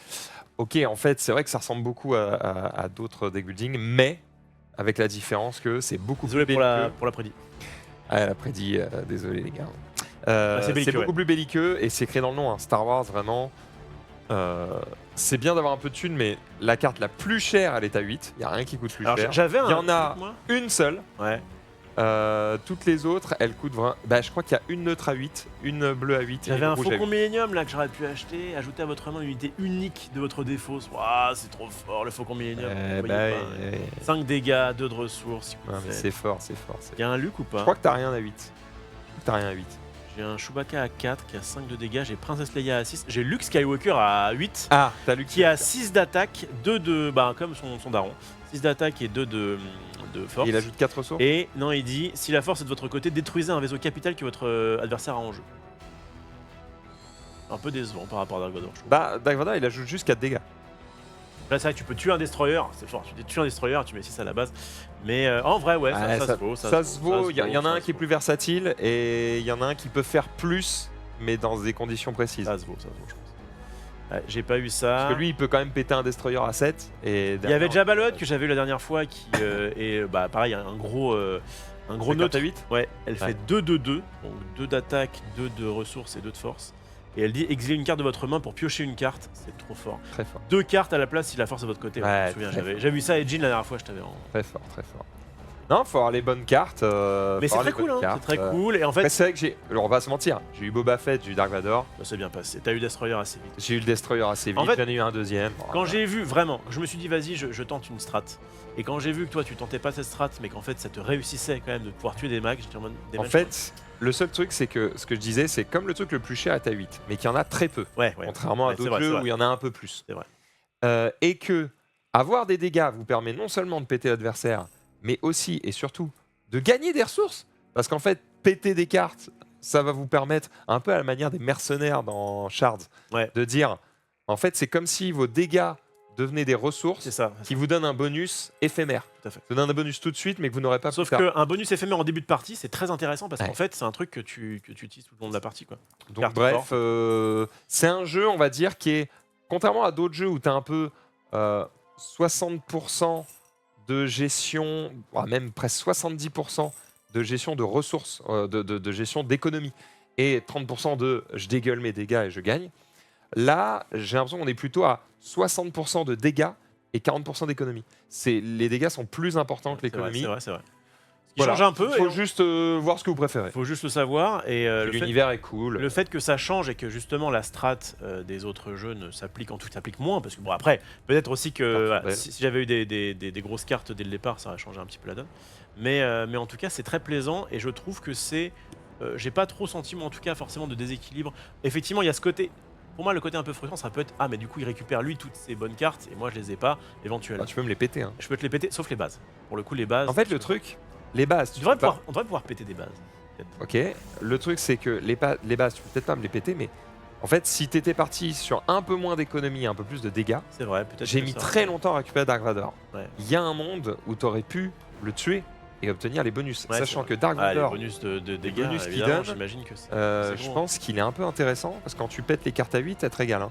ok, en fait, c'est vrai que ça ressemble beaucoup à d'autres deck building, mais avec la différence que c'est beaucoup Désolé plus pour belliqueux. la prédit. Ah, elle a prédit, désolé les gars. c'est belliqueux, c'est beaucoup plus belliqueux et c'est écrit dans le nom, hein, Star Wars vraiment. C'est bien d'avoir un peu de thunes, mais la carte la plus chère, elle est à 8. Il n'y a rien qui coûte plus Alors, cher. j'avais Il y en a moi une seule. Ouais. Toutes les autres, elles coûtent vraiment. Bah, je crois qu'il y a une neutre à 8, une bleue à 8. J'avais et un une rouge à Faucon 8. Millennium là que j'aurais pu acheter, ajouter à votre main une unité unique de votre défausse. Waouh, c'est trop fort le Faucon Millennium. Vous voyez pas, hein. 5 dégâts, 2 de ressources. Non, mais c'est fort, c'est fort. Il y a un Luke ou pas? Je crois que t'as rien à 8. T'as rien à 8. J'ai un Chewbacca à 4 qui a 5 de dégâts, j'ai Princess Leia à 6, j'ai Luke Skywalker à 8 Ah, t'as lu qui a 6 d'attaque, 2 de... Bah comme son daron, 6 d'attaque et 2 de force. Il ajoute 4 ressources. Et non, il dit, si la force est de votre côté, détruisez un vaisseau capital que votre adversaire a en jeu. Un peu décevant par rapport à Dark Vador, je trouve. Bah, Dark Vador, il ajoute juste 4 dégâts. Là, c'est vrai que tu peux tuer un destroyer, c'est fort, tu tues un destroyer, tu mets 6 à la base. Mais en vrai, ouais, ça se vaut. Ça se vaut. Il y en a un qui est plus versatile et il y en a un qui peut faire plus, mais dans des conditions précises. Ça se vaut, je pense. Ouais, j'ai pas eu ça. Parce que lui, il peut quand même péter un destroyer à 7. Et Il y avait Jabba le Hutt que j'avais eu la dernière fois qui est bah pareil, un gros note à 8. Ouais, elle fait 2-2-2, donc 2 d'attaque, 2 de ressources et 2 de force. Et elle dit exilez une carte de votre main pour piocher une carte, c'est trop fort. Très fort. 2 cartes à la place si la force est de votre côté. Ouais, je me souviens, j'avais vu ça et Jin la dernière fois, je t'avais en... Très fort, très fort. Non, faut avoir les bonnes cartes. Mais c'est très cool, hein, c'est très cool. Et en fait, c'est vrai que j'ai. Alors, on va se mentir. J'ai eu Boba Fett, j'ai eu Dark Vador. ça s'est bien passé. T'as eu Destroyer assez vite. J'ai eu le Destroyer assez vite. En fait, j'en ai eu un deuxième. Quand j'ai vu vraiment, je me suis dit vas-y, je tente une strat. Et quand j'ai vu que toi tu tentais pas cette strat, mais qu'en fait ça te réussissait quand même de pouvoir tuer des mags, j'étais en mode. En fait, le seul truc, c'est que ce que je disais, c'est comme le truc le plus cher est à 8, mais qu'il y en a très peu. Ouais. Contrairement à d'autres jeux où il y en a un peu plus. C'est vrai. Et que avoir des dégâts vous permet non seulement de péter l'adversaire, mais aussi et surtout de gagner des ressources. Parce qu'en fait, péter des cartes, ça va vous permettre, un peu à la manière des mercenaires dans Shards, Ouais. de dire, en fait, c'est comme si vos dégâts devenaient des ressources C'est ça. qui vous donnent un bonus éphémère. Tout à fait. Ça donne un bonus tout de suite, mais que vous n'aurez pas Sauf plus tard. qu'un bonus éphémère en début de partie, c'est très intéressant parce Ouais. qu'en fait, c'est un truc que tu utilises tout le long de la partie. Quoi. Donc Carte bref, forte. c'est un jeu, on va dire, qui est, contrairement à d'autres jeux où tu as un peu 60% de gestion, voire même presque 70% de gestion de ressources, de gestion d'économie, et 30% de je dégueule mes dégâts et je gagne. Là, j'ai l'impression qu'on est plutôt à 60% de dégâts et 40% d'économie. Les dégâts sont plus importants que C'est vrai, l'économie. c'est vrai, c'est vrai. Ce qui Voilà. change un peu, Il faut juste voir ce que vous préférez. faut juste le savoir. Et L'univers est cool. le fait que ça change et que justement la strat des autres jeux ne s'applique, en tout cas s'applique moins, parce que bon après, peut-être aussi que voilà, belle. si j'avais eu des grosses cartes dès le départ, ça aurait changé un petit peu la donne. Mais en tout cas, c'est très plaisant et je trouve que c'est... j'ai pas trop senti, moi en tout cas, forcément de déséquilibre. Effectivement, il y a ce côté... Pour moi, le côté un peu frustrant, ça peut être ah mais du coup il récupère lui toutes ses bonnes cartes et moi je les ai pas éventuellement. Ah, tu peux me les péter. Hein. Je peux te les péter, sauf les bases. Pour le coup, les bases. En fait, le truc, les bases, on tu devrait, peux pas- on devrait pouvoir péter des bases. Ok. Le truc, c'est que les bases, tu peux peut-être pas me les péter, mais en fait, si t'étais parti sur un peu moins d'économie, un peu plus de dégâts, C'est vrai, peut-être. j'ai que mis ça- très longtemps à récupérer Dark Vador. Ouais. Il y a un monde où t'aurais pu le tuer et obtenir les bonus, Ouais, sachant c'est que vrai. Dark Ah, les Vador, bonus de dégâts, bonus qu'il évidemment, donne, j'imagine que c'est. je c'est gros, pense qu'il est un peu intéressant parce que quand tu pètes les cartes à 8, ça te régale.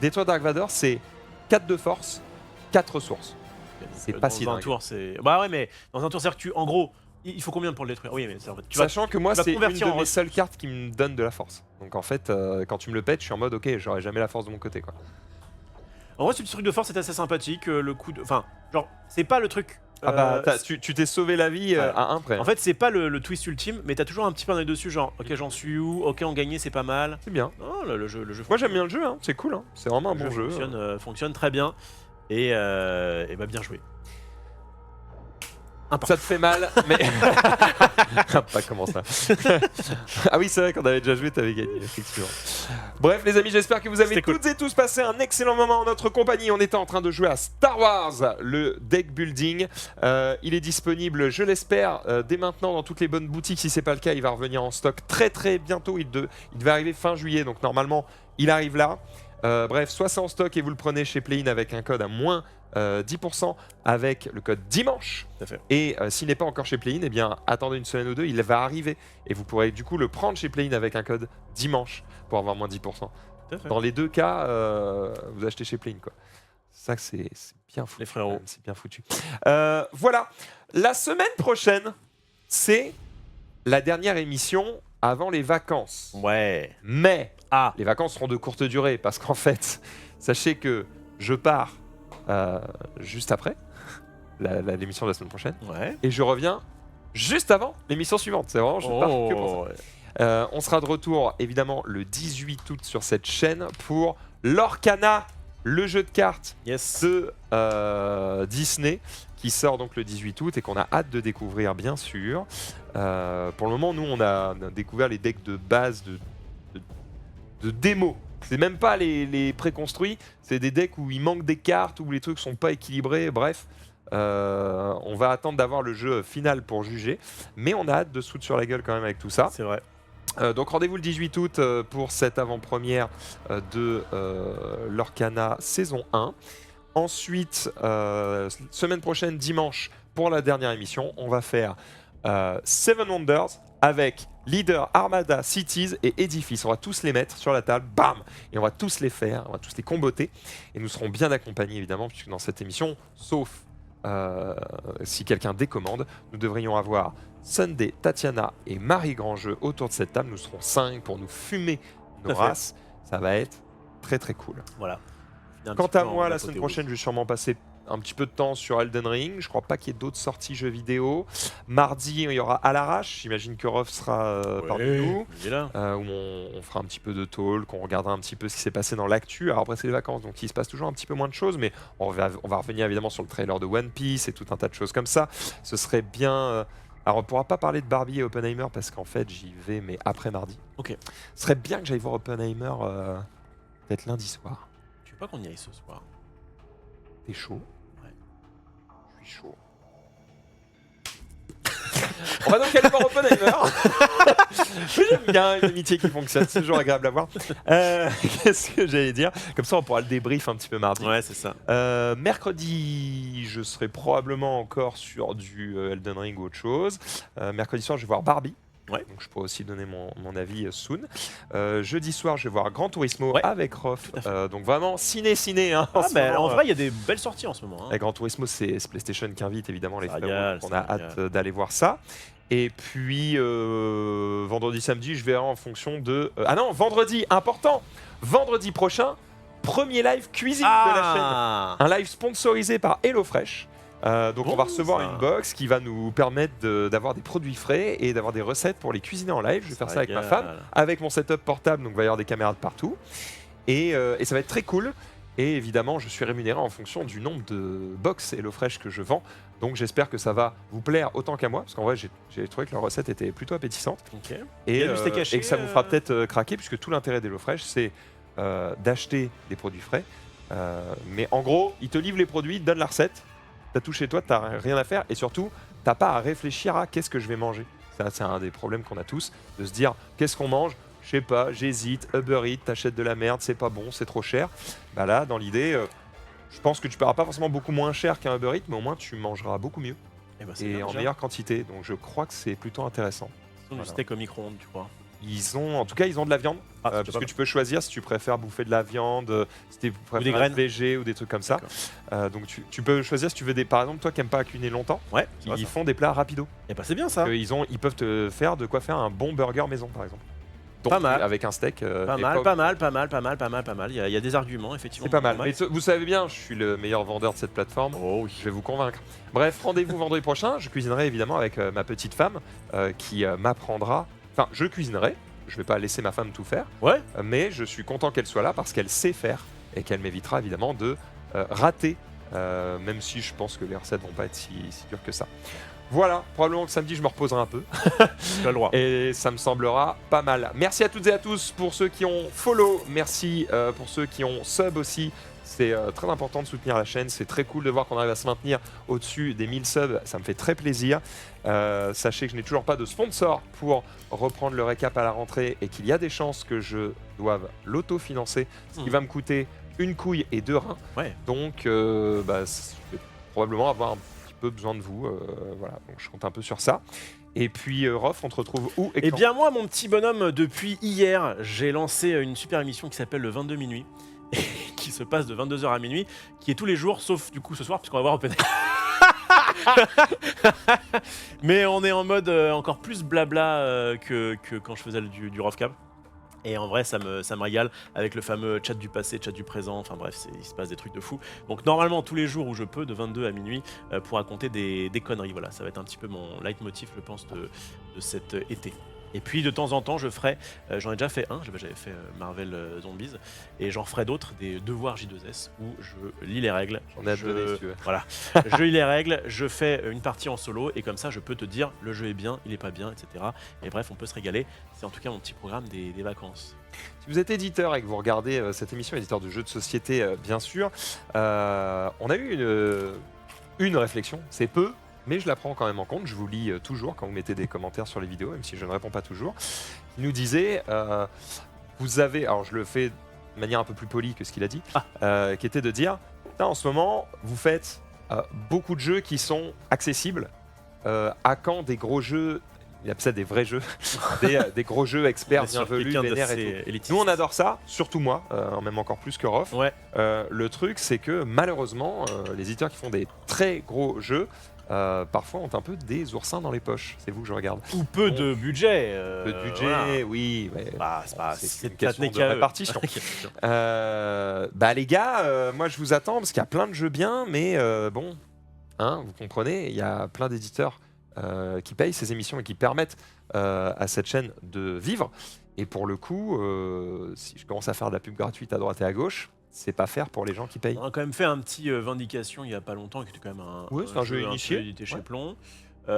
Détruire Dark Vador, c'est 4 de force, 4 ressources. Donc, c'est pas si dans un dingue. tour, c'est. Bah ouais, mais dans un tour, c'est-à-dire que tu. En gros, il faut combien pour le détruire? Oui, mais c'est en fait. Tu vas... Sachant que moi, tu vas c'est une convertir de en mes ressources. seules cartes qui me donne de la force. Donc en fait, quand tu me le pètes, je suis en mode ok, j'aurai jamais la force de mon côté. Quoi. En vrai, ce petit truc de force est assez sympathique. Le coup de. Enfin, genre, c'est pas le truc. Ah bah, tu t'es sauvé la vie ouais. à un près. En fait, c'est pas le twist ultime, mais t'as toujours un petit peu un œil dessus, genre, ok, j'en suis où? Ok, on gagnait, c'est pas mal. C'est bien. Non, le jeu. Moi j'aime bien le jeu, hein. C'est cool. Hein. C'est vraiment un bon jeu. Fonctionne très bien. Et bah, bien joué. Ça te fait mal, mais. Pas comment ça. Ah oui, c'est vrai qu'on avait déjà joué, t'avais gagné, effectivement. Bref, les amis, j'espère que vous avez C'était cool. toutes et tous passé un excellent moment en notre compagnie. On était en train de jouer à Star Wars, le deck building. Il est disponible, je l'espère, dès maintenant dans toutes les bonnes boutiques. Si c'est pas le cas, il va revenir en stock très très bientôt. Il devait arriver fin juillet, donc normalement, il arrive là. Bref, soit c'est en stock et vous le prenez chez Play-in avec un code à moins 10% avec le code dimanche. Tout à fait. Et s'il n'est pas encore chez Play-in, eh bien attendez une semaine ou deux, il va arriver. Et vous pourrez du coup le prendre chez Play-in avec un code dimanche pour avoir moins 10%. Tout à fait. Dans les deux cas, vous achetez chez Play-in quoi. C'est ça que c'est bien foutu. Les frérots. quand même, c'est bien foutu. Voilà. La semaine prochaine, c'est la dernière émission avant les vacances. Ouais. Mais Ah. les vacances seront de courte durée parce qu'en fait, sachez que je pars juste après l'émission de la semaine prochaine Ouais. et je reviens juste avant l'émission suivante. C'est vraiment, je pars que pour ça. ouais. On sera de retour évidemment le 18 août sur cette chaîne pour l'Orcana, le jeu de cartes Yes. de Disney qui sort donc le 18 août et qu'on a hâte de découvrir bien sûr. Pour le moment, nous on a découvert les decks de base de démo. C'est même pas les préconstruits, c'est des decks où il manque des cartes, où les trucs sont pas équilibrés, bref. On va attendre d'avoir le jeu final pour juger, mais on a hâte de se foutre sur la gueule quand même avec tout ça. C'est vrai. Donc rendez-vous le 18 août pour cette avant-première de l'Orcana saison 1. Ensuite, semaine prochaine, dimanche, pour la dernière émission, on va faire Seven Wonders avec Leader, Armada, Cities et Edifice. On va tous les mettre sur la table, bam, et on va tous les faire, on va tous les comboter. Et nous serons bien accompagnés évidemment, puisque dans cette émission, sauf si quelqu'un décommande, nous devrions avoir Sunday, Tatiana et Marie Grandjeu autour de cette table. Nous serons 5 pour nous fumer nos Tout à fait. races. Ça va être très très cool. Voilà. Quant à moi, la semaine prochaine, je vais sûrement passer un petit peu de temps sur Elden Ring. Je crois pas qu'il y ait d'autres sorties jeux vidéo. Mardi, il y aura À l'Arrache. J'imagine que Rof sera parmi nous. Il est là. Où on fera un petit peu de talk, on regardera un petit peu ce qui s'est passé dans l'actu. Alors après c'est les vacances, donc il se passe toujours un petit peu moins de choses, mais on va revenir évidemment sur le trailer de One Piece et tout un tas de choses comme ça. Ce serait bien... Alors on pourra pas parler de Barbie et Oppenheimer parce qu'en fait j'y vais mais après mardi. Ok. Ce serait bien que j'aille voir Oppenheimer peut-être lundi soir. Tu veux pas qu'on y aille ce soir? T'es chaud? Ouais. Je suis chaud. On va donc aller voir Oppenheimer. Oui, j'aime bien une amitié qui fonctionne, c'est toujours agréable à voir. Qu'est-ce que j'allais dire? Comme ça, on pourra le débrief un petit peu mardi. Ouais, c'est ça. Mercredi, je serai probablement encore sur du Elden Ring ou autre chose. Mercredi soir, je vais voir Barbie. Ouais. Donc je pourrais aussi donner mon avis soon. Jeudi soir, je vais voir Gran Turismo Ouais. avec Rof. Tout à fait. Donc vraiment ciné hein, Ah, ce bah, moment, en vrai, il y a des belles sorties en ce moment. Hein. Gran Turismo, c'est PlayStation qui invite évidemment les Ça frérots. régale, On ça a hâte d'aller voir ça. Et puis vendredi, samedi, je verrai en fonction de. Ah non, vendredi, important. Vendredi prochain, premier live cuisine de la chaîne. Un live sponsorisé par HelloFresh. Donc Bon, on va recevoir ça. une box qui va nous permettre d'avoir des produits frais et d'avoir des recettes pour les cuisiner en live. Je vais faire ça avec ma femme, avec mon setup portable, donc il va y avoir des caméras de partout. Et ça va être très cool. Et évidemment, je suis rémunéré en fonction du nombre de box HelloFresh que je vends. Donc j'espère que ça va vous plaire autant qu'à moi, parce qu'en vrai, j'ai trouvé que leur recette était plutôt appétissante. Ok. Et, Il y a du steak haché, et que ça vous fera peut-être craquer, puisque tout l'intérêt d'HelloFresh, c'est d'acheter des produits frais. Mais en gros, ils te livrent les produits, ils te donnent la recette. T'as tout chez toi, t'as rien à faire, et surtout, t'as pas à réfléchir à qu'est-ce que je vais manger. Ça, c'est un des problèmes qu'on a tous, de se dire qu'est-ce qu'on mange. Je sais pas, j'hésite, Uber Eats, t'achètes de la merde, c'est pas bon, c'est trop cher. Bah là, dans l'idée, je pense que tu paieras pas forcément beaucoup moins cher qu'un Uber Eats, mais au moins tu mangeras beaucoup mieux Et, bah, c'est et bien, en déjà. meilleure quantité. Donc je crois que c'est plutôt intéressant. Ils ont du Voilà. steak au micro-ondes, tu crois. Ils ont, en tout cas, ils ont de la viande, Ah, c'est parce pas que mal. tu peux choisir si tu préfères bouffer de la viande, si tu préfères des être graines. léger ou des trucs comme ça. Donc tu peux choisir si tu veux des, par exemple, toi qui n'aimes pas cuisiner longtemps, Ouais, c'est vrai, ils ça. font des plats rapido. Et bah, c'est bien ça. Ils peuvent te faire de quoi faire un bon burger maison, par exemple. Donc, Pas mal. avec un steak. Pas et mal, pas mal, pas mal, pas mal, pas mal, pas mal. Il y a des arguments, effectivement. C'est pas mal. Mais vous savez bien, je suis le meilleur vendeur de cette plateforme. Oh oui. Je vais vous convaincre. Bref, rendez-vous vendredi prochain. Je cuisinerai évidemment avec ma petite femme qui m'apprendra. Enfin, je cuisinerai. Je vais pas laisser ma femme tout faire. Ouais. Mais je suis content qu'elle soit là parce qu'elle sait faire et qu'elle m'évitera évidemment de rater. Même si je pense que les recettes vont pas être si dures que ça. Voilà, probablement que samedi je me reposerai un peu. Tu as le droit. Et ça me semblera pas mal. Merci à toutes et à tous pour ceux qui ont follow. Merci pour ceux qui ont sub aussi. C'est très important de soutenir la chaîne. C'est très cool de voir qu'on arrive à se maintenir au-dessus des 1000 subs. Ça me fait très plaisir. Sachez que je n'ai toujours pas de sponsor pour reprendre le récap à la rentrée et qu'il y a des chances que je doive l'auto-financer, ce qui va me coûter une couille et 2 reins. Ouais. Donc, je vais probablement avoir un petit peu besoin de vous. Voilà, donc je compte un peu sur ça. Et puis, Rof, on te retrouve où et Eh quand? bien moi, mon petit bonhomme, depuis hier, j'ai lancé une super émission qui s'appelle le 22 minuit, et qui se passe de 22h à minuit, qui est tous les jours, sauf du coup ce soir, puisqu'on va voir Oppenheimer. Mais on est en mode encore plus blabla que quand je faisais du Rovcap. Et en vrai, ça me régale avec le fameux chat du passé, chat du présent. Enfin bref, il se passe des trucs de fou. Donc normalement, tous les jours où je peux, de 22 à minuit, pour raconter des conneries. Voilà, ça va être un petit peu mon leitmotiv, je pense, de cet été. Et puis de temps en temps, je ferai, j'en ai déjà fait un, j'avais fait Marvel Zombies, et j'en ferai d'autres, des devoirs J2S, où je lis les règles. On a hâte de donner, si tu veux. Voilà, je lis les règles, je fais une partie en solo, et comme ça, je peux te dire, le jeu est bien, il est pas bien, etc. Et bref, on peut se régaler. C'est en tout cas mon petit programme des vacances. Si vous êtes éditeur et que vous regardez cette émission, éditeur de jeux de société, bien sûr, on a eu une réflexion, c'est peu, mais je la prends quand même en compte. Je vous lis toujours quand vous mettez des commentaires sur les vidéos, même si je ne réponds pas toujours. Il nous disait, vous avez, alors je le fais de manière un peu plus polie que ce qu'il a dit, qui était de dire, en ce moment, vous faites beaucoup de jeux qui sont accessibles. À quand des gros jeux? Il appelle ça des vrais jeux, des gros jeux experts, bienvenus, vénères et tout. Nous on adore ça, surtout moi, même encore plus que Rof. Ouais. Le truc c'est que malheureusement, les éditeurs qui font des très gros jeux, parfois ont un peu des oursins dans les poches. C'est vous que je regarde. Ou peu de budget. Peu de budget, voilà. oui. Mais C'est une question de répartition. Les gars, moi je vous attends parce qu'il y a plein de jeux bien, mais bon, hein, vous comprenez, il y a plein d'éditeurs qui payent ces émissions et qui permettent à cette chaîne de vivre. Et pour le coup, si je commence à faire de la pub gratuite à droite et à gauche, c'est pas faire pour les gens qui payent. On a quand même fait un petit Vindication il y a pas longtemps, qui était quand même un jeu un initié. peu édité chez Ouais. Plon. Il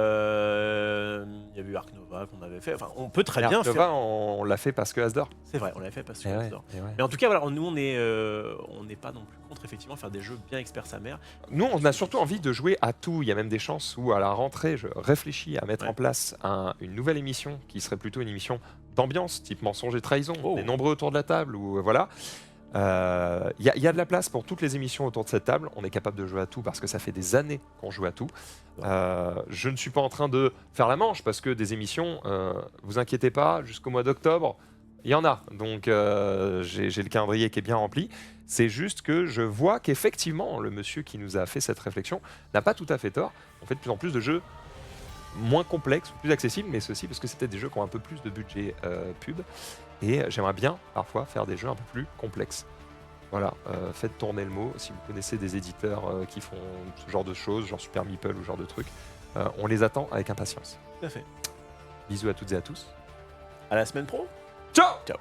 y avait eu Ark Nova qu'on avait fait. Enfin, on peut très bien Nova, faire. on l'a fait parce que Asdor. C'est vrai, on l'avait fait parce que Eh ouais, Asdor. eh ouais. Mais en tout cas, voilà, nous on n'est pas non plus contre effectivement faire des jeux bien experts sa mère. Nous, on a surtout envie de jouer à tout. Il y a même des chances où, à la rentrée, je réfléchis à mettre Ouais. en place une nouvelle émission qui serait plutôt une émission d'ambiance, type mensonge et trahison. Oh. On est nombreux autour de la table, ou voilà. Il y a de la place pour toutes les émissions autour de cette table. On est capable de jouer à tout parce que ça fait des années qu'on joue à tout. Je ne suis pas en train de faire la manche parce que des émissions, vous inquiétez pas, jusqu'au mois d'octobre, il y en a. Donc j'ai le calendrier qui est bien rempli. C'est juste que je vois qu'effectivement, le monsieur qui nous a fait cette réflexion n'a pas tout à fait tort. On fait de plus en plus de jeux moins complexes, plus accessibles, mais ceci parce que c'était des jeux qui ont un peu plus de budget pub. Et j'aimerais bien parfois faire des jeux un peu plus complexes. Voilà, faites tourner le mot. Si vous connaissez des éditeurs qui font ce genre de choses, genre Super Meeple ou ce genre de trucs, on les attend avec impatience. Tout à fait. Bisous à toutes et à tous. À la semaine pro. Ciao. Ciao.